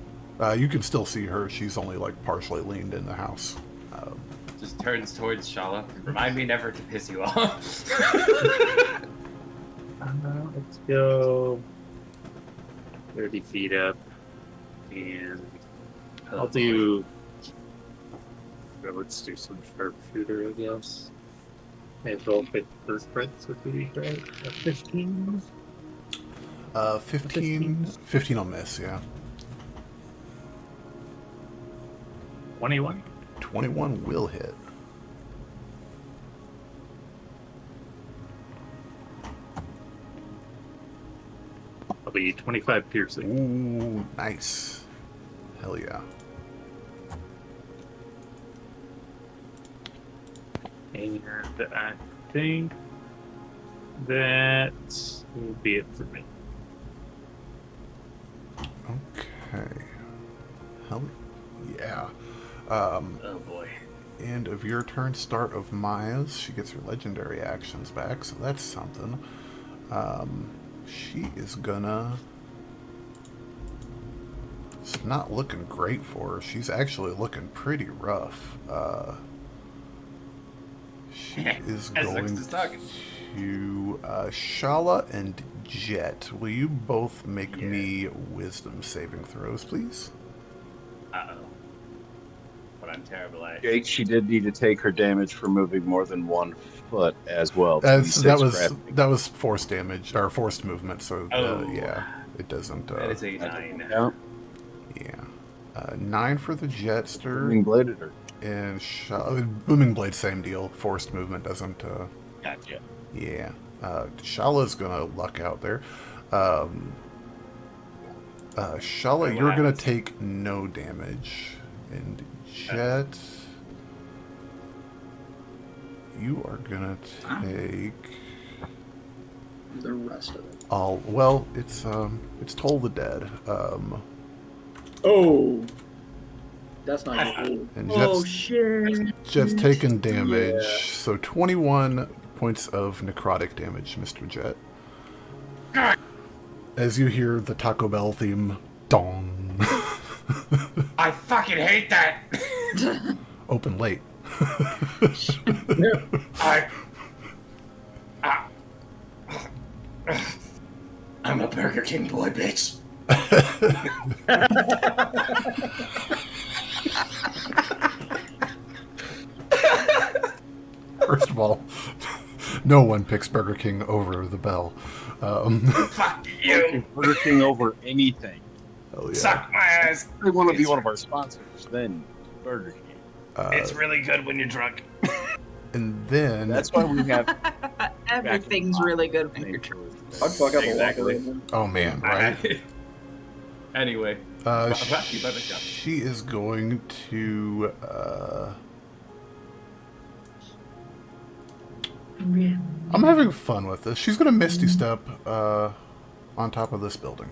you can still see her. She's only like partially leaned in the house. Just turns towards Shala. Remind me never to piss you off. Let's go 30 feet up, and I'll do. Let's do some sharpshooter, I guess. Maybe roll first prints would be great. 15. 15 will miss, yeah. 21. 21 will hit. I'll be 25 piercing. Ooh, nice. Hell yeah. And I think that will be it for me. Okay. Hell yeah. Oh boy. End of your turn, start of Maya's. She gets her legendary actions back, so that's something. She is gonna... It's not looking great for her. She's actually looking pretty rough. She is going to... Shala and Jet, will you both make me wisdom saving throws, please? Uh-oh. What I'm terrible at. Jake, she did need to take her damage for moving more than 1 foot as well. So that 26 was grabbing. that was forced damage or forced movement. So Oh. yeah, it doesn't. That is a 9. Count. Yeah, 9 for the Jetster Booming bladed her. and Booming Blade. Same deal. Forced movement doesn't. Gotcha. Yeah, Shala's gonna luck out there. Shala, What you're gonna happens? take no damage, and Jet, you are gonna take. The rest of it. Well, it's Toll the Dead. Oh, That's not cool. And Oh shit. Jet's taken damage. Yeah. So 21 points of necrotic damage, Mr. Jet. As you hear the Taco Bell theme, dong. I fucking hate that. Open late. I'm a Burger King boy, bitch. First of all, no one picks Burger King over the Bell. Fuck you. Burger King over anything. Hell yeah. Suck my ass. They want to be one of our sponsors, then Burger King. It's really good when you're drunk. And then That's why we have. Everything's really good when you're drunk. I'd fuck up Exactly. a walk away. oh man, right? Anyway, She is going to. I'm having fun with this. She's going to Misty Step on top of this building.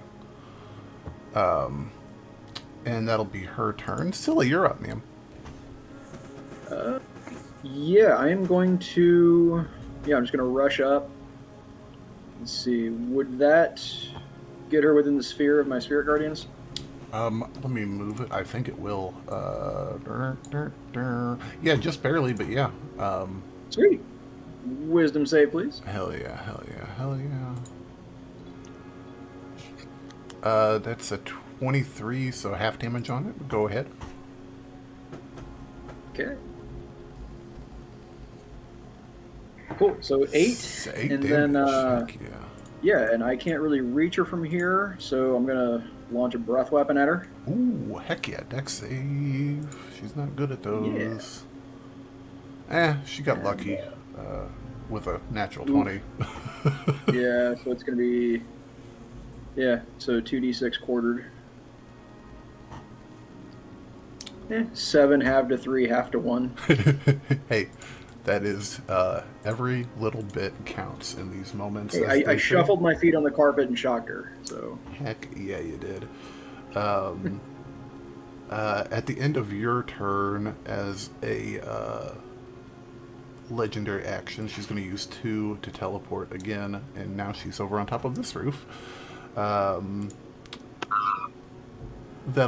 And that'll be her turn. Silly, you're up, ma'am. Yeah, I am going to. Yeah, I'm just going to rush up. Let's see. Would that get her within the sphere of my spirit guardians? Let me move it. I think it will. Yeah, just barely, but yeah. Sweet. Wisdom save, please. Hell yeah, hell yeah, hell yeah. That's a 23, so half damage on it. Go ahead. Okay. Cool. So 8. 8 and damage. then, Heck yeah. yeah, and I can't really reach her from here, so I'm gonna launch a breath weapon at her. Ooh, heck yeah, dex save. She's not good at those. She got lucky with a natural 20. Yeah, so it's gonna be. Yeah, so 2d6 quartered. 7 half to 3 half to 1. Hey, that is every little bit counts in these moments. Hey, as I they shuffled my feet on the carpet and shocked her. So Heck yeah, you did. At the end of your turn, as a legendary action, she's going to use 2 to teleport again, and now she's over on top of this roof. That'll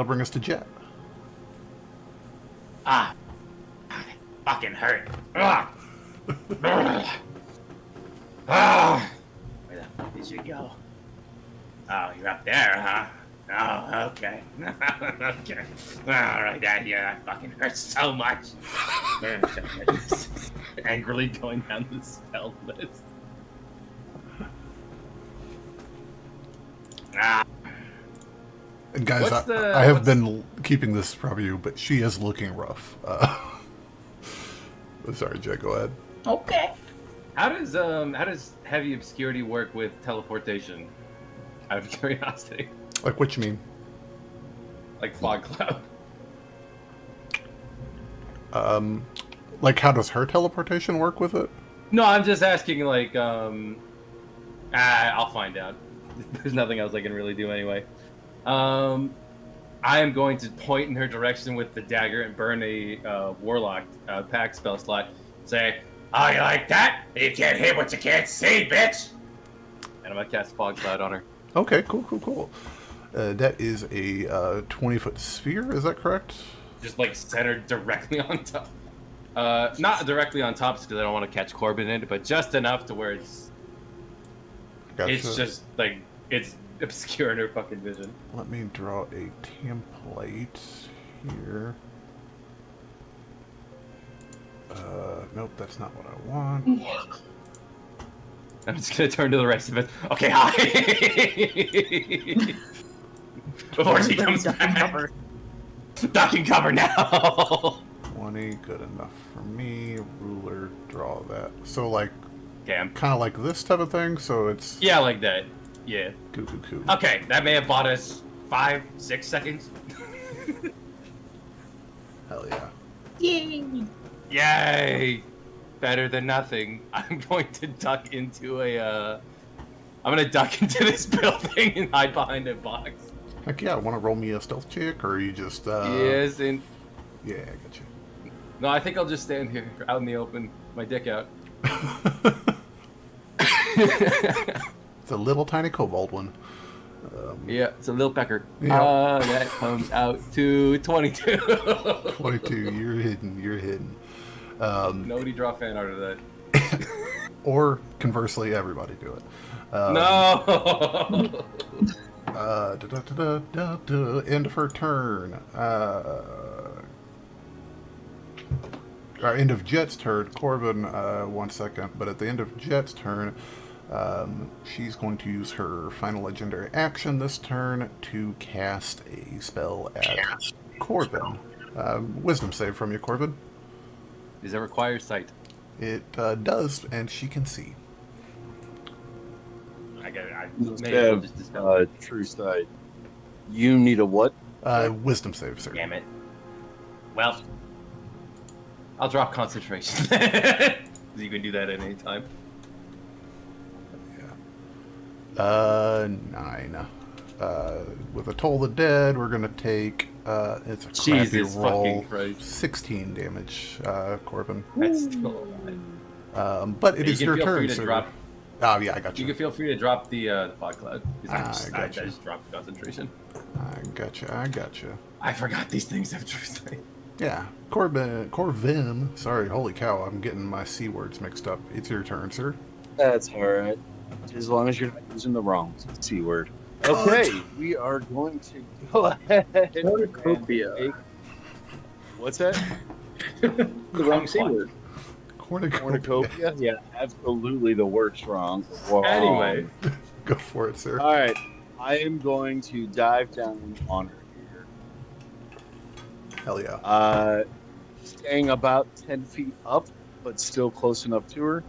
bring us to Jet. Ah. Fucking hurt. Ah. Ah. Where the fuck did you go? Oh, you're up there, huh? Oh, okay. Okay. Alright, that fucking hurts so much. angrily going down the spell list. Ah. And guys, What's the- I have what's- been keeping this from you, but she is looking rough. Sorry, Jet, go ahead. Okay. How does heavy obscurity work with teleportation? Out of curiosity, Like, what you mean? like fog cloud. Like, how does her teleportation work with it? No, I'm just asking. Like, I'll find out. There's nothing else I can really do anyway. I am going to point in her direction with the dagger and burn a warlock pack spell slot. Say, Oh, you like that? You can't hit what you can't see, bitch! and I'm gonna cast fog cloud on her. Okay, cool. That is a 20-foot sphere, is that correct? Just like centered directly on top. Not directly on top because I don't want to catch Corbin in it, but just enough to where it's Gotcha. it's just like it's obscuring her fucking vision. Let me draw a template here. Nope, that's not what I want. I'm just gonna turn to the rest of it. Okay, hi. Before she comes back. Cover. Duck and cover now. 20, good enough for me. Ruler, draw that. So, like, Damn. kind of like this type of thing, so it's... Yeah, like that. Yeah. Coo. Okay, that may have bought us 5-6 seconds. Hell yeah. Yay! Yay! Better than nothing. I'm going to duck into I'm gonna duck into this building and hide behind a box. Heck yeah, want to roll me a stealth check, or you just... Yes, and Yeah, I got you. No, I think I'll just stand here, out in the open, my dick out. It's a little tiny kobold one. Yeah, it's a little pecker. Yeah. That comes out to 22. 22. You're hidden. Nobody draw fan art of that. Or conversely, everybody do it. No. End of her turn. Or end of Jet's turn. Corbin, 1 second. But at the end of Jet's turn, she's going to use her final legendary action this turn to cast a spell at Corbin. Wisdom save from you, Corbin. Does it require sight? It does, and she can see. I got it. True sight. You need a what? Wisdom save, sir. Damn it. Well, I'll drop concentration. You can do that at any time. 9. With a Toll the Dead, we're going to take, it's a crappy Jesus roll, fucking Christ. 16 damage, Corbin. That's still alive. But it is You your can feel turn, free to sir. drop. Oh, yeah, I got You you. can feel free to drop the fog cloud. 'Cause I gotcha. just dropped concentration. I got you. I forgot these things have true sight. Yeah. Corvin. Sorry, holy cow, I'm getting my C words mixed up. It's your turn, sir. That's all right. As long as you're not using the wrong C word. Okay, we are going to go ahead. Cornucopia. and take- What's that? The wrong C word. Cornucopia? Yeah, absolutely the worst wrong. Anyway. Go for it, sir. All right, I am going to dive down on her here. Hell yeah. Staying about 10 feet up, but still close enough to her,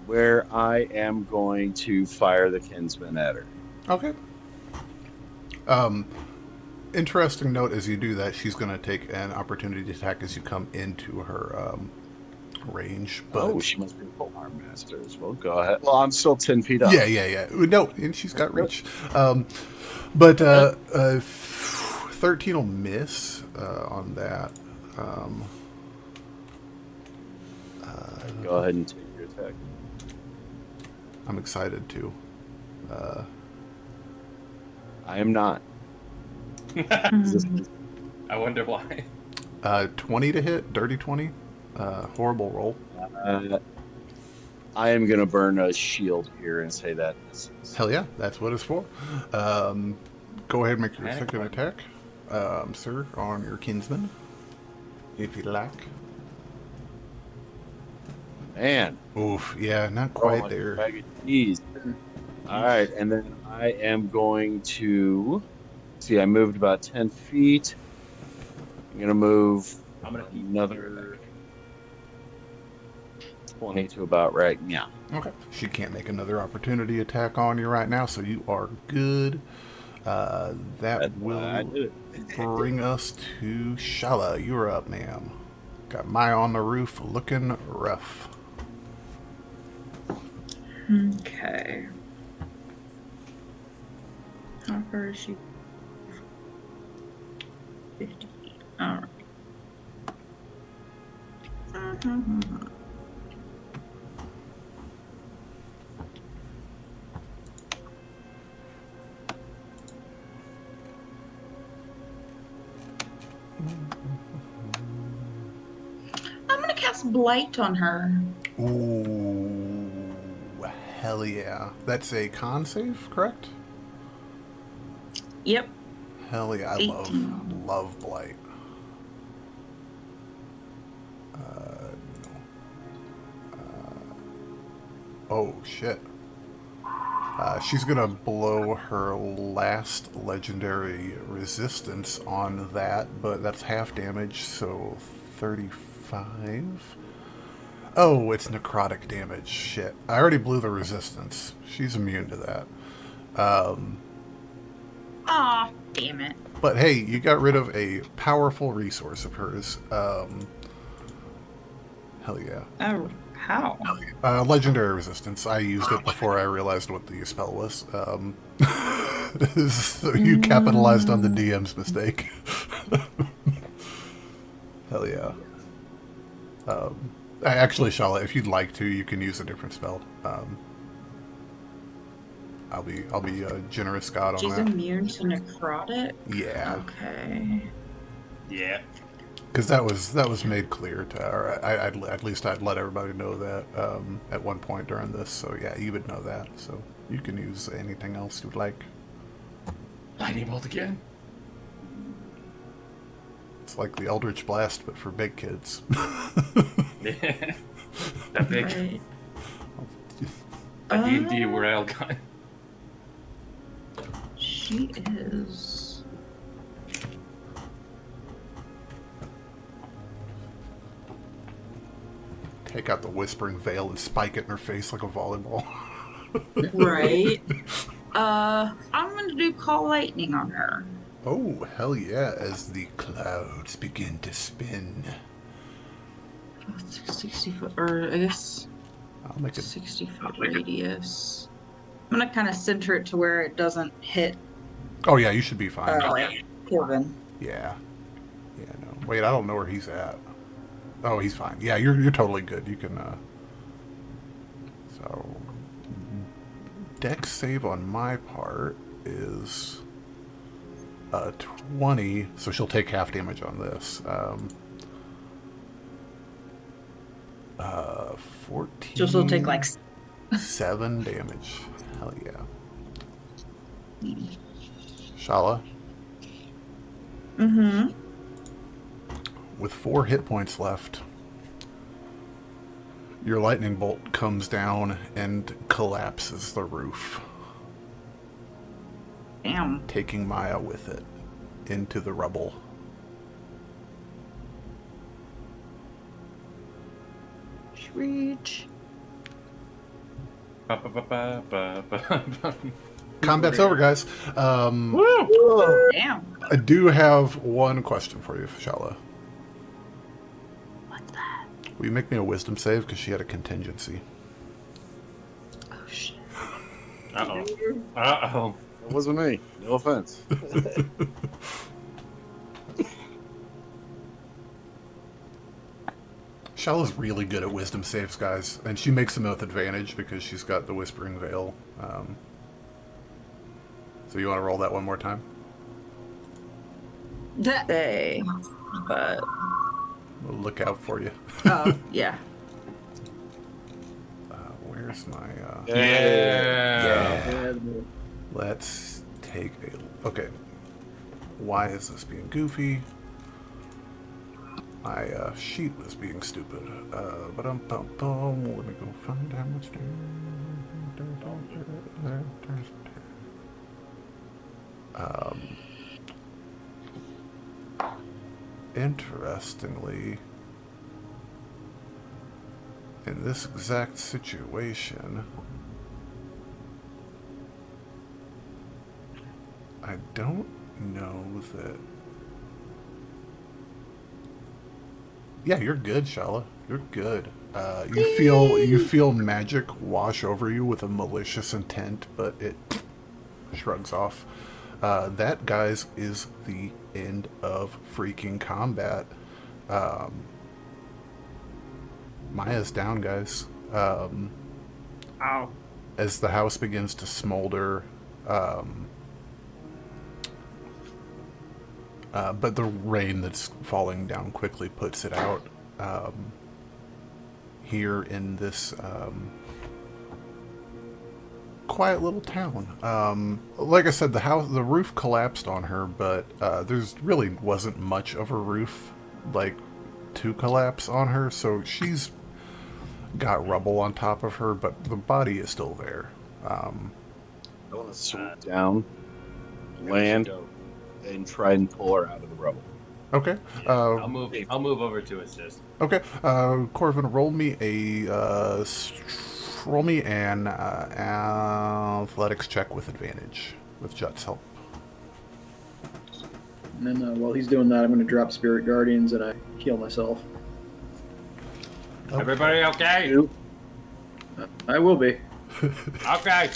where I am going to fire the kinsman at her. Okay. Interesting note, as you do that, she's going to take an opportunity attack as you come into her range. But She must be a full arm master as well. Go ahead. Well, I'm still 10 feet up. Yeah. No, and she's got reach. But 13 will miss on that. Go ahead and take your attack. I'm excited too. I am not. I wonder why. 20 to hit, dirty 20. Horrible roll. I am going to burn a shield here and say that misses. Hell yeah, that's what it's for. Go ahead and make your second attack, sir, on your kinsman, if you like. Man. Oof, yeah, not quite there. Jeez. All right, and then I am going to see. I moved about 10 feet. I'm gonna move another 20 to about right now. Okay. She can't make another opportunity attack on you right now, so you are good. That will bring us to Shala. You're up, ma'am. Got Maya on the roof, looking rough. Okay. How far is she? 50 feet. Alright. I'm gonna cast Blight on her. Ooh, hell yeah. That's a con save, correct? Yep. Hell yeah, I 18. love Blight. Oh shit. She's gonna blow her last legendary resistance on that, but that's half damage, so 35. Oh, it's necrotic damage. Shit. I already blew the resistance. She's immune to that. Aw, damn it. But hey, you got rid of a powerful resource of hers. Hell yeah. Oh, how? Legendary resistance. I used it before I realized what the spell was. So you capitalized on the DM's mistake. Hell yeah. Actually, Shala, if you'd like to, you can use a different spell. I'll be a generous god on She's that. immune to necrotic? Yeah. Okay. Yeah. Because that was made clear to, or at least I'd let everybody know that at one point during this. So yeah, you would know that. So you can use anything else you'd like. Lightning bolt again. It's like the Eldritch Blast, but for big kids. That big. Right. A D&D railgun. She is. Take out the Whispering Veil and spike it in her face like a volleyball. Right. I'm gonna do Call Lightning on her. Oh, hell yeah, as the clouds begin to spin. 60 foot, or I guess I'll make it. 60-foot radius. I'm gonna kind of center it to where it doesn't hit Oh, yeah, you should be fine. Kevin. Yeah. Yeah, no. Wait, I don't know where he's at. Oh, he's fine. Yeah, you're totally good. You can, So, dex save on my part is 20, so she'll take half damage on this. 14. So she'll take like 7 damage. Hell yeah. Shala, Mm-hmm. with 4 hit points left, your lightning bolt comes down and collapses the roof, Damn. taking Maya with it into the rubble. Reach. Combat's over, guys. Damn. I do have one question for you, Shala. What's that? Will you make me a wisdom save because she had a contingency? Oh shit. Uh-oh. Uh-oh. It wasn't me. No offense. Shala's really good at wisdom saves, guys, and she makes them with advantage because she's got the Whispering Veil. So you want to roll that one more time? Day. But We'll look out for you. oh yeah. Where's my... Yeah. Let's take a... Okay. Why is this being goofy? My sheet was being stupid. Let me go find how much... Interestingly, in this exact situation, I don't know that... Yeah, you're good, Shala. You're good. You feel magic wash over you with a malicious intent, but it shrugs off. That, guys, is the end of freaking combat. Maya's down, guys. Ow. As the house begins to smolder, but the rain that's falling down quickly puts it out. Here in this quiet little town. Like I said, the roof collapsed on her, but there's really wasn't much of a roof to collapse on her, so she's got rubble on top of her, but the body is still there. I want to swoop down, land, and try and pull her out of the rubble. Okay. I'll move over to assist. Okay. Corvin, roll me an athletics check with advantage with Jut's help. And then while he's doing that, I'm going to drop Spirit Guardians and I heal myself. Everybody okay? I will be. Okay.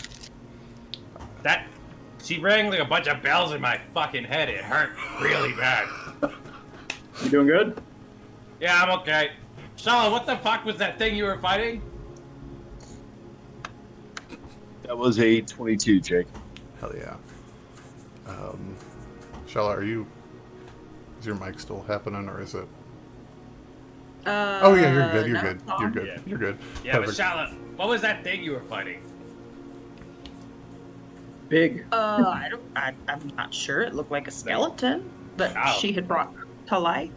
She rang like a bunch of bells in my fucking head. It hurt really bad. You doing good? Yeah, I'm okay. Shala, what the fuck was that thing you were fighting? That was a 22, Jake. Hell yeah. Shala, is your mic still happening, or is it? Oh yeah, you're good. You're No, good. it's on. You're good. Yeah. You're good. Yeah, Perfect. but Shala, what was that thing you were fighting? Big. I'm not sure. It looked like a skeleton that Ow. she had brought to life.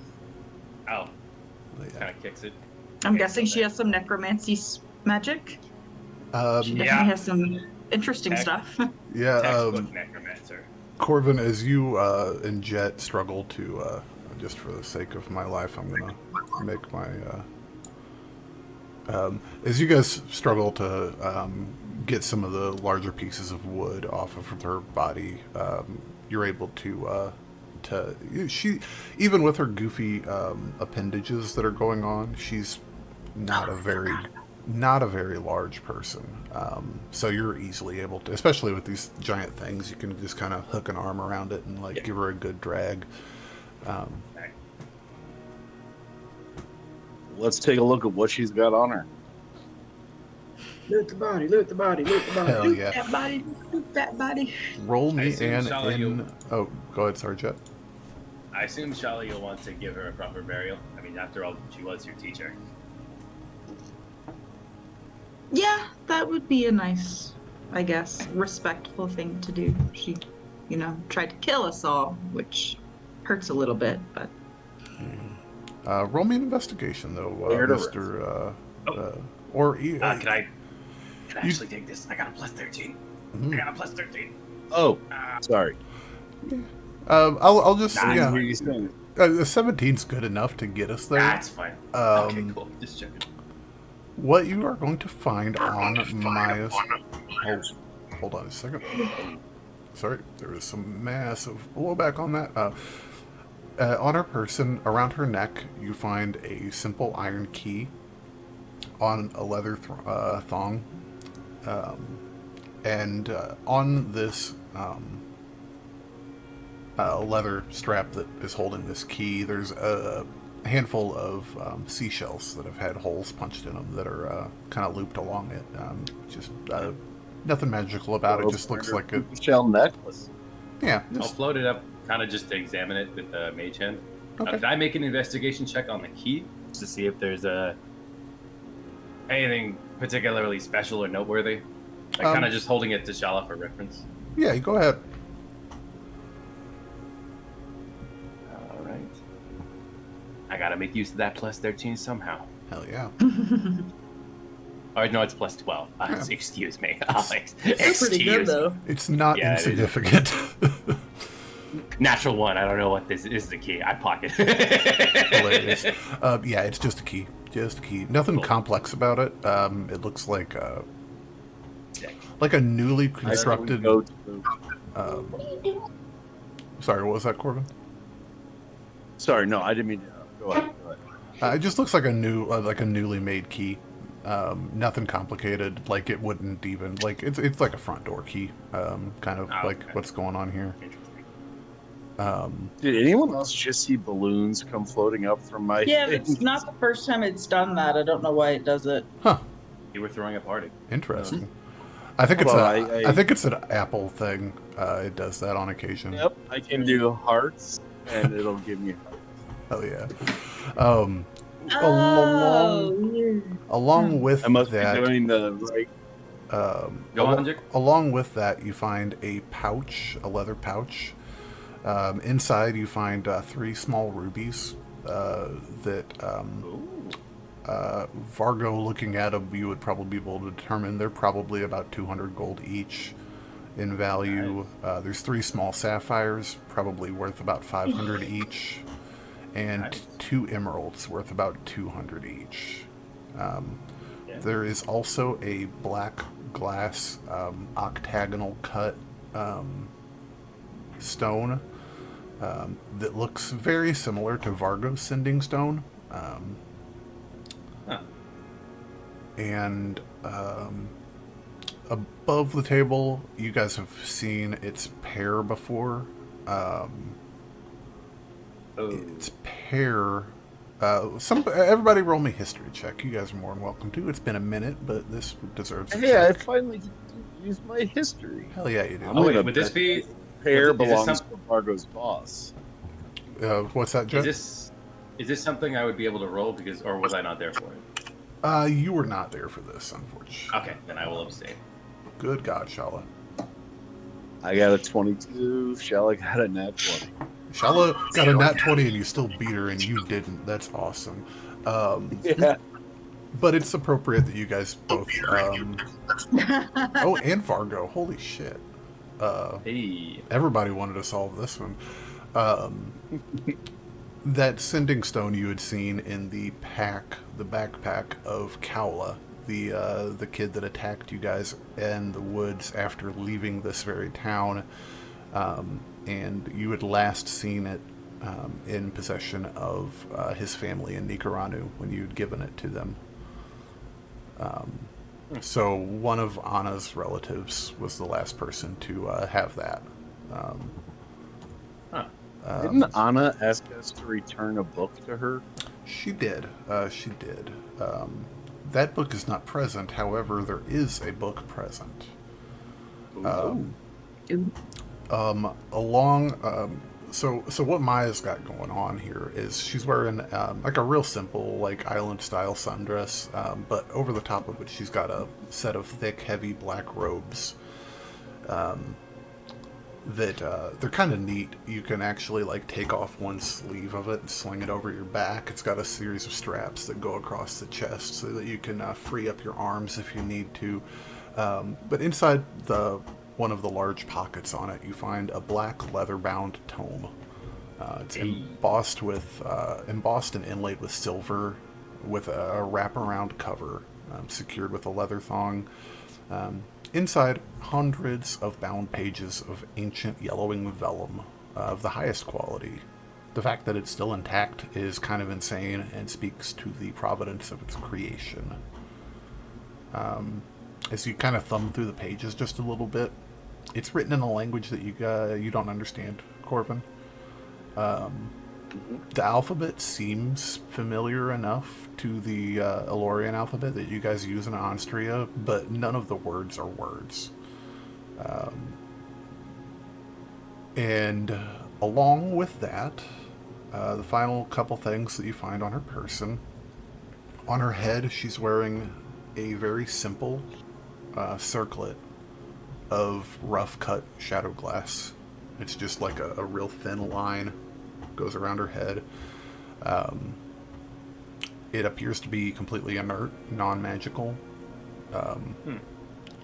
Oh, Yeah. kind of kicks it. I'm Okay, guessing so she has some necromancy magic. She definitely Yeah. has some interesting Tech- stuff. Yeah. Textbook necromancer. Corvin, as you and Jet struggle to, just for the sake of my life, I'm gonna make my. As you guys struggle to get some of the larger pieces of wood off of her body, you're able to she, even with her goofy appendages that are going on, she's not a very large person. So you're easily able to, especially with these giant things, you can just kind of hook an arm around it and give her a good drag. Let's take a look at what she's got on her. Loot the body, loot the body, loot the body. Hell yeah. That body. Roll I me assume, an Shala, in. Oh, go ahead, sorry, Jet. I assume, Shala, you'll want to give her a proper burial. I mean, after all, she was your teacher. Yeah, that would be a nice, I guess, respectful thing to do. She, tried to kill us all, which hurts a little bit, but. Roll me an investigation, though, Here to Mr. Can I actually take this? I got a plus 13. Mhm. I got a plus 13. Oh, sorry. I'll just, I didn't yeah. hear you saying it. The 17's good enough to get us there. That's fine. Okay, Um, cool. Just checking. What you are going to find on Maya's... Hold on a second. Sorry, there was some massive blowback on that. On her person, around her neck, you find a simple iron key on a leather thong. And on this leather strap that is holding this key, there's a handful of seashells that have had holes punched in them that are kind of looped along it. Just nothing magical about it. Just looks like a shell necklace. yeah. I'll Just, float it up, kind of just to examine it with the mage hand. Okay. Can I make an investigation check on the key just to see if there's anything particularly special or noteworthy? Like kind of just holding it to Shala for reference. yeah, you go ahead. All right. I gotta make use of that plus 13 somehow. Hell yeah. Or no, it's plus 12. Yeah. Excuse me. That's pretty good, though. It's not Yeah, it is. insignificant. Natural one. I don't know what this is. The key. I pocket. Hilarious. Yeah, it's just a key. Just a key. Nothing Cool. complex about it. It looks like a newly I constructed. go to- Sorry, what was that, Corbin? Sorry, no, I didn't mean to. Go ahead. It just looks like a newly made key. Nothing complicated. Like it wouldn't even it's like a front door key. Kind of Oh, like okay. what's going on here. Interesting. Did anyone else just see balloons come floating up from my Yeah, thing? it's not the first time it's done that. I don't know why it does it. Huh. You were throwing a party. Interesting. I think Hold it's on, I think it's an Apple thing. It does that on occasion. Yep, I can do hearts, and it'll give me Hell yeah. Oh, weird. Along with I must that, be doing the right. Go on, Jake. along with that, you find a pouch, a leather pouch. Inside, you find 3 small rubies that Vargo, looking at them, you would probably be able to determine they're probably about 200 gold each in value. There's 3 small sapphires, probably worth about 500 each, and Nice. 2 emeralds worth about 200 each. There is also a black glass octagonal cut stone that looks very similar to Vargo's sending stone. And above the table, you guys have seen its pair before. Its pair Everybody roll me history check. You guys are more than welcome to. It's been a minute, but this deserves a Hey, I check. finally get to use my history. Hell yeah, you do. I'm Oh, gonna wait, would this bet be? pair is this belongs some- to Vargo's boss. What's that, Joe? Is this something I would be able to roll because, or was I not there for it? You were not there for this, unfortunately. Okay, then I will abstain. Good God, Shala. I got a 22. Shala got a nat 20. Shala got a nat 20 and you still beat her and you didn't. That's awesome. Yeah. But it's appropriate that you guys both... Oh, and Fargo. Holy shit. Hey. Everybody wanted to solve this one. That sending stone you had seen in the backpack of Kao'ahu, the kid that attacked you guys in the woods after leaving this very town, and you had last seen it in possession of his family in Nicaranu when you had given it to them. So one of Anna's relatives was the last person to have that. Didn't Anna ask us to return a book to her? She did. That book is not present. However, there is a book present. So what Maya's got going on here is she's wearing like a real simple like island style sundress, but over the top of it she's got a set of thick, heavy black robes. That they're kind of neat. You can actually like take off one sleeve of it and sling it over your back. It's got a series of straps that go across the chest so that you can free up your arms if you need to. But inside one of the large pockets on it, you find a black leather-bound tome. It's embossed and inlaid with silver, with a wraparound cover, secured with a leather thong. Inside, hundreds of bound pages of ancient yellowing vellum of the highest quality. The fact that it's still intact is kind of insane and speaks to the providence of its creation. As you kind of thumb through the pages just a little bit, it's written in a language that you don't understand, Corvin. The alphabet seems familiar enough to the Elorian alphabet that you guys use in Onstria, but none of the words are words. And along with that, the final couple things that you find on her person. On her head, she's wearing a very simple circlet of rough-cut shadow glass. It's just like a real thin line goes around her head. It appears to be completely inert, non-magical,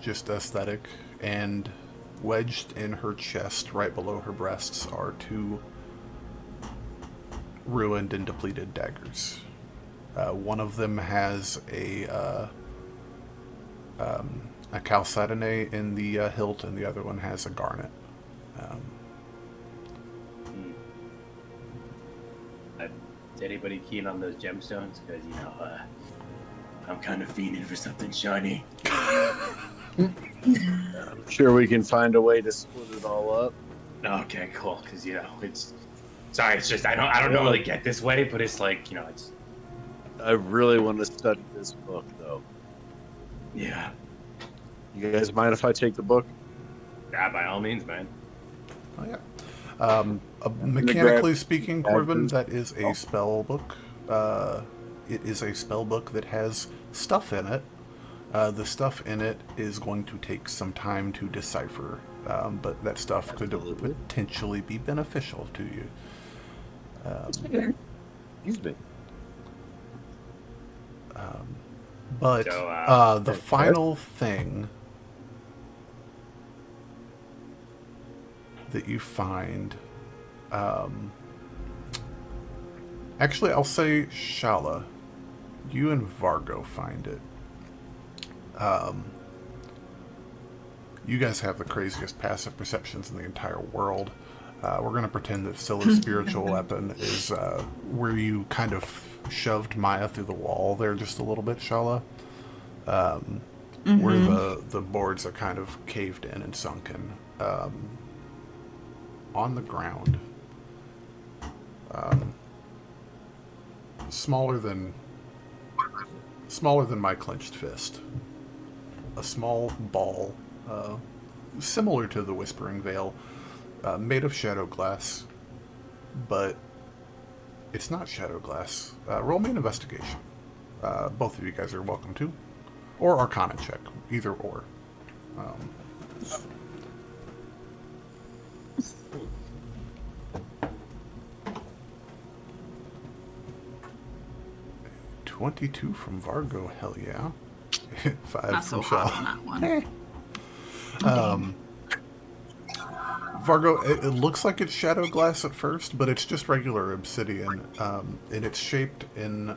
just aesthetic, and wedged in her chest right below her breasts are two ruined and depleted daggers. One of them has a chalcedony in the hilt, and the other one has a garnet. Is anybody keen on those gemstones? Because, I'm kind of fiending for something shiny. I'm sure we can find a way to split it all up. Okay, cool. Because, it's... Sorry, it's just, I don't normally get this way, but it's like, it's... I really want to study this book, though. Yeah. You guys mind if I take the book? Yeah, by all means, man. Oh, yeah. Mechanically speaking, Corvin, that is a spell book. It is a spell book that has stuff in it. The stuff in it is going to take some time to decipher, but that stuff could potentially be beneficial to you. Excuse me. But the final thing that you find, actually, I'll say Shala, you and Vargo find it. You guys have the craziest passive perceptions in the entire world. We're going to pretend that Scylla's spiritual weapon is where you kind of shoved Maya through the wall there just a little bit, Shala. Where the boards are kind of caved in and sunken. On the ground, smaller than my clenched fist. A small ball, similar to the Whispering Veil, made of shadow glass, but it's not shadow glass. Roll me an investigation. Both of you guys are welcome to. Or Arcana check, either or. 22 from Vargo, hell yeah. 5 Not from so Shaw. hot on that one. Vargo, it looks like it's shadow glass at first, but it's just regular obsidian, and it's shaped in,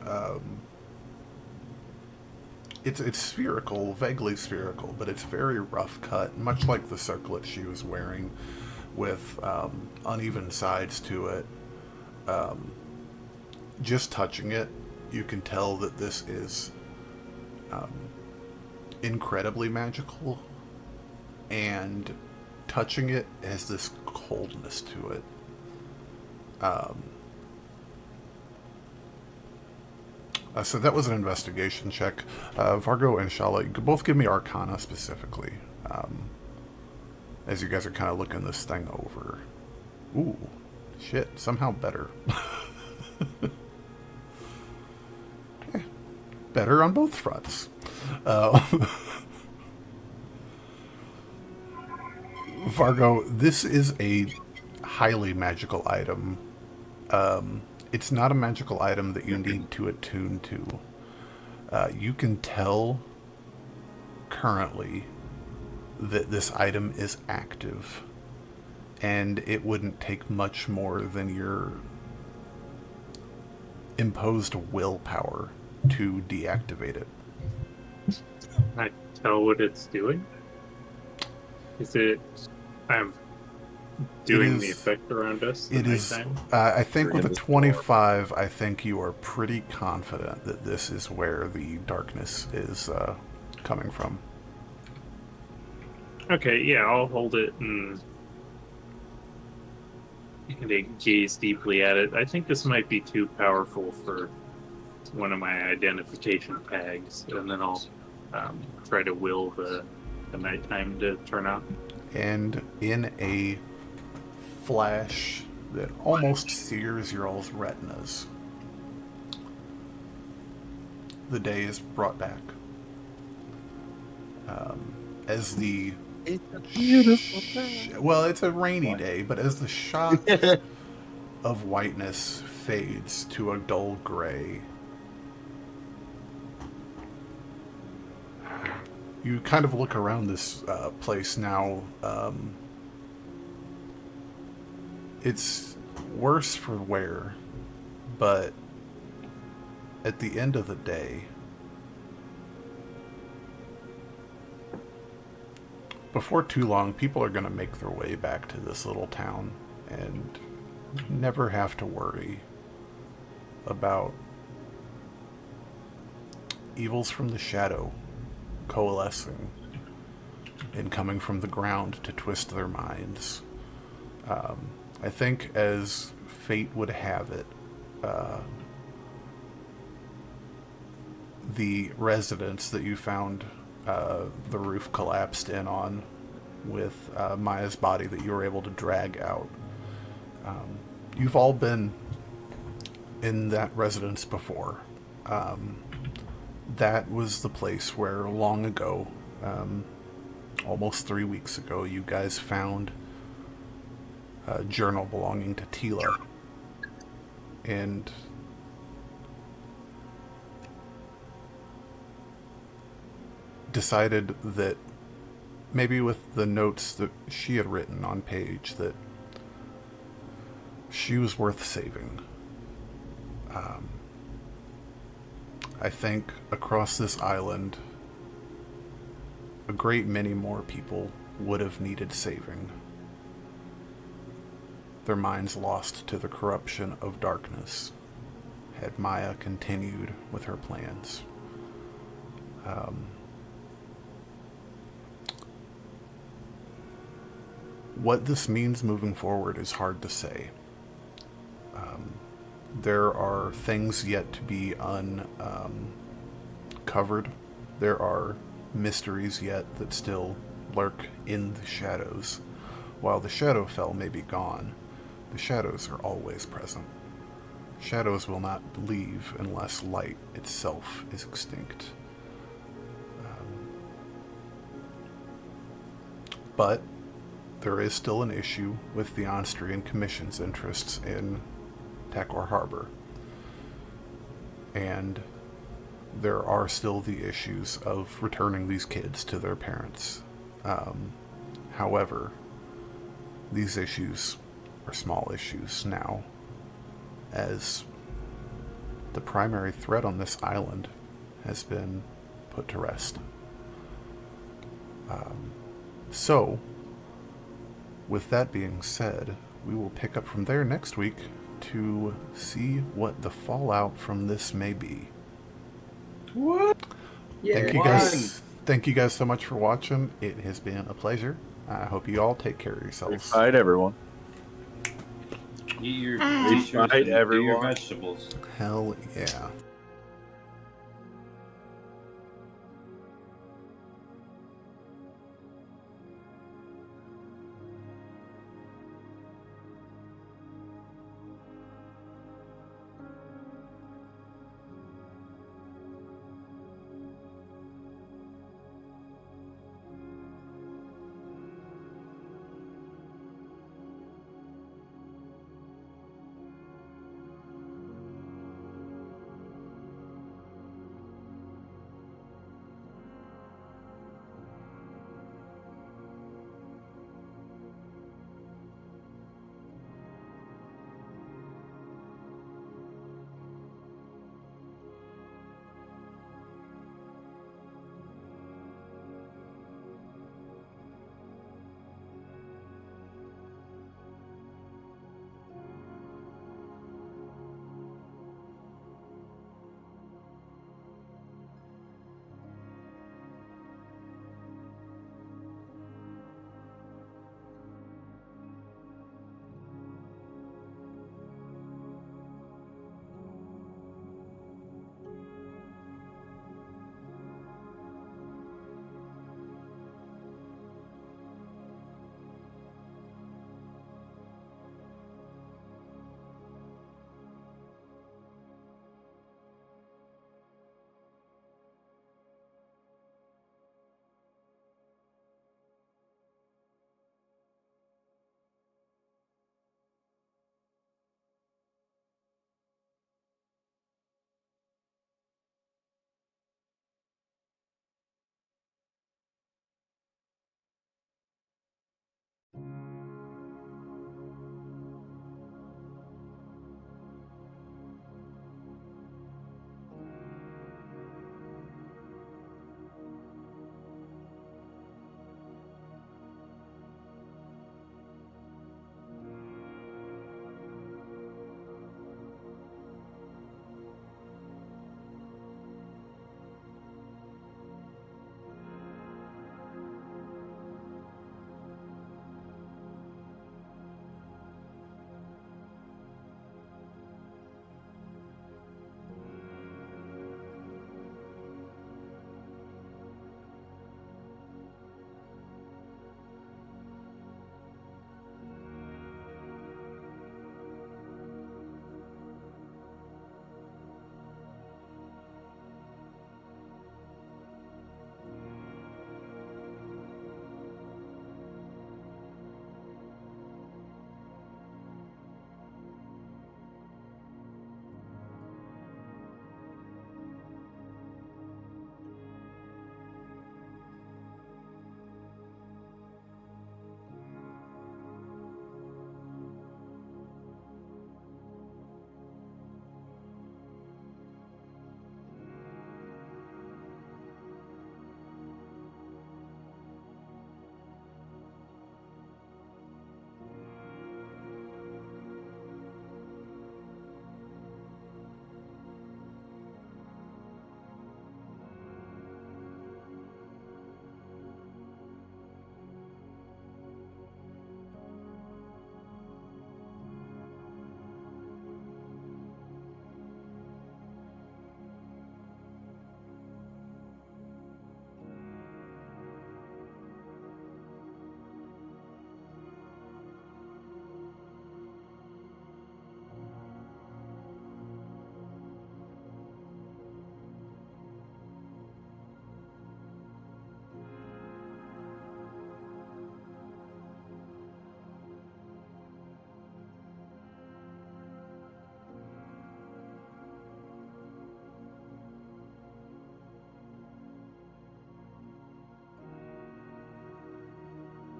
it's spherical, vaguely spherical, but it's very rough cut, much like the circlet she was wearing, with uneven sides to it. Just touching it, you can tell that this is incredibly magical, and touching it has this coldness to it. So that was an investigation check. Vargo and Shala, you could both give me Arcana specifically, as you guys are kind of looking this thing over. Ooh, shit, somehow better. Better on both fronts. Vargo, this is a highly magical item. It's not a magical item that you need to attune to. You can tell currently that this item is active, and it wouldn't take much more than your imposed willpower to deactivate it. I tell what it's doing? Is it doing the effect around us? It is. I think with a 25, I think you are pretty confident that this is where the darkness is coming from. Okay, yeah, I'll hold it and gaze deeply at it. I think this might be too powerful for one of my identification tags, and then I'll try to will the nighttime to turn off. And in a flash that almost sears your all's retinas, the day is brought back. As the... It's a beautiful day. Well, it's a rainy day, but as the shock of whiteness fades to a dull gray, you kind of look around this place now. It's worse for wear, but at the end of the day, before too long, people are going to make their way back to this little town and never have to worry about evils from the shadow coalescing and coming from the ground to twist their minds. I think, as fate would have it, the residence that you found the roof collapsed in on, with Maya's body that you were able to drag out. You've all been in that residence before. That was the place where long ago, almost 3 weeks ago, you guys found a journal belonging to Tila. And decided that maybe with the notes that she had written on page, that she was worth saving. I think across this island, a great many more people would have needed saving. Their minds lost to the corruption of darkness, had Maya continued with her plans. What this means moving forward is hard to say. There are things yet to be uncovered. There are mysteries yet that still lurk in the shadows. While the Shadowfell may be gone, the shadows are always present. Shadows will not leave unless light itself is extinct. But there is still an issue with the Onstrian Commission's interests in Takkor Harbor. And there are still the issues of returning these kids to their parents. However, these issues are small issues now, as the primary threat on this island has been put to rest. So, with that being said, we will pick up from there next week to see what the fallout from this may be. What? Yeah. Thank you guys so much for watching. It has been a pleasure. I hope you all take care of yourselves. Good night, everyone. Eat your, Good eat your, night, eat your everyone. vegetables. Hell yeah.